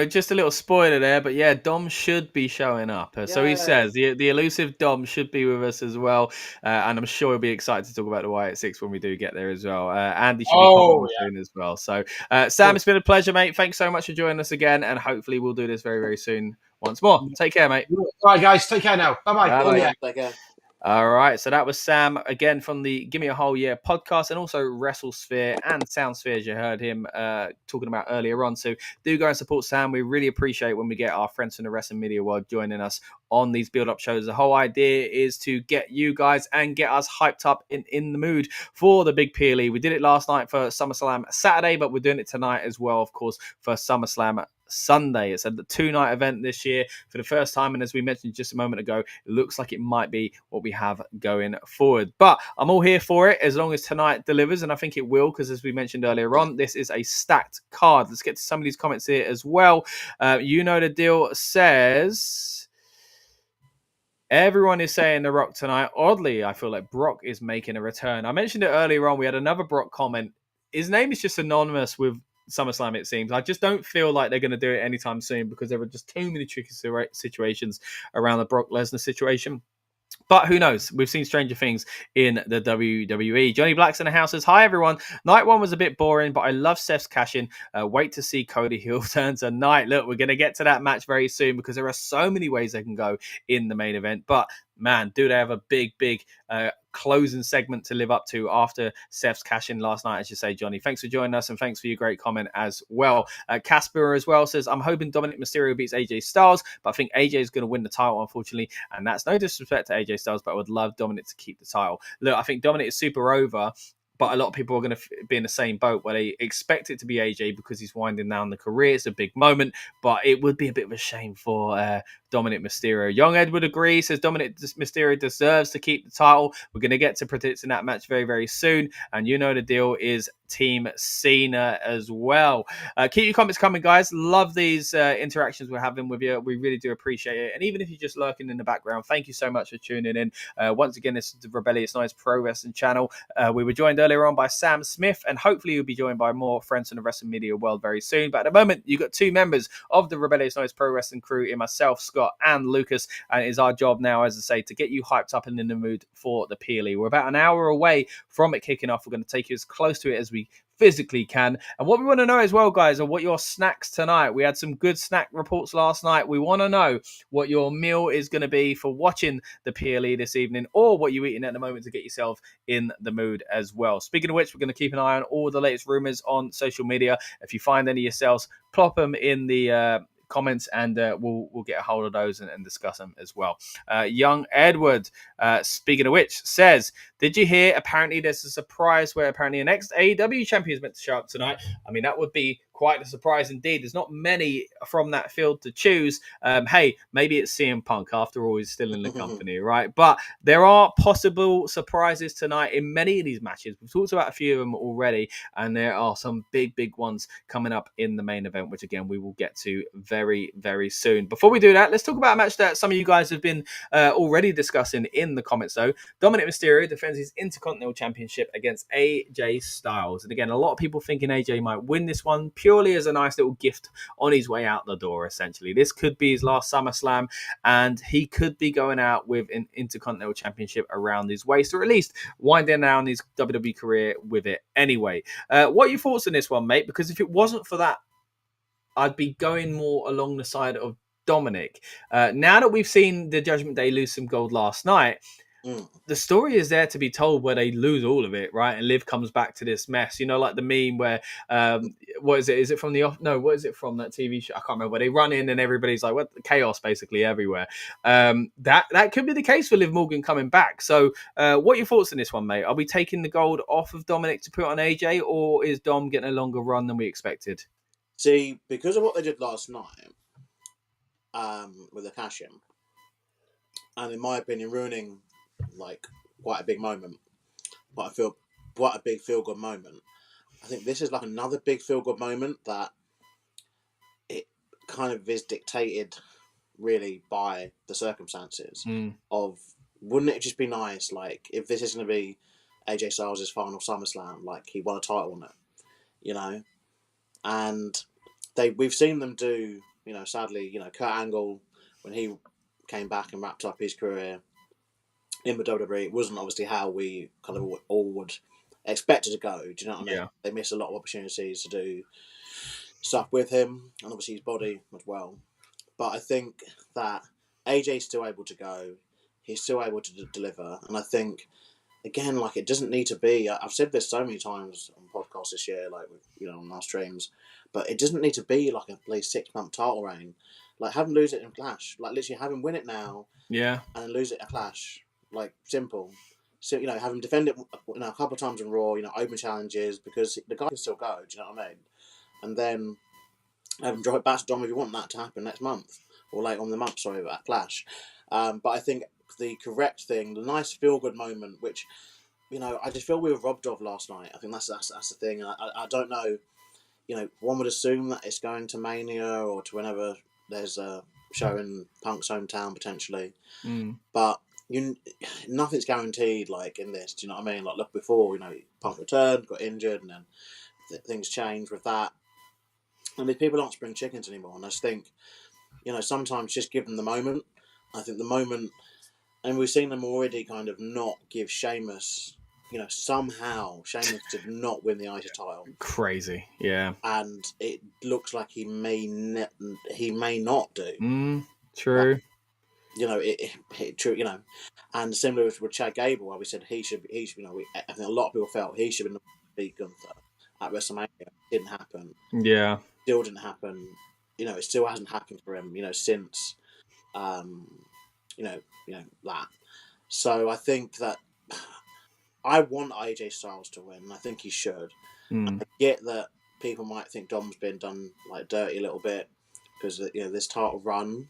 A: just a little spoiler there, but yeah, Dom should be showing up. So he says the elusive Dom should be with us as well, and I'm sure he'll be excited to talk about the Wyatt Six when we do get there as well. Andy should be popping soon as well. So Sam, it's been a pleasure, mate. Thanks so much for joining us again, and hopefully we'll do this very very once more. Take care, mate.
C: All right, guys, take care now. Bye.
D: Take care.
A: All right, so that was Sam again from the Give Me a Whole Year podcast, and also WrestleSphere and SoundSphere, as you heard him talking about earlier on. So do go and support Sam. We really appreciate when we get our friends from the wrestling media world joining us on these build-up shows. The whole idea is to get you guys and get us hyped up in the mood for the big PLE. We did it last night for SummerSlam Saturday, but we're doing it tonight as well, of course, for SummerSlam Sunday. It's a 2-night event this year for the first time, and as we mentioned just a moment ago, it looks like it might be what we have going forward. But I'm all here for it as long as tonight delivers, and I think it will, because as we mentioned earlier on, this is a stacked card. Let's get to some of these comments here as well. You know the deal says, everyone is saying The Rock tonight. Oddly, I feel like Brock is making a return. I mentioned it earlier on. We had another Brock comment. His name is just synonymous with SummerSlam, it seems. I just don't feel like they're going to do it anytime soon, because there are just too many tricky situations around the Brock Lesnar situation. But who knows? We've seen stranger things in the WWE. Johnny Black's in the house says, "Hi, everyone. Night one was a bit boring, but I love Seth's cash-in. Wait to see Cody heel turn tonight." Look, we're going to get to that match very soon, because there are so many ways they can go in the main event. But man, do they have a big closing segment to live up to after Seth's cash-in last night, as you say, Johnny. Thanks for joining us, and thanks for your great comment as well. Casper as well says, "I'm hoping Dominic Mysterio beats AJ Styles, but I think AJ is going to win the title, unfortunately, and that's no disrespect to AJ Styles, but I would love Dominic to keep the title." Look, I think Dominic is super over, but a lot of people are going to be in the same boat where they expect it to be AJ because he's winding down the career. It's a big moment, but it would be a bit of a shame for Dominic Mysterio. Young Edward agrees, says Dominic Mysterio deserves to keep the title. We're going to get to predicting that match very, very soon. And you know the deal is Team Cena as well. Keep your comments coming, guys. Love these interactions we're having with you. We really do appreciate it. And even if you're just lurking in the background, thank you so much for tuning in. Once again, this is the Rebellious Noise Pro Wrestling channel. We were joined earlier earlier on by Sam Smith, and hopefully you'll be joined by more friends from the wrestling media world very soon. But at the moment, you've got two members of the Rebellious Noise Pro Wrestling crew in myself, Scott, and Lucas, and it is our job now, as I say, to get you hyped up and in the mood for the PLE. We're about an hour away from it kicking off. We're going to take you as close to it as we physically can. And what we want to know as well, guys, are what your snacks tonight. We had some good snack reports last night. We want to know what your meal is going to be for watching the PLE this evening, or what you're eating at the moment to get yourself in the mood as well. Speaking of which, we're going to keep an eye on all the latest rumors on social media. If you find any yourselves, plop them in the comments, and we'll get a hold of those and discuss them as well. Young Edward, speaking of which, says, did you hear? Apparently there's a surprise where apparently an ex-AEW champion is meant to show up tonight. I mean, that would be quite a surprise indeed. There's not many from that field to choose. Hey, maybe it's CM Punk. After all, he's still in the company, right? But there are possible surprises tonight in many of these matches. We've talked about a few of them already, and there are some big ones coming up in the main event, which again, we will get to very, very soon. Before we do that, let's talk about a match that some of you guys have been already discussing in the comments, though. Dominic Mysterio defends his Intercontinental Championship against AJ Styles. And again, a lot of people thinking AJ might win this one purely as a nice little gift on his way out the door, essentially. This could be his last SummerSlam, and he could be going out with an Intercontinental Championship around his waist, or at least winding down his WWE career with it anyway. What are your thoughts on this one, mate? Because if it wasn't for that, I'd be going more along the side of Dominic. Now that we've seen the Judgment Day lose some gold last night, the story is there to be told where they lose all of it, right? And Liv comes back to this mess, you know, like the meme where, what is it? Is it from what is it from that TV show? I can't remember. Where they run in and everybody's like, what? Chaos basically everywhere. That could be the case for Liv Morgan coming back. So what are your thoughts on this one, mate? Are we taking the gold off of Dominic to put on AJ, or is Dom getting a longer run than we expected?
D: See, because of what they did last night with the cash-in, and in my opinion, ruining like quite a big moment, quite a big feel-good moment. I think this is like another big feel-good moment that it kind of is dictated really by the circumstances of, wouldn't it just be nice, like, if this is going to be AJ Styles' final SummerSlam, like he won a title on it, you know? And we've seen them do, you know, sadly, you know, Kurt Angle, when he came back and wrapped up his career in the WWE, it wasn't obviously how we kind of all would expect it to go. Do you know what I mean?
A: Yeah.
D: They missed a lot of opportunities to do stuff with him, and obviously his body as well. But I think that AJ's still able to go. He's still able to deliver. And I think, again, like, it doesn't need to be, I've said this so many times on podcasts this year, like, you know, on our streams, but it doesn't need to be like a 6-month title reign. Like, have him lose it in Clash. Like, literally have him win it now.
A: Yeah.
D: And then lose it at Clash. Like, simple. So, you know, have him defend it, you know, a couple of times in Raw, you know, open challenges, because the guy can still go, do you know what I mean? And then have him drop it back to Dom if you want that to happen next month, or later on in the month, sorry, at Clash. But I think the correct thing, the nice feel-good moment, which, you know, I just feel we were robbed of last night. I think that's the thing. I don't know, you know, one would assume that it's going to Mania or to whenever there's a show in Punk's hometown, potentially. But nothing's guaranteed, like, in this, do you know what I mean? Like, look, before, you know, Punk returned, got injured, and then things changed with that. And these people aren't spring chickens anymore. And I just think, you know, sometimes just give them the moment. I think the moment, and we've seen them already kind of not give Sheamus, you know, somehow Sheamus did not win the IC title.
A: Crazy, yeah.
D: And it looks like he may not do.
A: True.
D: You know, true. You know, and similar with Chad Gable, where we said he should. You know, I think a lot of people felt he should have beat Gunther at WrestleMania. It didn't happen.
A: Yeah.
D: Still didn't happen. You know, it still hasn't happened for him. You know, since, you know that. So I think that I want AJ Styles to win. And I think he should. I get that people might think Dom's been done like dirty a little bit because, you know, this title run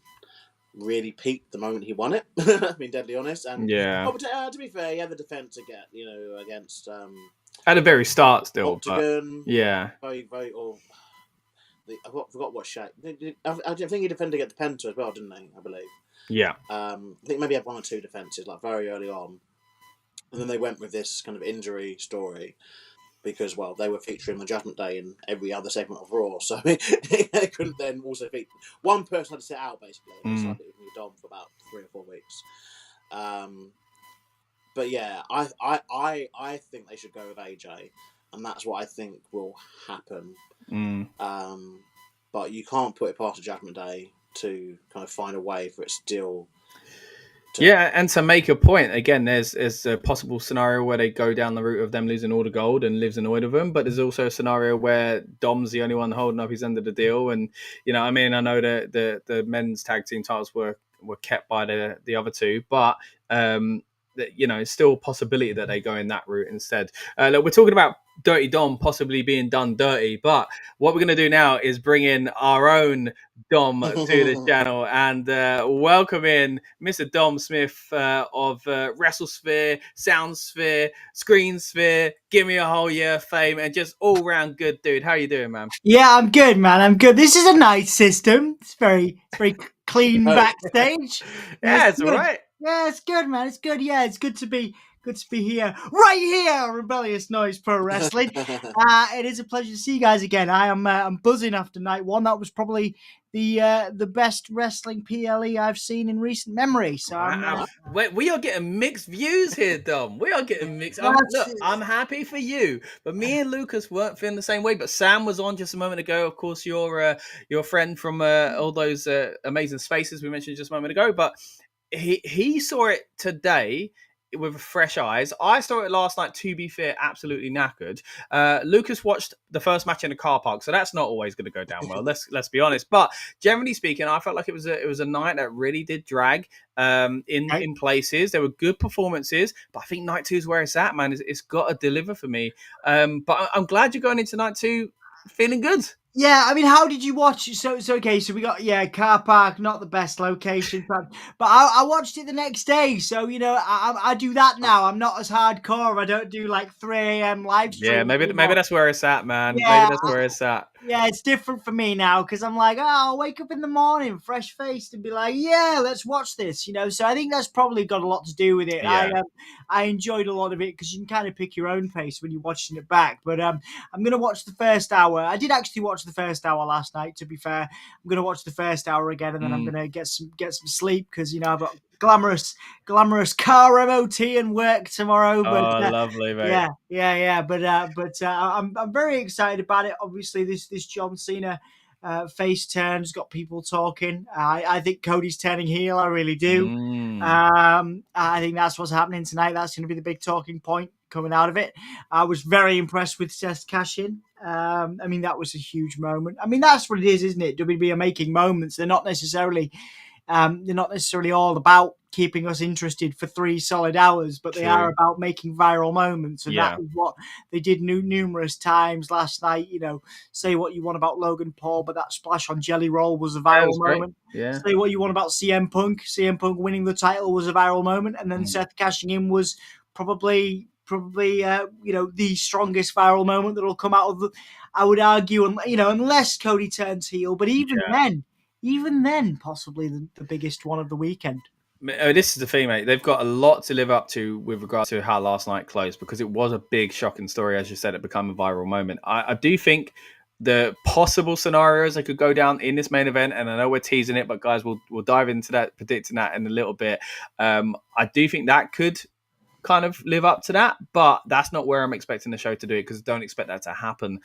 D: really peaked the moment he won it. I mean, deadly honest. And
A: yeah.
D: But, to be fair, he had the defense against
A: at the very start still.
D: Octagon.
A: But, yeah.
D: Very, very. I forgot what shape. I think he defended against the Penta as well, didn't he? I believe.
A: Yeah.
D: I think maybe he had one or two defenses like very early on. And then they went with this kind of injury story because, well, they were featuring the Judgment Day in every other segment of Raw, so they couldn't then also feature. One person had to sit out, basically. They decided it was Dom for about 3 or 4 weeks. But yeah, I think they should go with AJ, and that's what I think will happen. But you can't put it past the Judgment Day to kind of find a way for it still.
A: Yeah, and to make a point, again, there's a possible scenario where they go down the route of them losing all the gold and Liv's annoyed with them, but there's also a scenario where Dom's the only one holding up his end of the deal. And, I know that the men's tag team titles were kept by the other two, but it's still a possibility that they go in that route instead. Look, we're talking about Dirty Dom possibly being done dirty, but what we're going to do now is bring in our own Dom to the channel and welcome in Mr. Dom Smith of WrestleSphere, SoundSphere, ScreenSphere, Give Me a Whole Year fame, and just all round good dude. How you doing, man?
E: Yeah, I'm good, man. I'm good. This is a nice system. It's very clean backstage.
A: Yeah, it's all right.
E: Yeah, it's good, man. It's good. Yeah, it's good to be here, right here, Rebellious Noise Pro Wrestling. It is a pleasure to see you guys again. I'm buzzing after night one. That was probably the best wrestling PLE I've seen in recent memory. So
A: wow. We are getting mixed views here, Dom. We are getting mixed. I'm happy for you, but me and Lucas weren't feeling the same way. But Sam was on just a moment ago. Of course, your friend from all those amazing spaces we mentioned just a moment ago. But he saw it today with fresh eyes. I saw it last night, to be fair, absolutely knackered. Lucas watched the first match in a car park, so that's not always going to go down well. Let's be honest. But generally speaking, I felt like it was a night that really did drag in places. There were good performances, but I think night 2 is where it's at, man. It's got to deliver for me. But I'm glad you're going into night 2 feeling good.
E: Yeah, I mean, how did you watch? So okay. So we got car park, not the best location, but I watched it the next day. So I do that now. I'm not as hardcore. I don't do like 3 a.m. live stream.
A: Yeah, maybe that's where it's at, man.
E: Yeah,
A: maybe that's where it's at.
E: Yeah, it's different for me now because I'm like, I'll wake up in the morning, fresh faced, and be like, yeah, let's watch this. So I think that's probably got a lot to do with it.
A: Yeah.
E: I enjoyed a lot of it because you can kind of pick your own pace when you're watching it back. But I'm gonna watch the first hour. I did actually watch the first hour last night. To be fair, I'm gonna watch the first hour again, and then I'm gonna get some sleep because I've got glamorous car MOT and work tomorrow. But
A: lovely, mate.
E: Yeah. But I'm very excited about it. Obviously, this John Cena face turn's got people talking. I think Cody's turning heel. I really do. I think that's what's happening tonight. That's going to be the big talking point coming out of it. I was very impressed with Seth cash-in. I mean, that was a huge moment. I mean, that's what it is, isn't it? WWE are making moments. They're not necessarily all about keeping us interested for 3 solid hours, but they are about making viral moments. And that is what they did numerous times last night. Say what you want about Logan Paul, but that splash on Jelly Roll was a viral moment.
A: Yeah.
E: Say what you want about CM Punk. CM Punk winning the title was a viral moment. And then Seth cashing in was probably the strongest viral moment that will come out of the, I would argue, unless Cody turns heel. But even then, possibly the biggest one of the weekend.
A: This is the thing, mate. They've got a lot to live up to with regards to how last night closed, because it was a big, shocking story. As you said, it became a viral moment. I do think the possible scenarios that could go down in this main event, and I know we're teasing it, but guys, we'll dive into that, predicting that in a little bit. I do think that could kind of live up to that, but that's not where I'm expecting the show to do it, because I don't expect that to happen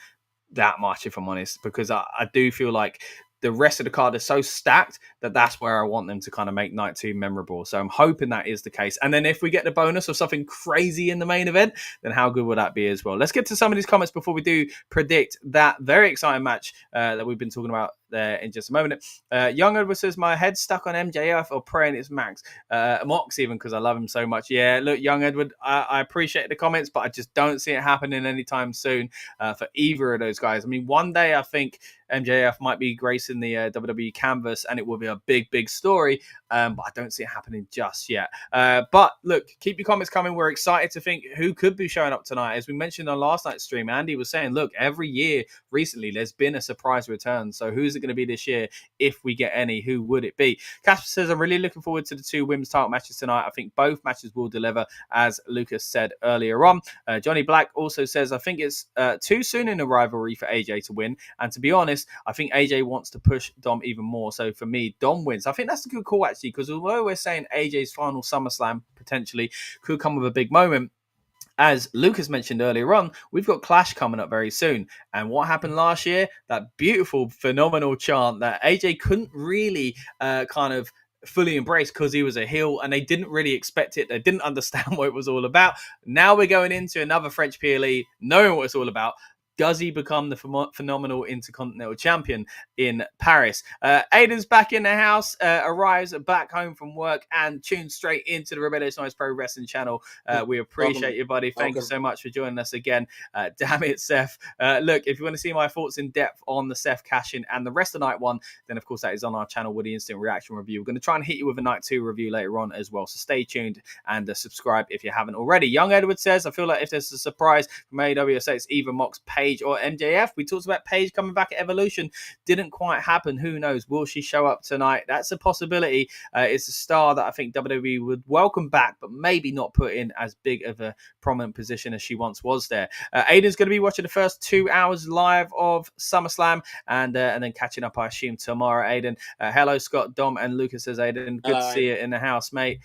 A: that much, if I'm honest, because I do feel like the rest of the card is so stacked that that's where I want them to kind of make night 2 memorable. So I'm hoping that is the case. And then if we get the bonus of something crazy in the main event, then how good would that be as well? Let's get to some of these comments before we do predict that very exciting match that we've been talking about there in just a moment. Young Edward says, my head's stuck on MJF or praying it's Max. Mox even, because I love him so much. Yeah, look, Young Edward, I appreciate the comments, but I just don't see it happening anytime soon for either of those guys. I mean, one day I think MJF might be gracing gracing the WWE canvas, and it will be a big story. But I don't see it happening just yet. But look, keep your comments coming. We're excited to think who could be showing up tonight. As we mentioned on last night's stream, Andy was saying, look, every year recently there's been a surprise return. So who's it going to be this year? If we get any, who would it be? Casper says, I'm really looking forward to the 2 women's title matches tonight. I think both matches will deliver, as Lucas said earlier on. Johnny Black also says, I think it's too soon in the rivalry for AJ to win. And to be honest, I think AJ wants to push Dom even more. So for me, Dom wins. I think that's a good call, actually, because although we're saying AJ's final SummerSlam potentially could come with a big moment, as Lucas mentioned earlier on, we've got Clash coming up very soon. And what happened last year? That beautiful, phenomenal chant that AJ couldn't really kind of fully embrace because he was a heel and they didn't really expect it. They didn't understand what it was all about. Now we're going into another French PLE, knowing what it's all about. Does he become the phenomenal Intercontinental Champion in Paris? Aiden's back in the house, arrives back home from work and tunes straight into the Rebellious Noise Pro Wrestling channel. We appreciate you, buddy. Thank you so much for joining us again. Damn it, Seth. Look, if you want to see my thoughts in depth on the Seth cash-in and the rest of night 1, then of course that is on our channel with the instant reaction review. We're going to try and hit you with a night 2 review later on as well. So stay tuned and subscribe if you haven't already. Young Edward says, I feel like if there's a surprise from AEW, say it's either Mox, Paige, or MJF. We talked about Paige coming back at Evolution. Didn't quite happen. Who knows? Will she show up tonight? That's a possibility. It's a star that I think WWE would welcome back, but maybe not put in as big of a prominent position as she once was there. Aiden's going to be watching the first 2 hours live of SummerSlam and then catching up, I assume, tomorrow. Aiden. Hello, Scott, Dom, and Lucas, says Aiden. Good to see you in the house, mate.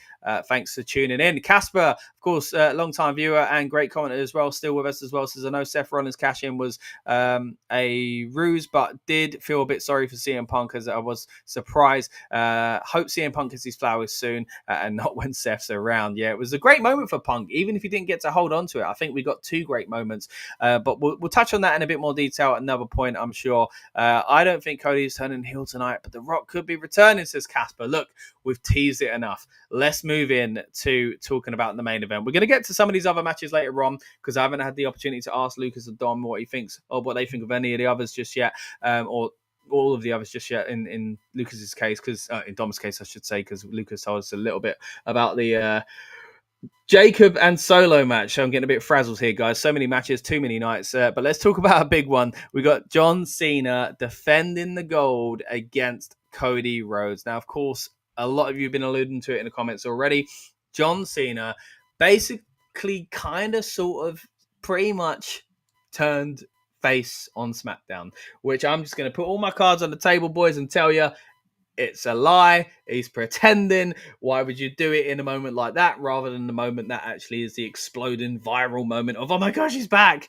A: Thanks for tuning in. Casper, of course, long-time viewer and great commenter as well, still with us as well, says, I know Seth Rollins' cash-in was a ruse, but did feel a bit sorry for CM Punk, as I was surprised. Hope CM Punk gets his flowers soon and not when Seth's around. Yeah, it was a great moment for Punk, even if he didn't get to hold on to it. I think we got 2 great moments, but we'll touch on that in a bit more detail at another point, I'm sure. I don't think Cody's turning heel tonight, but The Rock could be returning, says Casper. Look, we've teased it enough. Let's move in to talking about the main event. We're going to get to some of these other matches later on because I haven't had the opportunity to ask Lucas and Dom what he thinks or what they think of any of the others just yet, or all of the others just yet in Lucas's case, because in Dom's case, I should say, because Lucas told us a little bit about the Jacob and Solo match. I'm getting a bit frazzled here, guys. So many matches, too many nights. But let's talk about a big one. We got John Cena defending the gold against Cody Rhodes. Now, of course, a lot of you have been alluding to it in the comments already. John Cena basically kind of sort of pretty much turned face on SmackDown, which I'm just going to put all my cards on the table, boys, and tell you it's a lie. He's pretending. Why would you do it in a moment like that rather than the moment that actually is the exploding viral moment of, oh my gosh, he's back?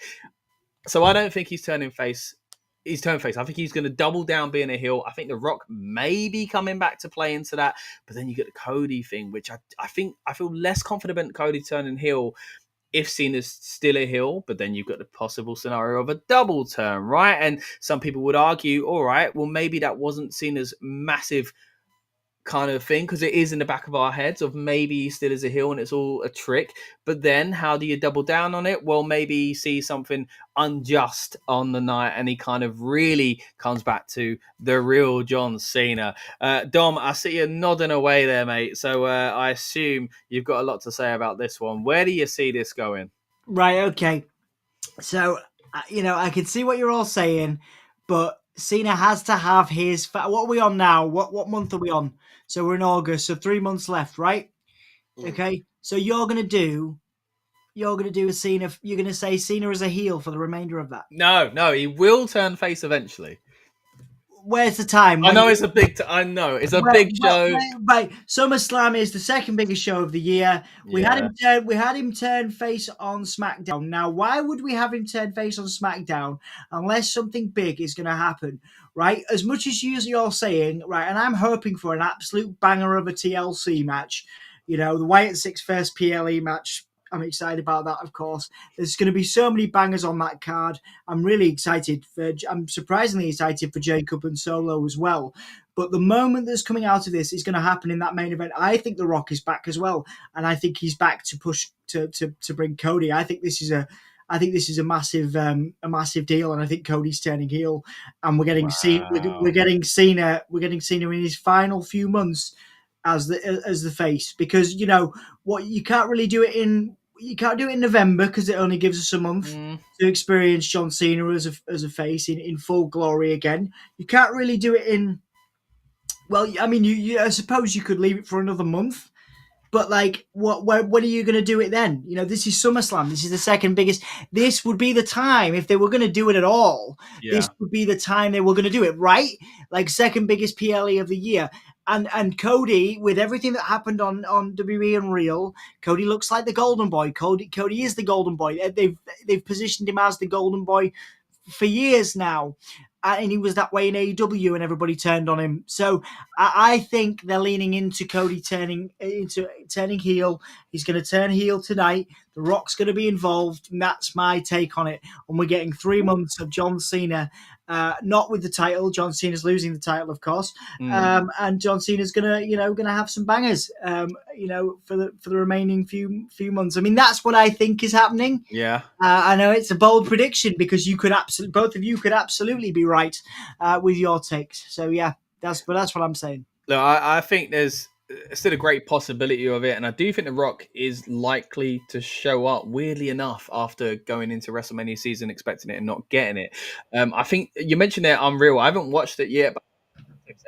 A: So I don't think he's turning face. He's turned face. I think he's going to double down being a heel. I think The Rock may be coming back to play into that. But then you get the Cody thing, which I think I feel less confident Cody turning heel if Cena's still a heel, but then you've got the possible scenario of a double turn, right? And some people would argue, all right, well, maybe that wasn't Cena's massive kind of thing, because it is in the back of our heads of maybe he still is a heel and it's all a trick. But then how do you double down on it? Well, maybe you see something unjust on the night and he kind of really comes back to the real John Cena. Dom, I see you nodding away there, mate. So I assume you've got a lot to say about this one. Where do you see this going?
E: Right, okay. So, I can see what you're all saying, but Cena has to have his... What are we on now? What month are we on? So we're in August, so 3 months left, right? Okay, so you're gonna do a Cena. You're gonna say Cena is a heel for the remainder of that.
A: No, he will turn face eventually.
E: Where's the time?
A: I know it's a big. I know it's a big show.
E: Right, SummerSlam is the second biggest show of the year. We had him turn face on SmackDown. Now, why would we have him turn face on SmackDown unless something big is going to happen? Right, as much as you're saying, right, and I'm hoping for an absolute banger of a TLC match. The Wyatt Six first PLE match. I'm excited about that, of course. There's going to be so many bangers on that card. I'm really excited. I'm surprisingly excited for Jacob and Solo as well. But the moment that's coming out of this is going to happen in that main event. I think The Rock is back as well. And I think he's back to push to bring Cody. I think this is a I think this is a massive deal, and I think Cody's turning heel, and we're getting we're getting Cena in his final few months as the face, because what you can't do it in November because it only gives us a month to experience John Cena as a face in full glory again. You can't really do it in. Well, I mean, I suppose you could leave it for another month. But when are you going to do it then? This is SummerSlam. This is the second biggest. This would be the time if they were going to do it at all.
A: Yeah.
E: This would be the time they were going to do it, right? Like second biggest PLE of the year. And Cody, with everything that happened on WWE Unreal, Cody looks like the Golden Boy. Cody is the Golden Boy. They've positioned him as the Golden Boy for years now. And he was that way in AEW, and everybody turned on him. So I think they're leaning into Cody turning heel. He's going to turn heel tonight. The Rock's going to be involved, and that's my take on it. And we're getting 3 months of John Cena, not with the title. John Cena's losing the title, of course, and John Cena's going to have some bangers, for the remaining few months. I mean, that's what I think is happening.
A: Yeah.
E: I know it's a bold prediction because both of you could absolutely be right with your takes. So yeah, that's what I'm saying.
A: Look, I think there's still a great possibility of it, and I do think The Rock is likely to show up. Weirdly enough, after going into WrestleMania season expecting it and not getting it, I think you mentioned it, Unreal. I haven't watched it yet, but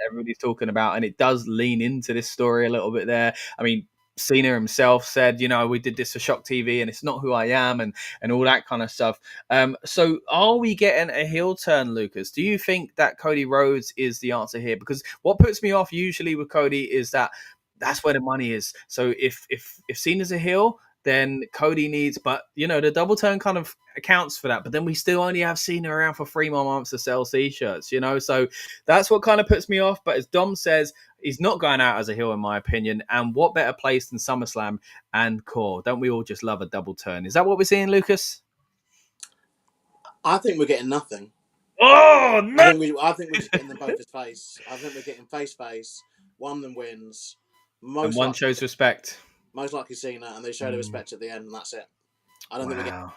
A: everybody's talking about, and it does lean into this story a little bit there. I mean, Cena himself said, we did this for Shock TV and it's not who I am, and all that kind of stuff. So are we getting a heel turn, Lucas? Do you think that Cody Rhodes is the answer here? Because what puts me off usually with Cody is that's where the money is. So if Cena's a heel, then Cody needs, but the double turn kind of accounts for that. But then we still only have Cena around for 3 more months to sell t-shirts, so that's what kind of puts me off. But as Dom says, he's not going out as a heel, in my opinion. And what better place than SummerSlam and Core? Don't we all just love a double turn? Is that what we're seeing, Lucas?
D: I think we're getting nothing.
A: Oh no!
D: I think we're just getting them both as face. I think we're getting face. One of them wins.
A: And one shows respect.
D: Most likely Cena, and they show the respect at the end, and that's it. I don't think we're getting.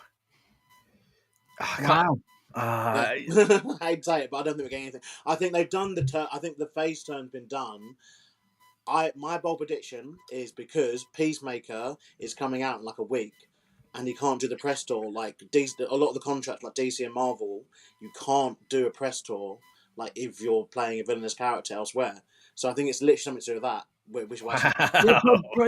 E: Wow.
D: I hate to say it, but I don't think we're getting anything. I think they've done the turn. I think the face turn's been done. My bold prediction is because Peacemaker is coming out in like a week, and you can't do the press tour like a lot of the contracts like DC and Marvel. You can't do a press tour like if you're playing a villainous character elsewhere. So I think it's literally something to do with that.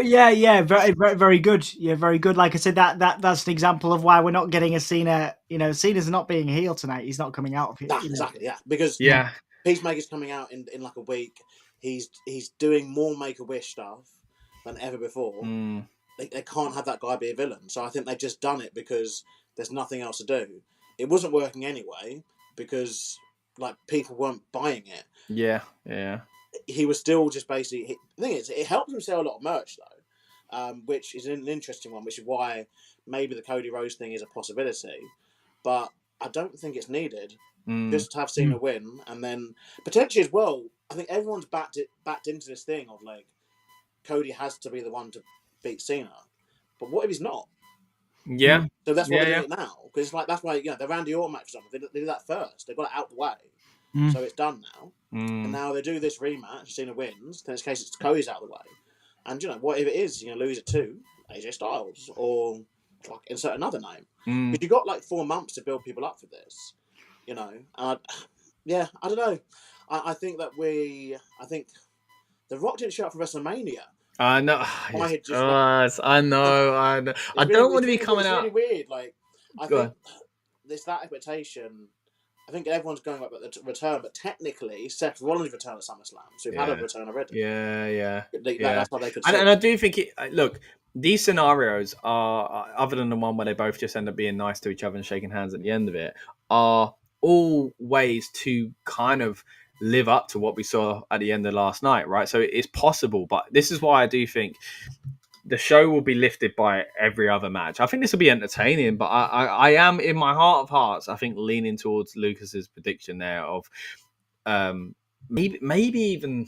E: Yeah, very, very, very good. Yeah, very good. Like I said, that's an example of why we're not getting a Cena. Cena's not being a heel tonight. He's not coming out of it.
D: Exactly, yeah. Because Peacemaker's coming out in like a week. He's doing more Make-A-Wish stuff than ever before. They can't have that guy be a villain. So I think they've just done it because there's nothing else to do. It wasn't working anyway because like people weren't buying it.
A: Yeah.
D: He was still just basically. The thing is, it helped him sell a lot of merch though, which is an interesting one. Which is why maybe the Cody Rhodes thing is a possibility, but I don't think it's needed. Just to have Cena win, and then potentially as well. I think everyone's backed into this thing of like Cody has to be the one to beat Cena, but what if he's not?
A: Yeah.
D: So that's why they're doing it now, because it's like that's why the Randy Orton match, they did that first. They got it out the way. So it's done now. And now they do this rematch, Cena wins, then in this case it's Cody's out of the way. And what if it is, you're going to lose it to AJ Styles or like insert another name. But you've got like 4 months to build people up for this, And I don't know. I think The Rock didn't show up for WrestleMania.
A: I know. I know. I don't want to be coming out.
D: It's really weird. Like, I think there's that expectation. I think everyone's going up at the return, but technically, Seth Rollins returned at SummerSlam, so we've had a return already.
A: Yeah.
D: That's what they could.
A: And I do think look, these scenarios are, other than the one where they both just end up being nice to each other and shaking hands at the end of it, are all ways to kind of live up to what we saw at the end of last night, right? So it's possible, but this is why I do think the show will be lifted by every other match. I think this will be entertaining, but I am, in my heart of hearts, I think leaning towards Lucas's prediction there of maybe even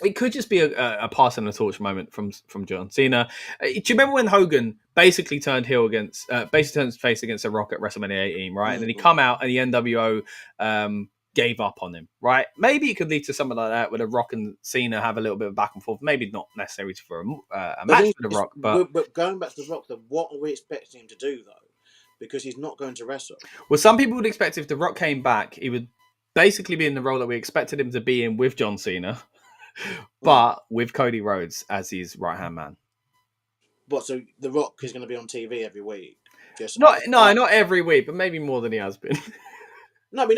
A: it could just be a passing the torch moment from John Cena. Do you remember when Hogan basically turned face against The Rock at WrestleMania 18, right? And then he come out and the NWO gave up on him, right? Maybe it could lead to something like that where The Rock and Cena have a little bit of back and forth. Maybe not necessarily for a match with The Rock,
D: but going back to The Rock, though, what are we expecting him to do though? Because he's not going to wrestle.
A: Well, some people would expect if The Rock came back, he would basically be in the role that we expected him to be in with John Cena. But with Cody Rhodes as his right-hand man.
D: What, so The Rock is going to be on TV every week?
A: Not every week, but maybe more than he has been.
D: No, but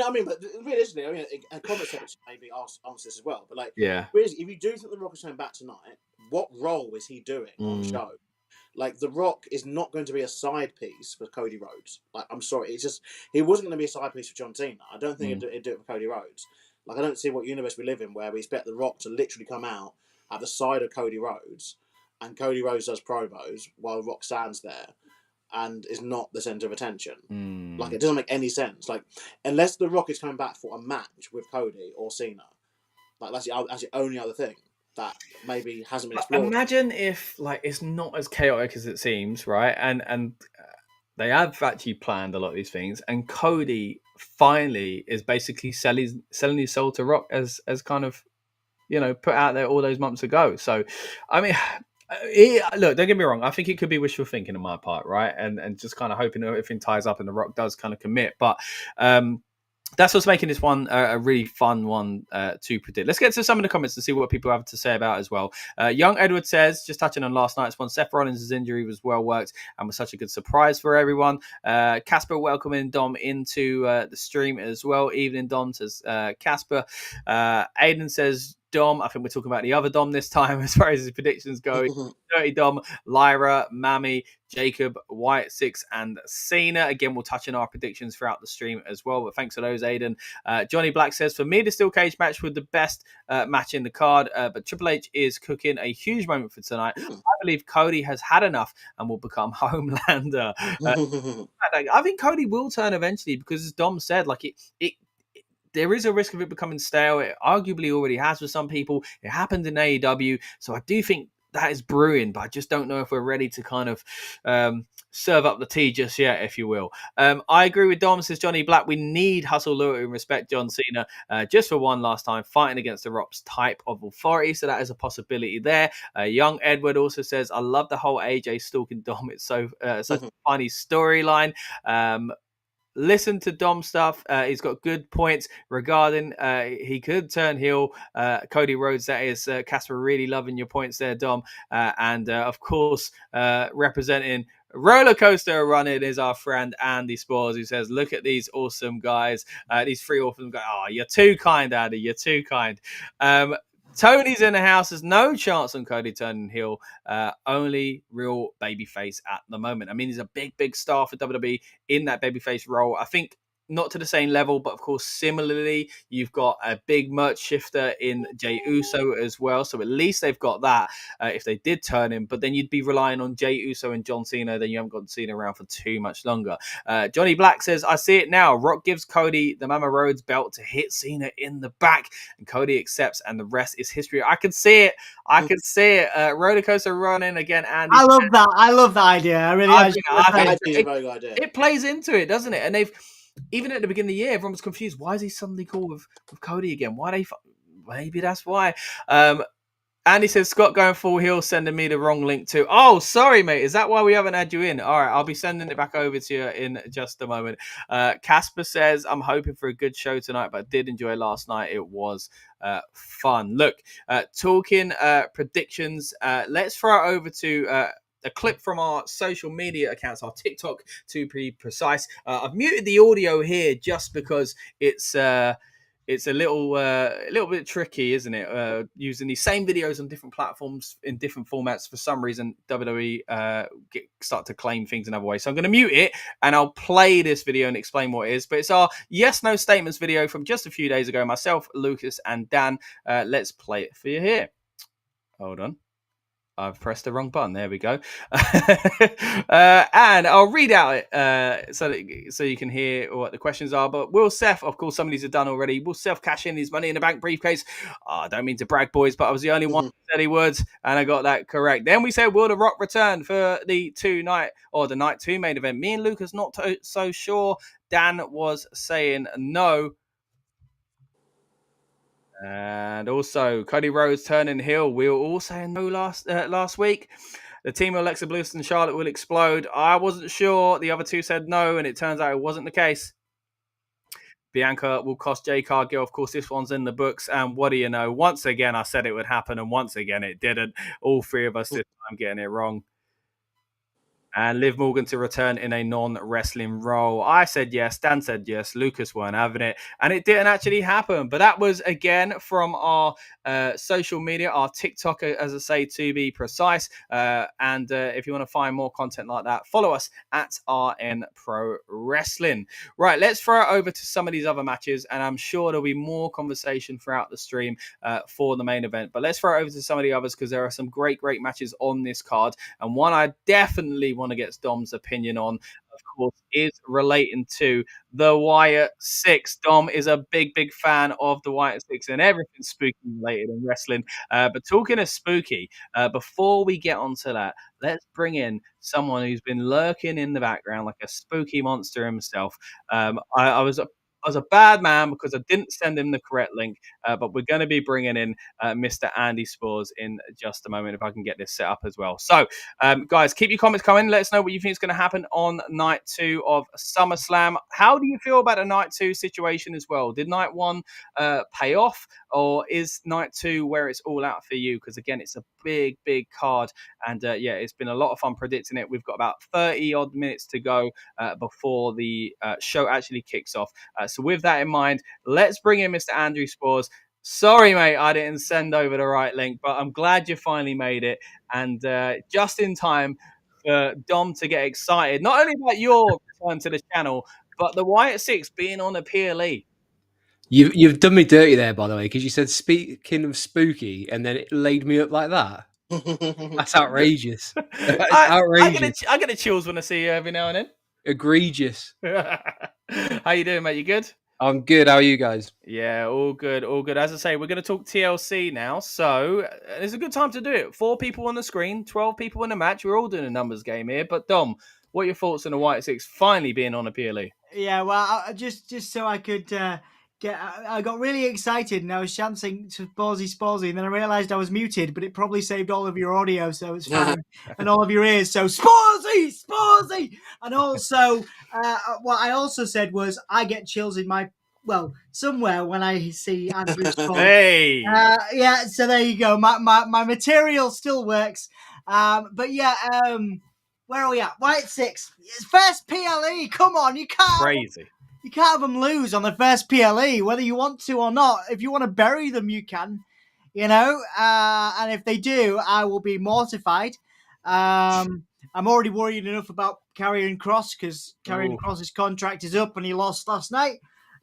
D: realistically, a comment section maybe answer this as well. But if you do think The Rock is coming back tonight, what role is he doing on the show? Like, The Rock is not going to be a side piece for Cody Rhodes. Like, I'm sorry, it's just he wasn't going to be a side piece for John Cena. I don't think he'd do it for Cody Rhodes. Like, I don't see what universe we live in where we expect The Rock to literally come out at the side of Cody Rhodes, and Cody Rhodes does promos while Rock stands there and is not the centre of attention. Like, it doesn't make any sense. Like, unless The Rock is coming back for a match with Cody or Cena, like that's the only other thing that maybe hasn't been explored.
A: Imagine if it's not as chaotic as it seems, right? And they have actually planned a lot of these things, and Cody finally is basically selling his soul to Rock as kind of, put out there all those months ago. So, I mean, look, don't get me wrong. I think it could be wishful thinking on my part, right? And just kind of hoping everything ties up and The Rock does kind of commit. But that's what's making this one a really fun one to predict. Let's get to some of the comments and see what people have to say about it as well. Young Edward says, just touching on last night's one, Seth Rollins' injury was well worked and was such a good surprise for everyone. Casper welcoming Dom into the stream as well. Evening, Dom, says Casper. Aiden says, Dom, I think we're talking about the other Dom this time as far as his predictions go. Dirty Dom, Lyra, Mammy, Jacob, White 6, and Cena. Again, we'll touch on our predictions throughout the stream as well, but thanks for those, Aiden. Johnny Black says, for me, the steel cage match was the best match in the card, but Triple H is cooking a huge moment for tonight. I believe Cody has had enough and will become Homelander. I think Cody will turn eventually because, as Dom said, there is a risk of it becoming stale. It arguably already has for some people. It happened in AEW. So I do think that is brewing, but I just don't know if we're ready to kind of serve up the tea just yet, if you will. I agree with Dom, says Johnny Black. We need hustle, loyalty, and respect John Cena just for one last time, fighting against The Rock's type of authority. So that is a possibility there. Young Edward also says, I love the whole AJ stalking Dom. It's such a funny storyline. Listen to Dom stuff. He's got good points regarding he could turn heel. Cody Rhodes, that is. Casper, really loving your points there, Dom. And of course, representing roller coaster running is our friend Andy Spores, who says, look at these awesome guys. These three awesome guys. Oh, you're too kind, Andy. You're too kind. Tony's in the house. There's no chance on Cody turning heel. Only real babyface at the moment. I mean, he's a big star for WWE in that babyface role. I think not to the same level, but of course, similarly, you've got a big merch shifter in Jey Uso as well. So at least they've got that if they did turn him. But then you'd be relying on Jey Uso and John Cena. Then you haven't got Cena around for too much longer. Johnny Black says, I see it now. Rock gives Cody the Mama Rhodes belt to hit Cena in the back. And Cody accepts, and the rest is history. I can see it. I can see it. Roller coaster running again. Andy,
E: I love that. I love the idea. I really
D: I think it's a very good idea.
A: It plays into it, doesn't it? And they've, even at the beginning of the year, everyone was confused. Why is he suddenly cool with Cody again? Maybe that's why. Andy says, Scott going full heel, sending me the wrong link too. Oh, sorry, mate. Is that why we haven't had you in? All right, I'll be sending it back over to you in just a moment. Casper says, I'm hoping for a good show tonight, but I did enjoy last night. It was fun. Look, talking predictions, let's throw it over to a clip from our social media accounts, our TikTok to be precise. I've muted the audio here just because it's a little bit tricky, isn't it? Using these same videos on different platforms in different formats. For some reason, WWE start to claim things in other ways. So I'm going to mute it and I'll play this video and explain what it is. But it's our yes, no statements video from just a few days ago. Myself, Lucas, and Dan. Let's play it for you here. Hold on. I've pressed the wrong button. There we go. And I'll read out it so you can hear what the questions are. But will Seth, of course, some of these are done already. Will Seth cash in his Money in the Bank briefcase? I don't mean to brag, boys, but I was the only one who said he would, and I got that correct. Then we said, will The Rock return for the night 2 main event? Me and Lucas not so sure. Dan was saying no. And also, Cody Rhodes turning heel. We were all saying no last week. The team of Alexa Bliss and Charlotte will explode. I wasn't sure. The other two said no, and it turns out it wasn't the case. Bianca will cost Jade Cargill. Of course, this one's in the books. And what do you know? Once again, I said it would happen, and once again, it didn't. All three of us this time getting it wrong. And Liv Morgan to return in a non-wrestling role. I said yes. Dan said yes. Lucas weren't having it. And it didn't actually happen. But that was, again, from our social media, our TikTok, as I say, to be precise. And if you want to find more content like that, follow us at RN Pro Wrestling. Right, let's throw it over to some of these other matches. And I'm sure there'll be more conversation throughout the stream for the main event. But let's throw it over to some of the others because there are some great matches on this card. And one I definitely want to get Dom's opinion on, of course, is relating to the Wyatt Six. Dom is a big fan of the Wyatt Six and everything spooky related in wrestling. But talking of spooky, before we get onto that, let's bring in someone who's been lurking in the background like a spooky monster himself. I was a bad man because I didn't send him the correct link, but we're going to be bringing in Mr. Andy Spores in just a moment if I can get this set up as well. So, guys, keep your comments coming. Let us know what you think is going to happen on night 2 of SummerSlam. How do you feel about a night 2 situation as well? Did night 1 pay off, or is night 2 where it's all out for you? Because, again, it's a big card, and yeah, it's been a lot of fun predicting it. We've got about 30 odd minutes to go before the show actually kicks off. So with that in mind, let's bring in Mr. Andrew Spores. Sorry, mate, I didn't send over the right link, but I'm glad you finally made it. And just in time for Dom to get excited, not only about your return to the channel, but the Wyatt Six being on a PLE.
F: You've done me dirty there, by the way, because you said speaking of spooky, and then it laid me up like that. That's outrageous. That's outrageous.
A: I get the chills when I see you every now and then.
F: Egregious.
A: How you doing, mate? You good?
F: I'm good. How are you guys?
A: Yeah, all good. As I say, we're going to talk TLC now. So it's a good time to do it. 4 people on the screen, 12 people in the match. We're all doing a numbers game here. But Dom, what are your thoughts on the Wyatt Six finally being on a PLE?
E: Yeah, well, just so I could I got really excited and I was chanting to Sporsy, and then I realised I was muted, but it probably saved all of your audio, so it's fine, and all of your ears. So Sporsy, and also what I also said was I get chills in my somewhere when I see Andrew Spores.
A: Hey,
E: yeah. So there you go. My material still works, but yeah. Where are we at? Wyatt Six, first PLE. Come on, you can't.
A: Crazy.
E: You can't have them lose on the first PLE, whether you want to or not. If you want to bury them, you can, and if they do, I will be mortified. I'm already worried enough about Karrion Kross because Karrion Kross's contract is up and he lost last night,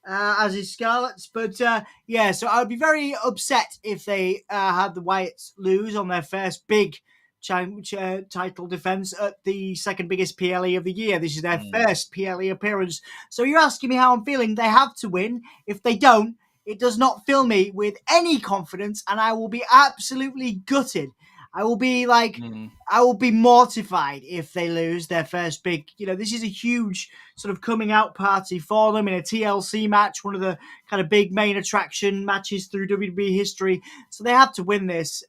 E: as is Scarlett's. But yeah, so I would be very upset if they had the Wyatts lose on their first big title defense at the second biggest PLE of the year. This is their first PLE appearance. So you're asking me how I'm feeling. They have to win. If they don't, it does not fill me with any confidence, and I will be absolutely gutted. I will be I will be mortified if they lose their first big, this is a huge sort of coming out party for them in a TLC match, one of the kind of big main attraction matches through WWE history. So they have to win this.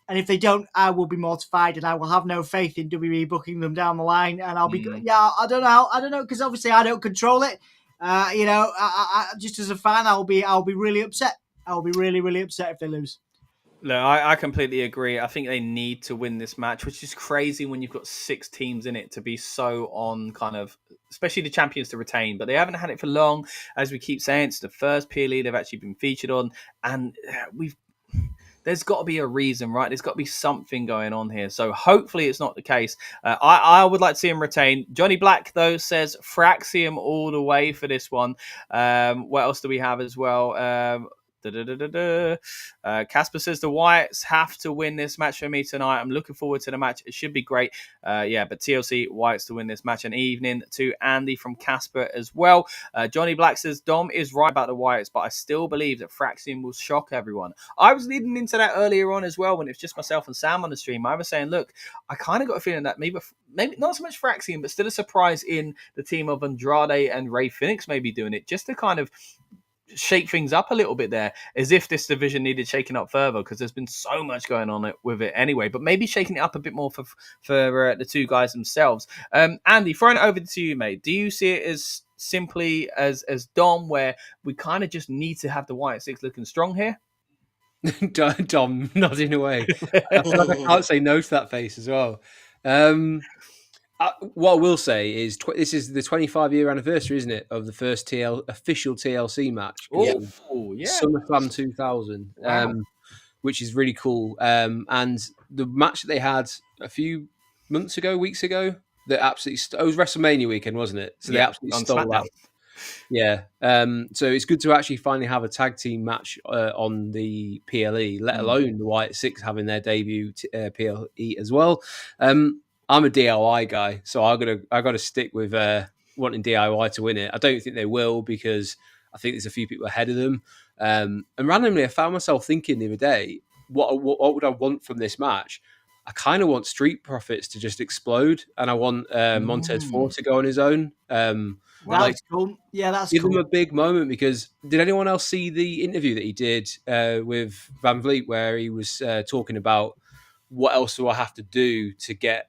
E: And if they don't, I will be mortified, and I will have no faith in WWE booking them down the line. And I'll be, I don't know, because obviously I don't control it. I just as a fan, I'll be really upset. I'll be really upset if they lose.
A: No, I completely agree. I think they need to win this match, which is crazy when you've got 6 teams in it to be so on kind of, especially the champions to retain. But they haven't had it for long. As we keep saying, it's the first PLE they've actually been featured on. And there's got to be a reason, right? There's got to be something going on here. So hopefully it's not the case. I would like to see him retain. Johnny Black, though, says Fraxium all the way for this one. What else do we have as well? Casper says the Wyatts have to win this match for me tonight. I'm looking forward to the match. It should be great. But TLC Wyatts to win this match. An evening to Andy from Casper as well. Johnny Black says Dom is right about the Wyatts, but I still believe that Fraxian will shock everyone. I was leading into that earlier on as well when it was just myself and Sam on the stream. I was saying, look, I kind of got a feeling that maybe not so much Fraxian, but still a surprise in the team of Andrade and Ray Phoenix maybe doing it, just to kind of shake things up a little bit there, as if this division needed shaking up further, because there's been so much going on with it anyway, but maybe shaking it up a bit more for the two guys themselves. Andy, throwing it over to you, mate, do you see it as simply as Dom, where we kind of just need to have the Wyatt Six looking strong here?
F: Dom nodding away. I feel like I can't say no to that face as well. What I will say is this is the 25-year anniversary, isn't it, of the first official TLC match?
A: Oh, yeah.
F: SummerSlam 2000,
A: Wow.
F: which is really cool. And the match that they had a few weeks ago, that absolutely it was WrestleMania weekend, wasn't it? So they absolutely
A: on
F: stole
A: SmackDown.
F: that. Yeah. So it's good to actually finally have a tag team match on the PLE, let alone the Wyatt Six having their debut PLE as well. I'm a DIY guy, so I got to stick with wanting DIY to win it. I don't think they will, because I think there's a few people ahead of them. And randomly, I found myself thinking the other day, what would I want from this match? I kind of want Street Profits to just explode, and I want Montez Ford to go on his own.
E: That's cool. Yeah, that's
F: give
E: cool.
F: him a big moment, because did anyone else see the interview that he did with Van Vliet, where he was talking about what else do I have to do to get,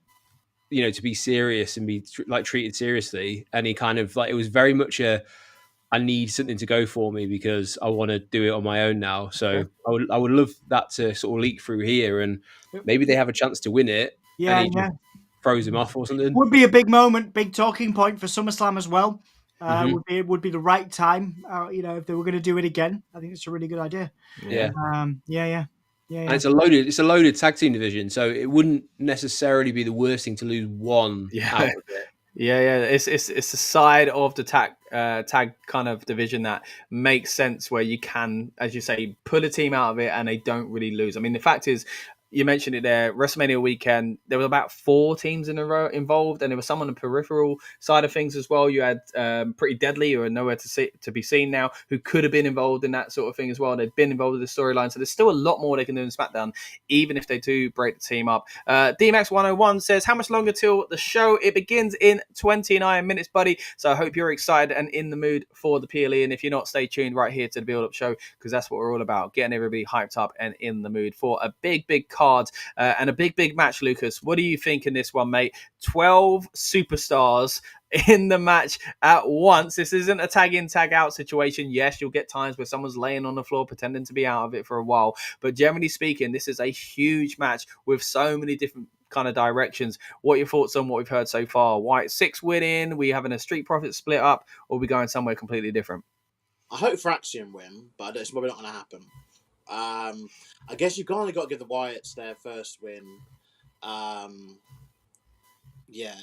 F: to be serious and be treated seriously? And he kind of it was very much I need something to go for me because I want to do it on my own now. So I would love that to sort of leak through here, and maybe they have a chance to win it.
E: Yeah,
F: and he just throws him off or something.
E: Would be a big moment, big talking point for SummerSlam as well. Would be the right time. If they were going to do it again, I think it's a really good idea.
F: Yeah.
E: Yeah.
F: And it's a loaded tag team division, so it wouldn't necessarily be the worst thing to lose one out of it.
A: Yeah. It's a side of the tag kind of division that makes sense, where you can, as you say, pull a team out of it and they don't really lose. I mean, the fact is, you mentioned it there, WrestleMania weekend, there were about 4 teams in a row involved, and there was some on the peripheral side of things as well. You had Pretty Deadly, who are nowhere to be seen now, who could have been involved in that sort of thing as well. They've been involved with the storyline, so there's still a lot more they can do in SmackDown, even if they do break the team up. DMAX101 says, how much longer till the show? It begins in 29 minutes, buddy, so I hope you're excited and in the mood for the PLE, and if you're not, stay tuned right here to the Build Up Show, because that's what we're all about, getting everybody hyped up and in the mood for a big card and a big match. Lucas, what do you think in this one, mate? 12 superstars in the match at once. This isn't a tag in, tag out situation. Yes, you'll get times where someone's laying on the floor pretending to be out of it for a while, but generally speaking, this is a huge match with so many different kind of directions. What are your thoughts on what we've heard so far? Wyatt Six winning? We having a Street Profits split up, or are we going somewhere completely different?
D: I hope Fraxian win, but it's probably not going to happen. I guess you've kind of got to give the Wyatts their first win. Yeah,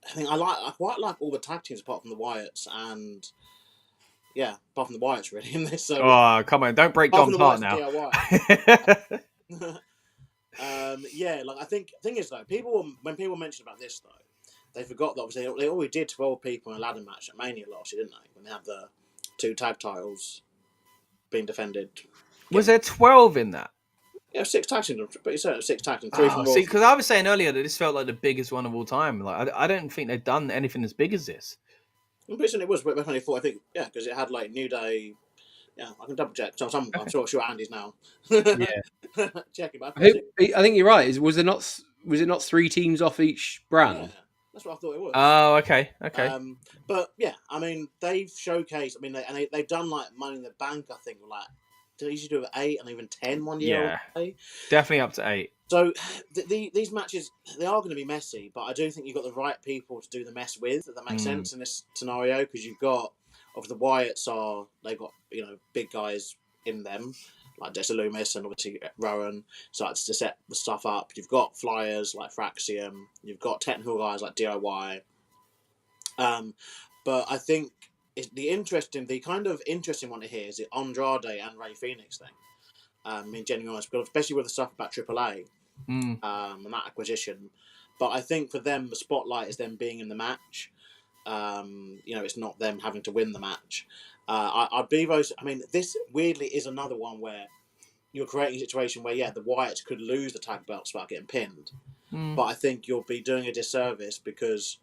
D: I think I quite like all the tag teams apart from the Wyatts, and apart from the Wyatts really in this. So,
A: come on, don't break Dom's heart now.
D: I think the thing is though, when people mention about this though, they forgot that obviously they already did 12 people in a ladder match at Mania last year, didn't they? When they had the 2 tag titles being defended.
A: Was there 12 in that?
D: Yeah, 6 tag teams. I'm pretty certain 6 tag teams. 3 from Raw.
A: See, because I was saying earlier that this felt like the biggest one of all time. Like, I don't think they've done anything as big as this.
D: I'm pretty certain it was. But I think, because it had like New Day. Yeah, I can double check. I'm sure Andy's now.
F: Yeah,
D: checking. But
F: I think you're right. Was it not 3 teams off each brand?
D: Yeah, that's what I thought it was.
A: Oh, okay.
D: But yeah, I mean, they've showcased. I mean, they've done like Money in the Bank. I think like they usually do 8 and even 10 one year.
A: Yeah, definitely up to 8.
D: So these matches, they are going to be messy, but I do think you've got the right people to do the mess with. If that makes sense in this scenario, because you've got the Wyatts they've got big guys in them like Dexter Loomis and obviously Rowan, so to set the stuff up. You've got flyers like Fraxium. You've got technical guys like DIY. But I think the kind of interesting one to hear is the Andrade and Ray Phoenix thing. In genuine honest, especially with the stuff about AAA and that acquisition. But I think for them, the spotlight is them being in the match. It's not them having to win the match. This weirdly is another one where you're creating a situation where, the Wyatts could lose the tag belts without getting pinned. But I think you'll be doing a disservice because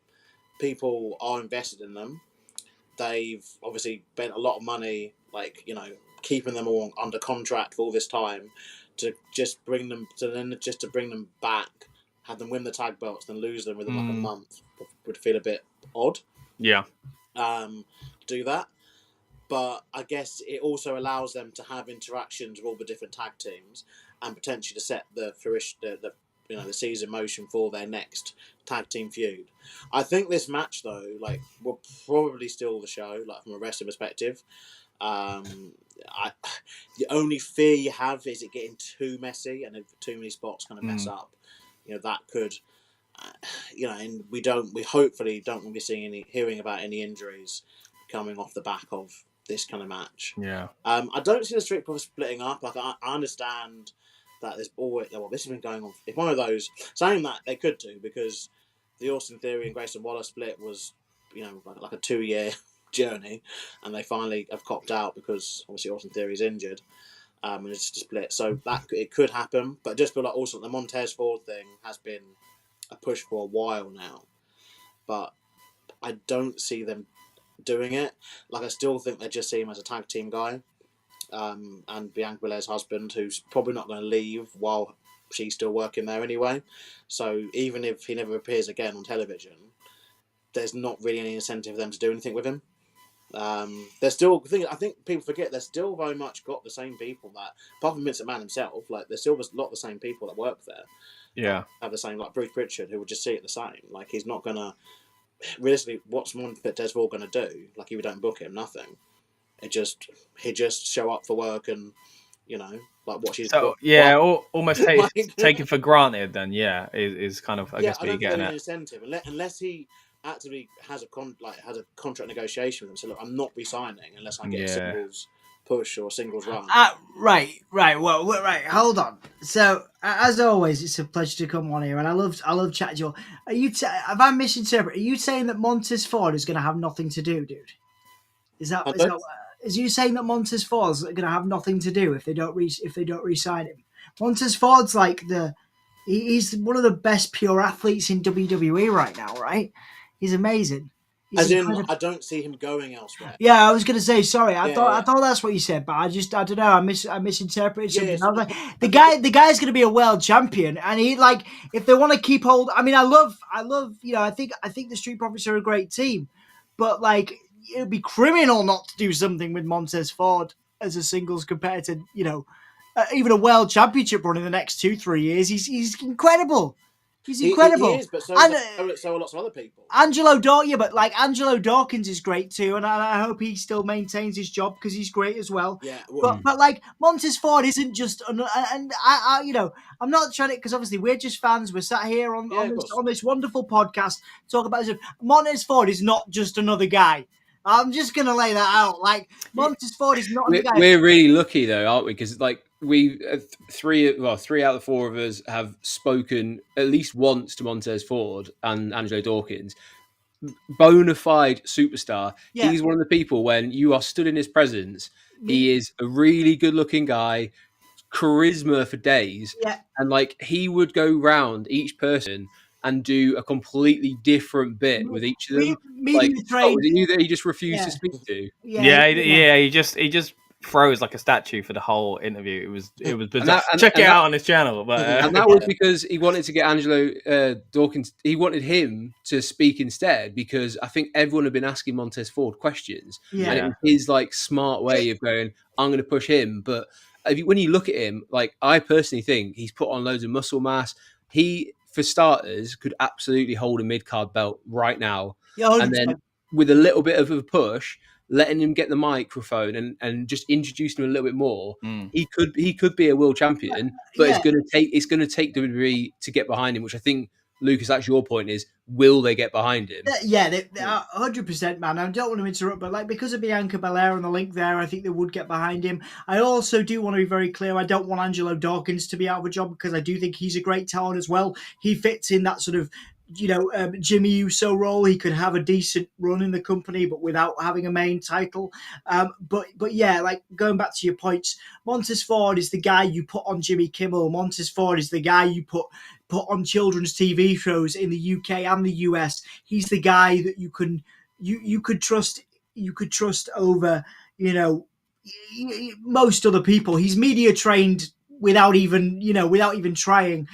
D: people are invested in them. They've obviously spent a lot of money, keeping them all under contract for all this time, to just bring them back, have them win the tag belts, then lose them within a month would feel a bit odd.
A: Yeah.
D: Do that, but I guess it also allows them to have interactions with all the different tag teams and potentially to set the season in motion for their next tag team feud. I think this match though, will probably steal the show, from a wrestling perspective. The only fear you have is it getting too messy and if too many spots kind of mess up. That could, and we hopefully don't be hearing about any injuries coming off the back of this kind of match.
A: Yeah.
D: I don't see the Street Profits splitting up. I understand that there's always, this has been going on. It's one of those, saying that they could do, because the Austin Theory and Grayson Waller split was, like a 2-year journey, and they finally have copped out because obviously Austin Theory is injured, and it's just split. So that it could happen, but I just feel like also the Montez Ford thing has been a push for a while now, but I don't see them doing it. I still think they just see him as a tag team guy, and Bianca Belair's husband, who's probably not going to leave while she's still working there anyway. So even if he never appears again on television, there's not really any incentive for them to do anything with him. They're still. I think people forget they're still very much got the same people that, apart from Vince McMahon himself, there's still a lot of the same people that work there.
A: Yeah,
D: have the same, Bruce Pritchard, who would just see it the same. He's not gonna. Realistically, what's Montez Ford gonna do? If you don't book him, nothing. He just show up for work and, what she's.
A: So, almost taken for granted. Then is kind of I guess what you're getting at.
D: Incentive unless he actively has a contract negotiation with them. So look, I'm not re-signing unless I get a singles push or a singles run.
E: Right. Well, right. Hold on. So as always, it's a pleasure to come on here, and I love chatting to you. Are you? Have I misinterpreted? Are you saying that Montez Ford is going to have nothing to do, dude? Is you saying that Montez Ford's going to have nothing to do if they don't re-sign him? Montez Ford's he's one of the best pure athletes in WWE right now, right? He's amazing.
D: I don't see him going elsewhere.
E: Yeah, I was going to say, sorry. I thought that's what you said, but I don't know. I misinterpreted something. I was like, the guy's going to be a world champion, and he if they want to keep hold. I mean, I love. I think the Street Profits are a great team, but it would be criminal not to do something with Montez Ford as a singles competitor. Even a world championship run in the next 2-3 years. He's incredible. He's incredible.
D: He is, but so are lots of other people.
E: Angelo Dawkins is great too, and I hope he still maintains his job because he's great as well.
D: Yeah, well,
E: but Montez Ford isn't just, and I'm not trying to, because obviously we're just fans. We're sat here on this wonderful podcast talk about this. Montez Ford is not just another guy. I'm just gonna lay that out. Montez Ford is not another guy.
F: We're really lucky though, aren't we? Because we three out of the four of us have spoken at least once to Montez Ford and Angelo Dawkins. Bona fide superstar. Yeah. He's one of the people when you are stood in his presence, he is a really good looking guy, charisma for days.
E: Yeah.
F: And he would go round each person and do a completely different bit with each of them. Was it you that he just refused to speak to?
A: He just froze like a statue for the whole interview. It was bizarre. Check it out on his channel. But
F: and that was because he wanted to get Angelo Dawkins. He wanted him to speak instead because I think everyone had been asking Montez Ford questions, and it was his smart way of going, "I'm going to push him." But when you look at him, I personally think he's put on loads of muscle mass. He, for starters, could absolutely hold a mid-card belt right now.
E: Yeah, 100%.
F: And then with a little bit of a push, letting him get the microphone and just introducing him a little bit more, he could be a world champion. But it's going to take WWE to get behind him, which I think Lucas, that's your point, is will they get behind him?
E: Yeah, they are 100%, man. I don't want to interrupt, but because of Bianca Belair and the link there, I think they would get behind him. I also do want to be very clear. I don't want Angelo Dawkins to be out of a job because I do think he's a great talent as well. He fits in that sort of Jimmy Uso role. He could have a decent run in the company, but without having a main title. But yeah, like going back to your points, Montez Ford is the guy you put on Jimmy Kimmel. Montez Ford is the guy you put on children's TV shows in the UK and the US. He's the guy that you could trust. You could trust over most other people. He's media trained without even trying.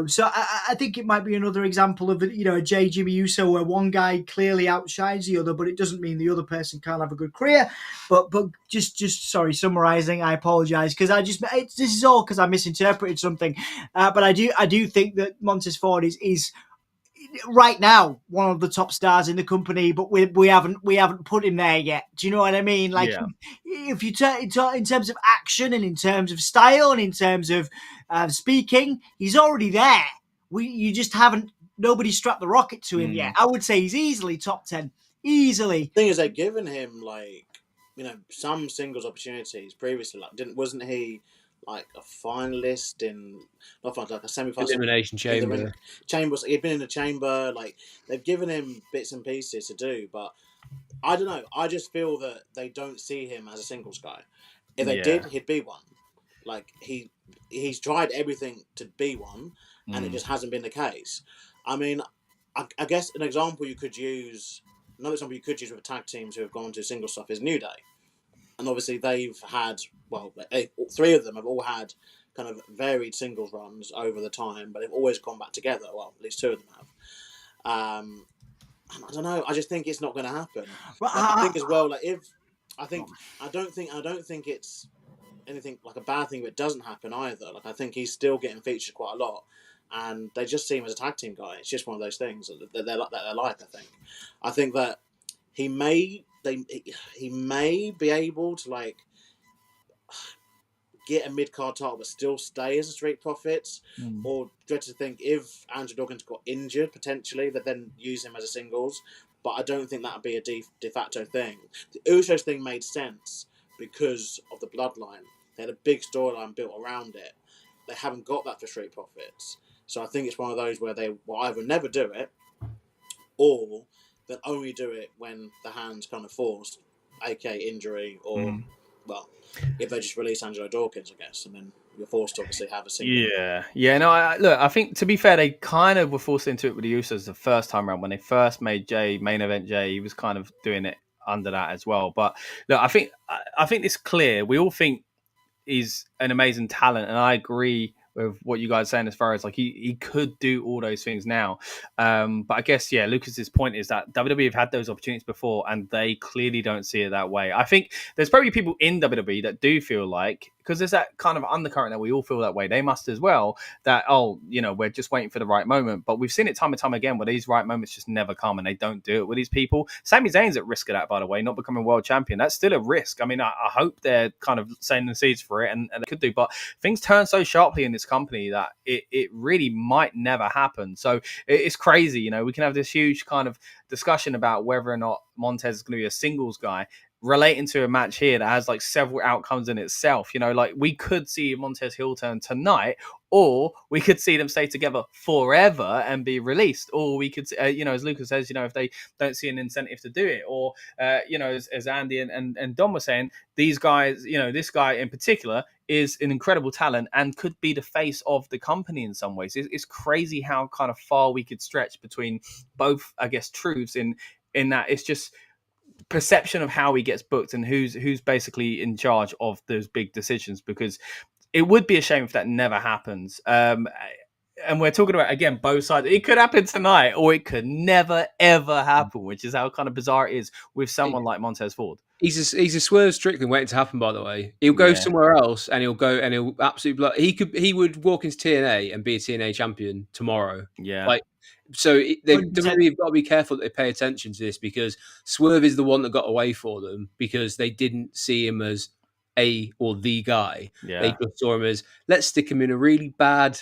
E: So I think it might be another example of a J. Jimmy Uso where one guy clearly outshines the other, but it doesn't mean the other person can't have a good career. But just sorry, summarizing, I apologize because this is all because I misinterpreted something. But I do think that Montez Ford is right now one of the top stars in the company, but we haven't put him there yet. Do you know what I mean? Like, if you turn in terms of action and in terms of style and in terms of speaking, he's already there. You just haven't. Nobody strapped the rocket to him yet. I would say he's easily top 10, easily.
D: The thing is, they've given him some singles opportunities previously. Wasn't he like a finalist like a semi-final
F: elimination chamber?
D: Chambers. He'd been in the chamber. Like, they've given him bits and pieces to do, but I don't know. I just feel that they don't see him as a singles guy. If they did, he'd be one. Like, he's tried everything to be one, and it just hasn't been the case. I mean, I guess another example you could use with tag teams who have gone to single stuff is New Day. And obviously they've had, three of them have all had kind of varied singles runs over the time, but they've always gone back together. Well, at least two of them have. And I don't know. I just think it's not going to happen. I think as well, I don't think it's anything like a bad thing if it doesn't happen either. Like, I think he's still getting featured quite a lot, and they just see him as a tag team guy. It's just one of those things that they're like. I think that he may be able to get a mid-card title but still stay as a Street Profits, or dread to think if Andrew Dawkins got injured potentially that then use him as a singles, but I don't think that would be a de facto thing. The Usos thing made sense because of the bloodline. They had a big storyline built around it. They haven't got that for Street Profits, so I think it's one of those where they will either never do it or they'll only do it when the hand's kind of forced, aka injury, or if they just release Angelo Dawkins, I guess, and then you're forced to obviously have a single.
A: No, I think to be fair, they kind of were forced into it with the Usos the first time around when they first made Jay main event. Jay, he was kind of doing it under that as well. But look, I think it's clear. We all think he's an amazing talent, and I agree with what you guys are saying as far as he could do all those things now. But I guess, Lucas's point is that WWE have had those opportunities before and they clearly don't see it that way. I think there's probably people in WWE that do feel like, because there's that kind of undercurrent that we all feel that way, they must as well, that, we're just waiting for the right moment. But we've seen it time and time again where these right moments just never come and they don't do it with these people. Sami Zayn's at risk of that, by the way, not becoming world champion. That's still a risk. I mean, I hope they're kind of sending the seeds for it, and they could do, but things turn so sharply in this company that it really might never happen. So it's crazy. We can have this huge kind of discussion about whether or not Montez is going to be a singles guy, relating to a match here that has several outcomes in itself. We could see Montez heel turn tonight, or we could see them stay together forever and be released, or we could, as Lucas says, if they don't see an incentive to do it, or as Andy and Don were saying, these guys, this guy in particular is an incredible talent and could be the face of the company in some ways. It's crazy how kind of far we could stretch between both, I guess, truths in that it's just perception of how he gets booked and who's basically in charge of those big decisions, because it would be a shame if that never happens. And we're talking about, again, both sides. It could happen tonight or it could never, ever happen, which is how kind of bizarre it is with someone like Montez Ford.
F: He's a Swerve Strickland waiting to happen, by the way. He'll go somewhere else and he'll absolutely he would walk into TNA and be a TNA champion tomorrow.
A: Yeah.
F: They've really got to be careful that they pay attention to this, because Swerve is the one that got away for them because they didn't see him as a or the guy.
A: Yeah.
F: They just saw him as, let's stick him in a really bad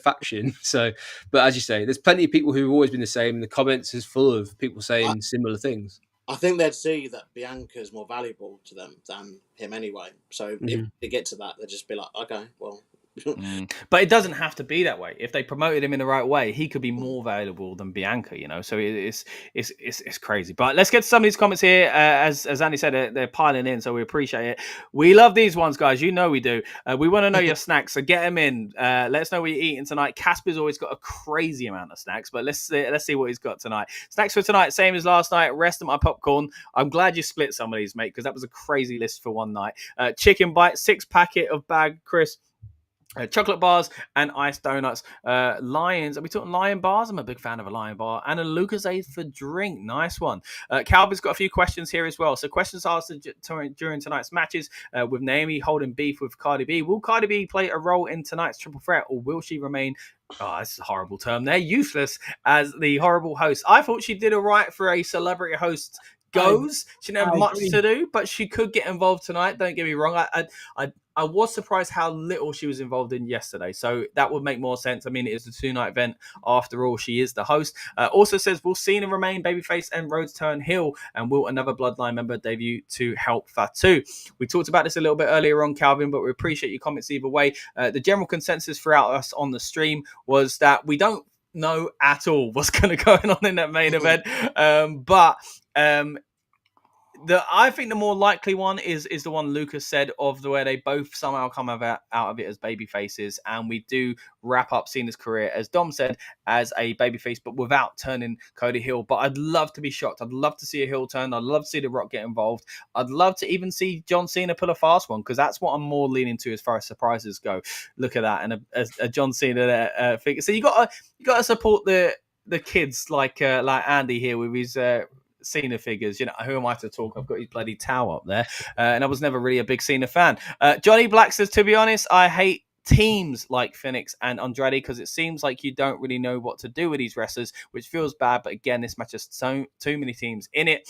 F: faction. So, but as you say, there's plenty of people who've always been the same. And the comments is full of people saying similar things.
D: I think they'd see that Bianca's more valuable to them than him anyway. So if they get to that, they'd just be like, okay, well.
A: But it doesn't have to be that way. If they promoted him in the right way, he could be more valuable than Bianca, you know. So it's crazy. But let's get to some of these comments here. As Andy said, they're piling in, so we appreciate it. We love these ones, guys. You know we do. We want to know your snacks, so get them in. Let us know what you're eating tonight. Casper's always got a crazy amount of snacks, but let's see what he's got tonight. Snacks for tonight, same as last night. Rest of my popcorn. I'm glad you split some of these, mate, because that was a crazy list for one night. Chicken bite, 6-packet of bag crisp. Chocolate bars and iced donuts. Lions. Are we talking lion bars? I'm a big fan of a lion bar. And a Lucozade for drink. Nice one. Calvin's got a few questions here as well. So questions asked during tonight's matches with Naomi holding beef with Cardi B. Will Cardi B play a role in tonight's triple threat, or will she remain, this is a horrible term there, useless as the horrible host? I thought she did all right for a celebrity host goes. She didn't have much to do, but she could get involved tonight. Don't get me wrong. I was surprised how little she was involved in yesterday. So that would make more sense. I mean, it is a 2-night event. After all, she is the host. Also says, will Cena remain babyface and Rhodes turn heel? And will another Bloodline member debut to help Fatu? We talked about this a little bit earlier on, Calvin, but we appreciate your comments either way. The general consensus throughout us on the stream was that we don't know at all what's going to go on in that main event. I think the more likely one is the one Lucas said, of the where they both somehow come out of it as baby faces, and we do wrap up Cena's career, as Dom said, as a babyface, but without turning Cody heel. But I'd love to be shocked. I'd love to see a heel turn. I'd love to see The Rock get involved. I'd love to even see John Cena pull a fast one, because that's what I'm more leaning to as far as surprises go. Look at that, and a John Cena figure. So you got to support the kids like Andy here with his Cena figures. You know, who am I to talk? I've got his bloody towel up there, and I was never really a big Cena fan. Johnny Black says, to be honest, I hate teams like Phoenix and Andrade, because it seems like you don't really know what to do with these wrestlers, which feels bad. But again, this match has too many teams in it.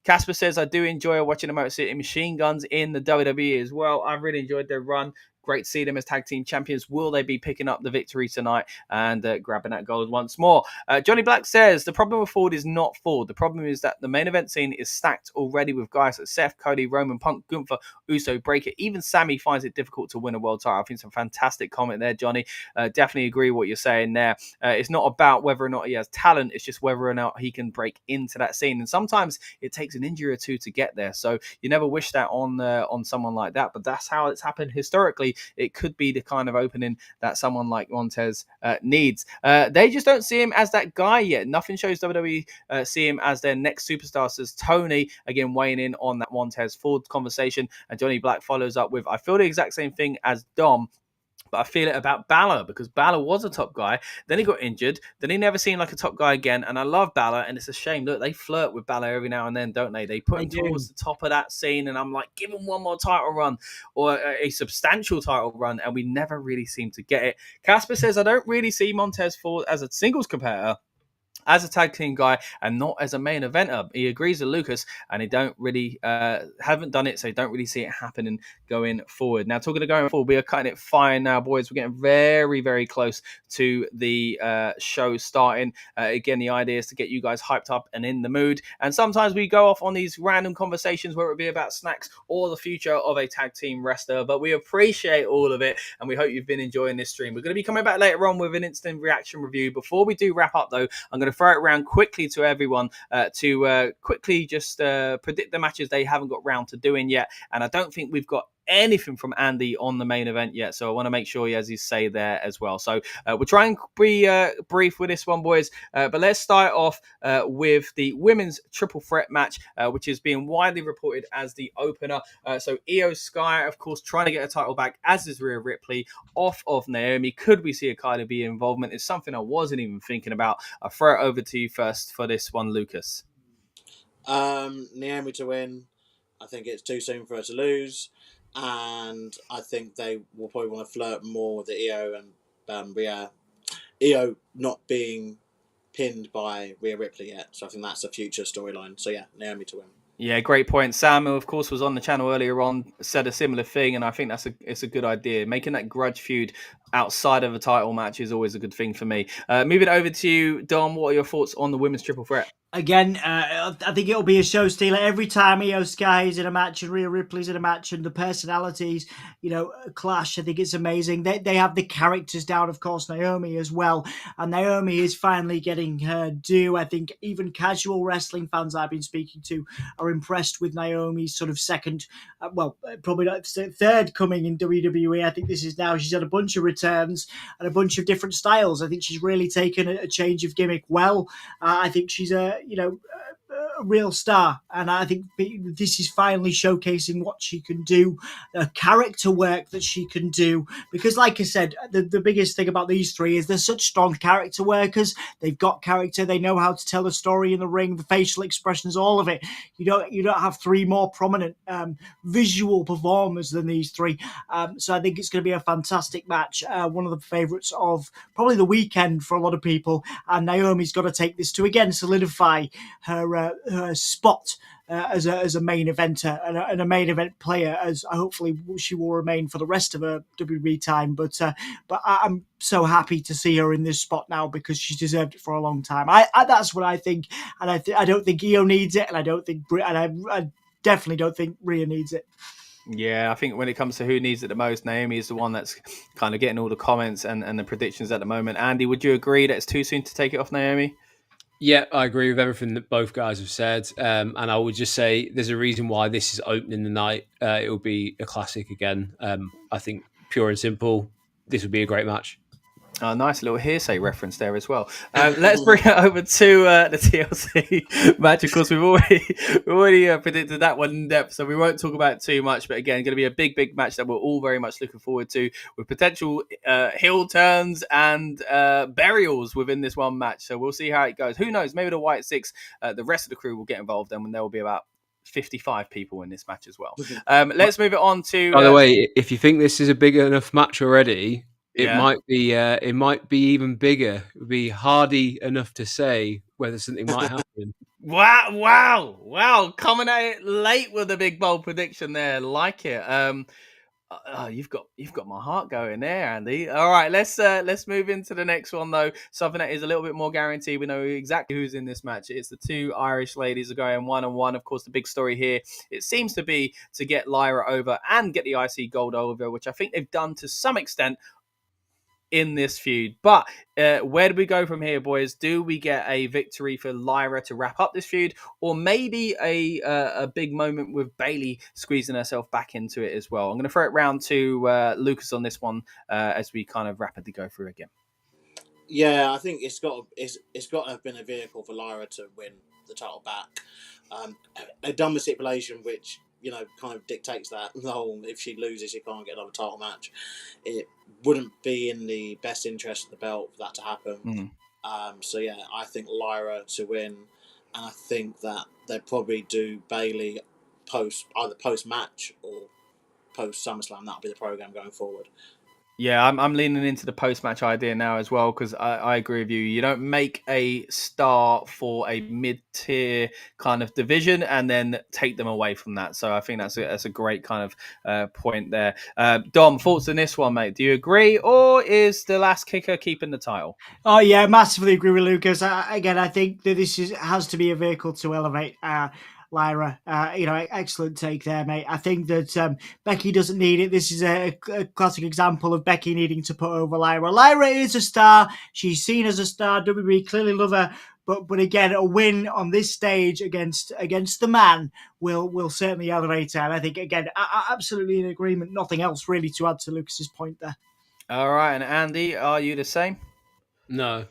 A: Casper says, I do enjoy watching the Motor City Machine Guns in the WWE as well. I really enjoyed their run. Great to see them as tag team champions. Will they be picking up the victory tonight and grabbing that gold once more? Johnny Black says, the problem with Ford is not Ford. The problem is that the main event scene is stacked already with guys like Seth, Cody, Roman, Punk, Gunther, Uso, Breaker. Even Sammy finds it difficult to win a world title. I think it's a fantastic comment there, Johnny. Definitely agree with what you're saying there. It's not about whether or not he has talent. It's just whether or not he can break into that scene. And sometimes it takes an injury or two to get there. So you never wish that on someone like that. But that's how it's happened historically. It could be the kind of opening that someone like Montez needs. They just don't see him as that guy yet. Nothing shows WWE see him as their next superstar, says Tony, again weighing in on that Montez Ford conversation. And Johnny Black follows up with, I feel the exact same thing as Dom, but I feel it about Balor, because Balor was a top guy. Then he got injured. Then he never seemed like a top guy again. And I love Balor, and it's a shame. Look, they flirt with Balor every now and then, don't they? They put him towards the top of that scene, and I'm like, give him one more title run, or a substantial title run, and we never really seem to get it. Casper says, I don't really see Montez Ford as a singles competitor, as a tag team guy, and not as a main eventer. He agrees with Lucas, and he don't really haven't done it, so he don't really see it happening going forward. Now, talking of going forward, we are cutting it fine now, boys. We're getting very, very close to the show starting. Again, the idea is to get you guys hyped up and in the mood. And sometimes we go off on these random conversations, whether it be about snacks or the future of a tag team wrestler. But we appreciate all of it, and we hope you've been enjoying this stream. We're going to be coming back later on with an instant reaction review. Before we do wrap up, though, I'm going to throw it around quickly to everyone to quickly just predict the matches they haven't got round to doing yet. And I don't think we've got anything from Andy on the main event yet, so I want to make sure he has his say there as well. So we'll try and be brief with this one, boys, but let's start off with the women's triple threat match, which is being widely reported as the opener. So Io Sky, of course, trying to get a title back, as is Rhea Ripley, off of Naomi. Could we see a Cardi B involvement? It's something I wasn't even thinking about. I'll throw it over to you first for this one, Lucas.
D: Naomi to win. I think it's too soon for her to lose. And I think they will probably want to flirt more with the Io and Rhea. Io not being pinned by Rhea Ripley yet. So I think that's a future storyline. So yeah, Naomi to win.
A: Yeah, great point. Sam, who of course was on the channel earlier on, said a similar thing, and I think it's a good idea. Making that grudge feud outside of a title match is always a good thing for me. Moving over to you, Dom. What are your thoughts on the women's triple threat?
E: Again, I think it'll be a show stealer every time Io Sky is in a match and Rhea Ripley's in a match, and the personalities, clash. I think it's amazing. They have the characters down, of course, Naomi as well, and Naomi is finally getting her due. I think even casual wrestling fans I've been speaking to are impressed with Naomi's sort of second, probably not third coming in WWE. I think this is now, she's had a bunch of returns and a bunch of different styles. I think she's really taken a change of gimmick well. I think she's a real star, and I think this is finally showcasing what she can do, the character work that she can do. Because, like I said, the biggest thing about these three is they're such strong character workers. They've got character. They know how to tell a story in the ring. The facial expressions, all of it. You don't have three more prominent visual performers than these three. So I think it's going to be a fantastic match. One of the favourites of probably the weekend for a lot of people. And Naomi's got to take this to again solidify her spot as a main eventer and a main event player, as hopefully she will remain for the rest of her WWE time. But I'm so happy to see her in this spot now because she's deserved it for a long time. I that's what I think, and I don't think Io needs it, and I don't think I definitely don't think Rhea needs it.
A: Yeah, I think when it comes to who needs it the most, Naomi is the one that's kind of getting all the comments and the predictions at the moment. Andy, would you agree that it's too soon to take it off Naomi?
F: Yeah, I agree with everything that both guys have said. And I would just say there's a reason why this is opening the night. It will be a classic again. I think pure and simple, this would be a great match.
A: Nice little hearsay reference there as well. Let's bring it over to the TLC match. Of course, we've already predicted that one in depth, so we won't talk about it too much. But again, going to be a big match that we're all very much looking forward to, with potential heel turns and burials within this one match. So we'll see how it goes. Who knows? Maybe the White Six, the rest of the crew will get involved, and there will be about 55 people in this match as well. Let's move it on to.
F: By the way, if you think this is a big enough match already, it
A: Yeah.
F: might be even bigger. It would be hardy enough to say whether something might happen.
A: Wow! Coming at it late with a big bold prediction there. Like it. You've got my heart going there, Andy. All right, let's move into the next one though. Something that is a little bit more guaranteed. We know exactly who's in this match. It's the two Irish ladies are going 1-on-1. Of course, the big story here, it seems to be to get Lyra over and get the IC gold over, which I think they've done to some extent in this feud. But where do we go from here, boys? Do we get a victory for Lyra to wrap up this feud, or maybe a big moment with Bayley squeezing herself back into it as well? I'm going to throw it round to Lucas on this one as we kind of rapidly go through again.
D: Yeah, I think it's got to have been a vehicle for Lyra to win the title back. They've done the stipulation which kind of dictates that the whole, if she loses, she can't get another title match. It wouldn't be in the best interest of the belt for that to happen. So yeah, I think Lyra to win, and I think that they'll probably do Bayley either post match or post SummerSlam. That'll be the program going forward.
A: Yeah, I'm leaning into the post-match idea now as well, because I agree with you. You don't make a star for a mid-tier kind of division and then take them away from that. So I think that's a great kind of point there. Dom, thoughts on this one, mate? Do you agree, or is the last kicker keeping the title?
E: Oh yeah, massively agree with Lucas. Again, I think that this has to be a vehicle to elevate Lyra. Excellent take there, mate. I think that Becky doesn't need it. This is a classic example of Becky needing to put over Lyra. Lyra is a star. She's seen as a star. WWE clearly love her. But again, a win on this stage against the man will certainly elevate her. And I think, again, absolutely in agreement. Nothing else really to add to Lucas's point there.
A: All right, and Andy, are you the same?
F: No.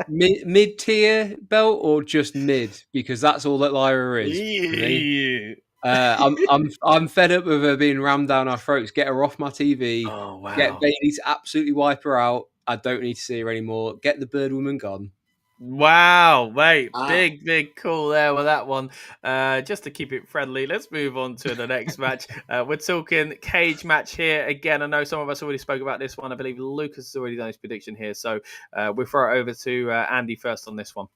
F: Mid-tier belt or just mid? Because that's all that Lyra is. I'm fed up with her being rammed down our throats. Get her off my TV.
A: Oh, wow.
F: Get Bayley to absolutely wipe her out. I don't need to see her anymore. Get the Bird Woman gone.
A: Wow, mate. Big call there with that one. Just to keep it friendly, let's move on to the next match. We're talking cage match here. Again, I know some of us already spoke about this one. I believe Lucas has already done his prediction here. So we'll throw it over to Andy first on this one.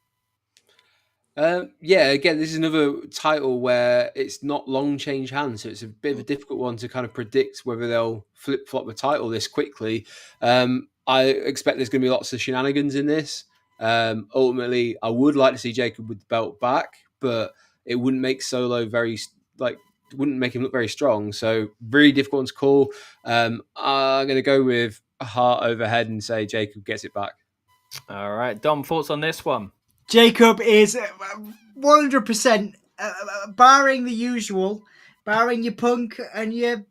F: Again, this is another title where it's not long change hands, so it's a bit of a difficult one to kind of predict whether they'll flip flop the title this quickly. I expect there's going to be lots of shenanigans in this. Ultimately, I would like to see Jacob with the belt back, but it wouldn't make Solo wouldn't make him look very strong. So really difficult one to call. I'm going to go with a heart overhead and say Jacob gets it back.
A: All right, Dom, thoughts on this one?
E: Jacob is 100%, barring the usual, barring your Punk and your,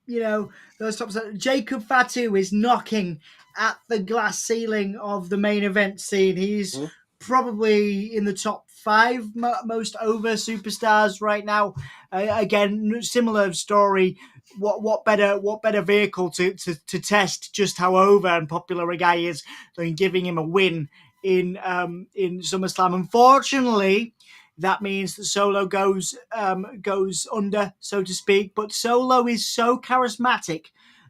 E: those types of. Jacob Fatu is knocking at the glass ceiling of the main event scene. He's probably in the top 5 most over superstars right now. Again, similar story. What better vehicle to test just how over and popular a guy is than giving him a win in SummerSlam. Unfortunately, that means that Solo goes under, so to speak. But Solo is so charismatic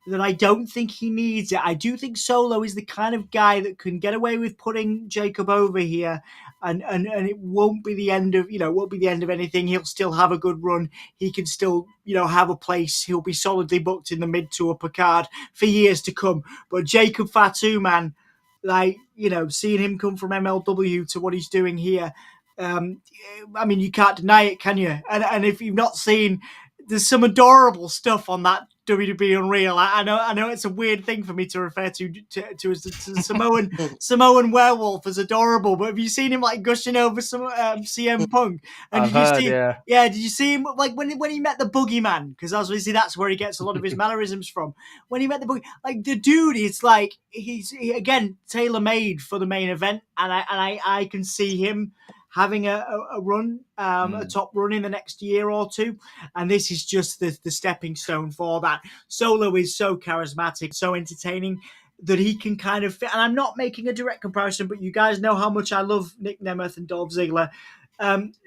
E: that I don't think he needs it. I do think Solo is the kind of guy that can get away with putting Jacob over here, and it won't be the end of anything. He'll still have a good run. He can still have a place. He'll be solidly booked in the mid to upper card for years to come. But Jacob Fatu, man, seeing him come from MLW to what he's doing here, you can't deny it, can you? And if you've not seen, there's some adorable stuff on that WWE Unreal. I know it's a weird thing for me to refer to as the Samoan werewolf as adorable, but have you seen him gushing over some CM Punk? And did you see him when he met the Boogeyman? Because obviously that's where he gets a lot of his mannerisms from. When he met the Boogeyman, the dude is he's again tailor made for the main event, and I can see him having a run, a top run in the next year or two. And this is just the stepping stone for that. Solo is so charismatic, so entertaining that he can kind of fit. And I'm not making a direct comparison, but you guys know how much I love Nick Nemeth and Dolph Ziggler.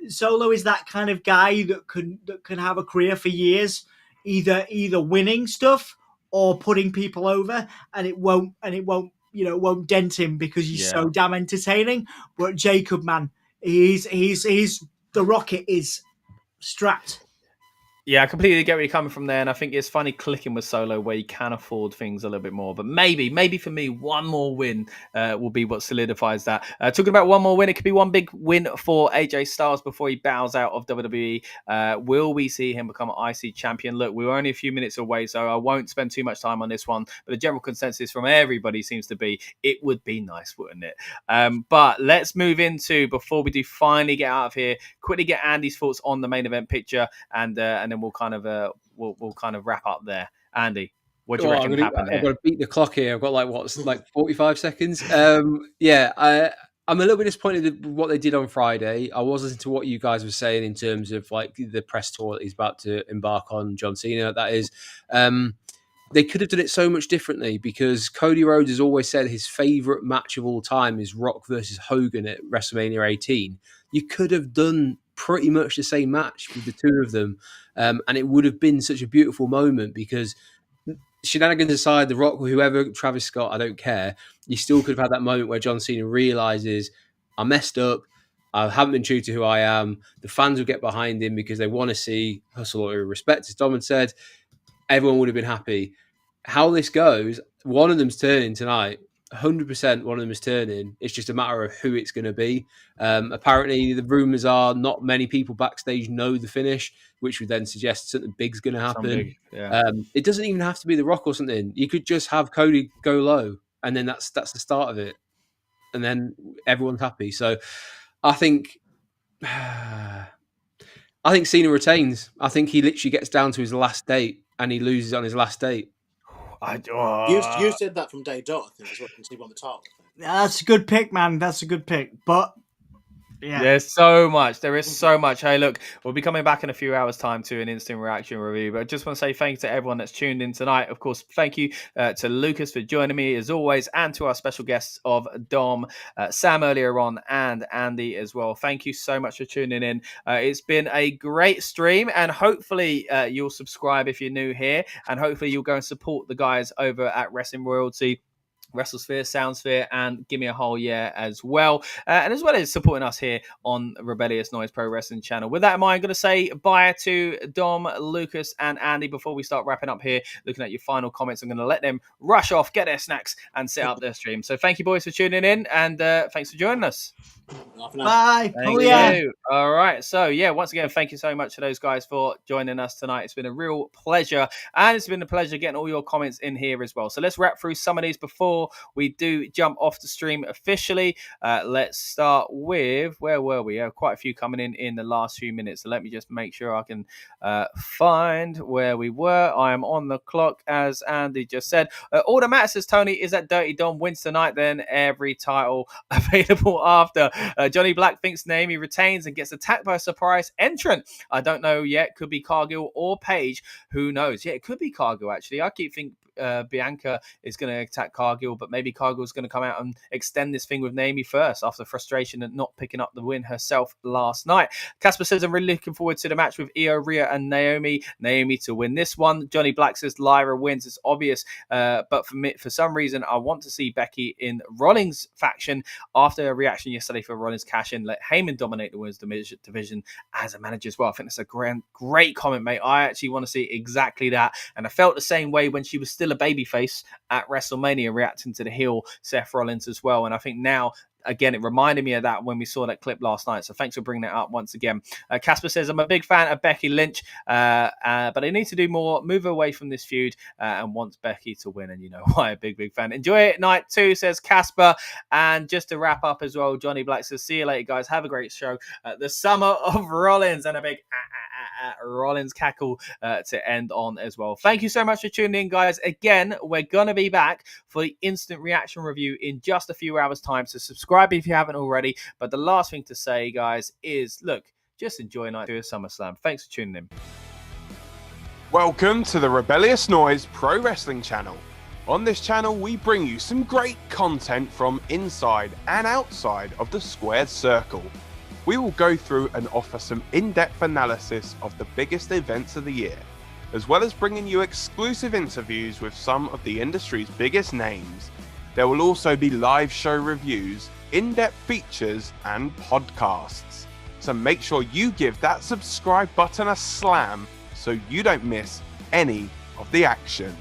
E: Solo is that kind of guy that can have a career for years, either winning stuff or putting people over, and it won't dent him because he's so damn entertaining. But Jacob, man, he's the rocket is strapped.
A: Yeah, I completely get where you're coming from there, and I think it's funny clicking with Solo where you can afford things a little bit more. But maybe for me, one more win will be what solidifies that. Talking about one more win, it could be one big win for AJ Styles before he bows out of WWE. Will we see him become IC champion? Look, we're only a few minutes away, so I won't spend too much time on this one. But the general consensus from everybody seems to be it would be nice, wouldn't it? But let's move into, before we do finally get out of here, quickly get Andy's thoughts on the main event picture, and then we'll kind of we'll kind of wrap up there. Andy, what do you reckon happened here?
F: I've got to beat the clock here. I've got 45 seconds. I'm a little bit disappointed with what they did on Friday. I was listening to what you guys were saying in terms of the press tour that he's about to embark on, John Cena. That is, they could have done it so much differently, because Cody Rhodes has always said his favorite match of all time is Rock versus Hogan at WrestleMania 18. You could have done pretty much the same match with the two of them, and it would have been such a beautiful moment, because shenanigans aside, The Rock or whoever, Travis Scott, I don't care, you still could have had that moment where John Cena realizes, I messed up, I haven't been true to who I am. The fans will get behind him because they want to see hustle or respect, as Dom had said. Everyone would have been happy. How this goes, one of them's turning tonight. 100% one of them is turning. It's just a matter of who it's going to be. Apparently, the rumours are not many people backstage know the finish, which would then suggest something big's going to happen. It doesn't even have to be The Rock or something. You could just have Cody go low, and then that's the start of it. And then everyone's happy. So I think Cena retains. I think he literally gets down to his last date and he loses on his last date.
D: You said that from day dot, I think, as well, since he won the title.
E: That's a good pick, man. That's a good pick. But yeah,
A: there's so much. There is so much. Hey, look, we'll be coming back in a few hours' time to an instant reaction review. But I just want to say thank you to everyone that's tuned in tonight. Of course, thank you to Lucas for joining me as always, and to our special guests of Dom, Sam earlier on, and Andy as well. Thank you so much for tuning in. It's been a great stream, and hopefully you'll subscribe if you're new here, and hopefully you'll go and support the guys over at Wrestling Royalty. WrestleSphere, SoundSphere, and Give Me a Whole Yeah as well. And as well as supporting us here on Rebellious Noise Pro Wrestling channel. With that in mind, I'm going to say bye to Dom, Lucas, and Andy before we start wrapping up here, looking at your final comments. I'm going to let them rush off, get their snacks, and set up their stream. So thank you, boys, for tuning in, and thanks for joining us.
E: Bye.
A: Thank you. All right. So, yeah, once again, thank you so much to those guys for joining us tonight. It's been a real pleasure. And it's been a pleasure getting all your comments in here as well. So let's wrap through some of these before we do jump off the stream officially. Let's start with, where were we? Quite a few coming in the last few minutes. So let me just make sure I can find where we were. I am on the clock, as Andy just said. All that matters, says Tony, is that Dirty Dom wins tonight, then every title available after. Johnny Black thinks Naomi retains and gets attacked by a surprise entrant. I don't know yet. Could be Cargill or Paige. Who knows? Yeah, it could be Cargill, actually. I keep thinking Bianca is going to attack Cargill, but maybe Cargill's going to come out and extend this thing with Naomi first after frustration at not picking up the win herself last night. Casper says, I'm really looking forward to the match with Io, Rhea, and Naomi. Naomi to win this one. Johnny Black says Lyra wins. It's obvious, but for me, for some reason, I want to see Becky in Rollins' faction after a reaction yesterday for Rollins cash in. Let Heyman dominate the women's division as a manager as well. I think that's a great comment, mate. I actually want to see exactly that, and I felt the same way when she was still a babyface at WrestleMania, reacting to the heel Seth Rollins as well. And I think now, again, it reminded me of that when we saw that clip last night. So thanks for bringing that up once again. Casper says, I'm a big fan of Becky Lynch, but they need to do more, move away from this feud, and wants Becky to win. And you know why, a big fan. Enjoy it night too, says Casper. And just to wrap up as well, Johnny Black says, see you later, guys. Have a great show. The Summer of Rollins, and a big Rollins cackle to end on as well. Thank you so much for tuning in, guys. Again, we're going to be back for the instant reaction review in just a few hours' time. So subscribe if you haven't already. But the last thing to say, guys, is look, just enjoy night 2 of SummerSlam. Thanks for tuning in.
B: Welcome to the Rebellious Noise Pro Wrestling channel. On this channel, we bring you some great content from inside and outside of the squared circle. We will go through and offer some in-depth analysis of the biggest events of the year, as well as bringing you exclusive interviews with some of the industry's biggest names. There will also be live show reviews, in-depth features, and podcasts. So make sure you give that subscribe button a slam so you don't miss any of the action.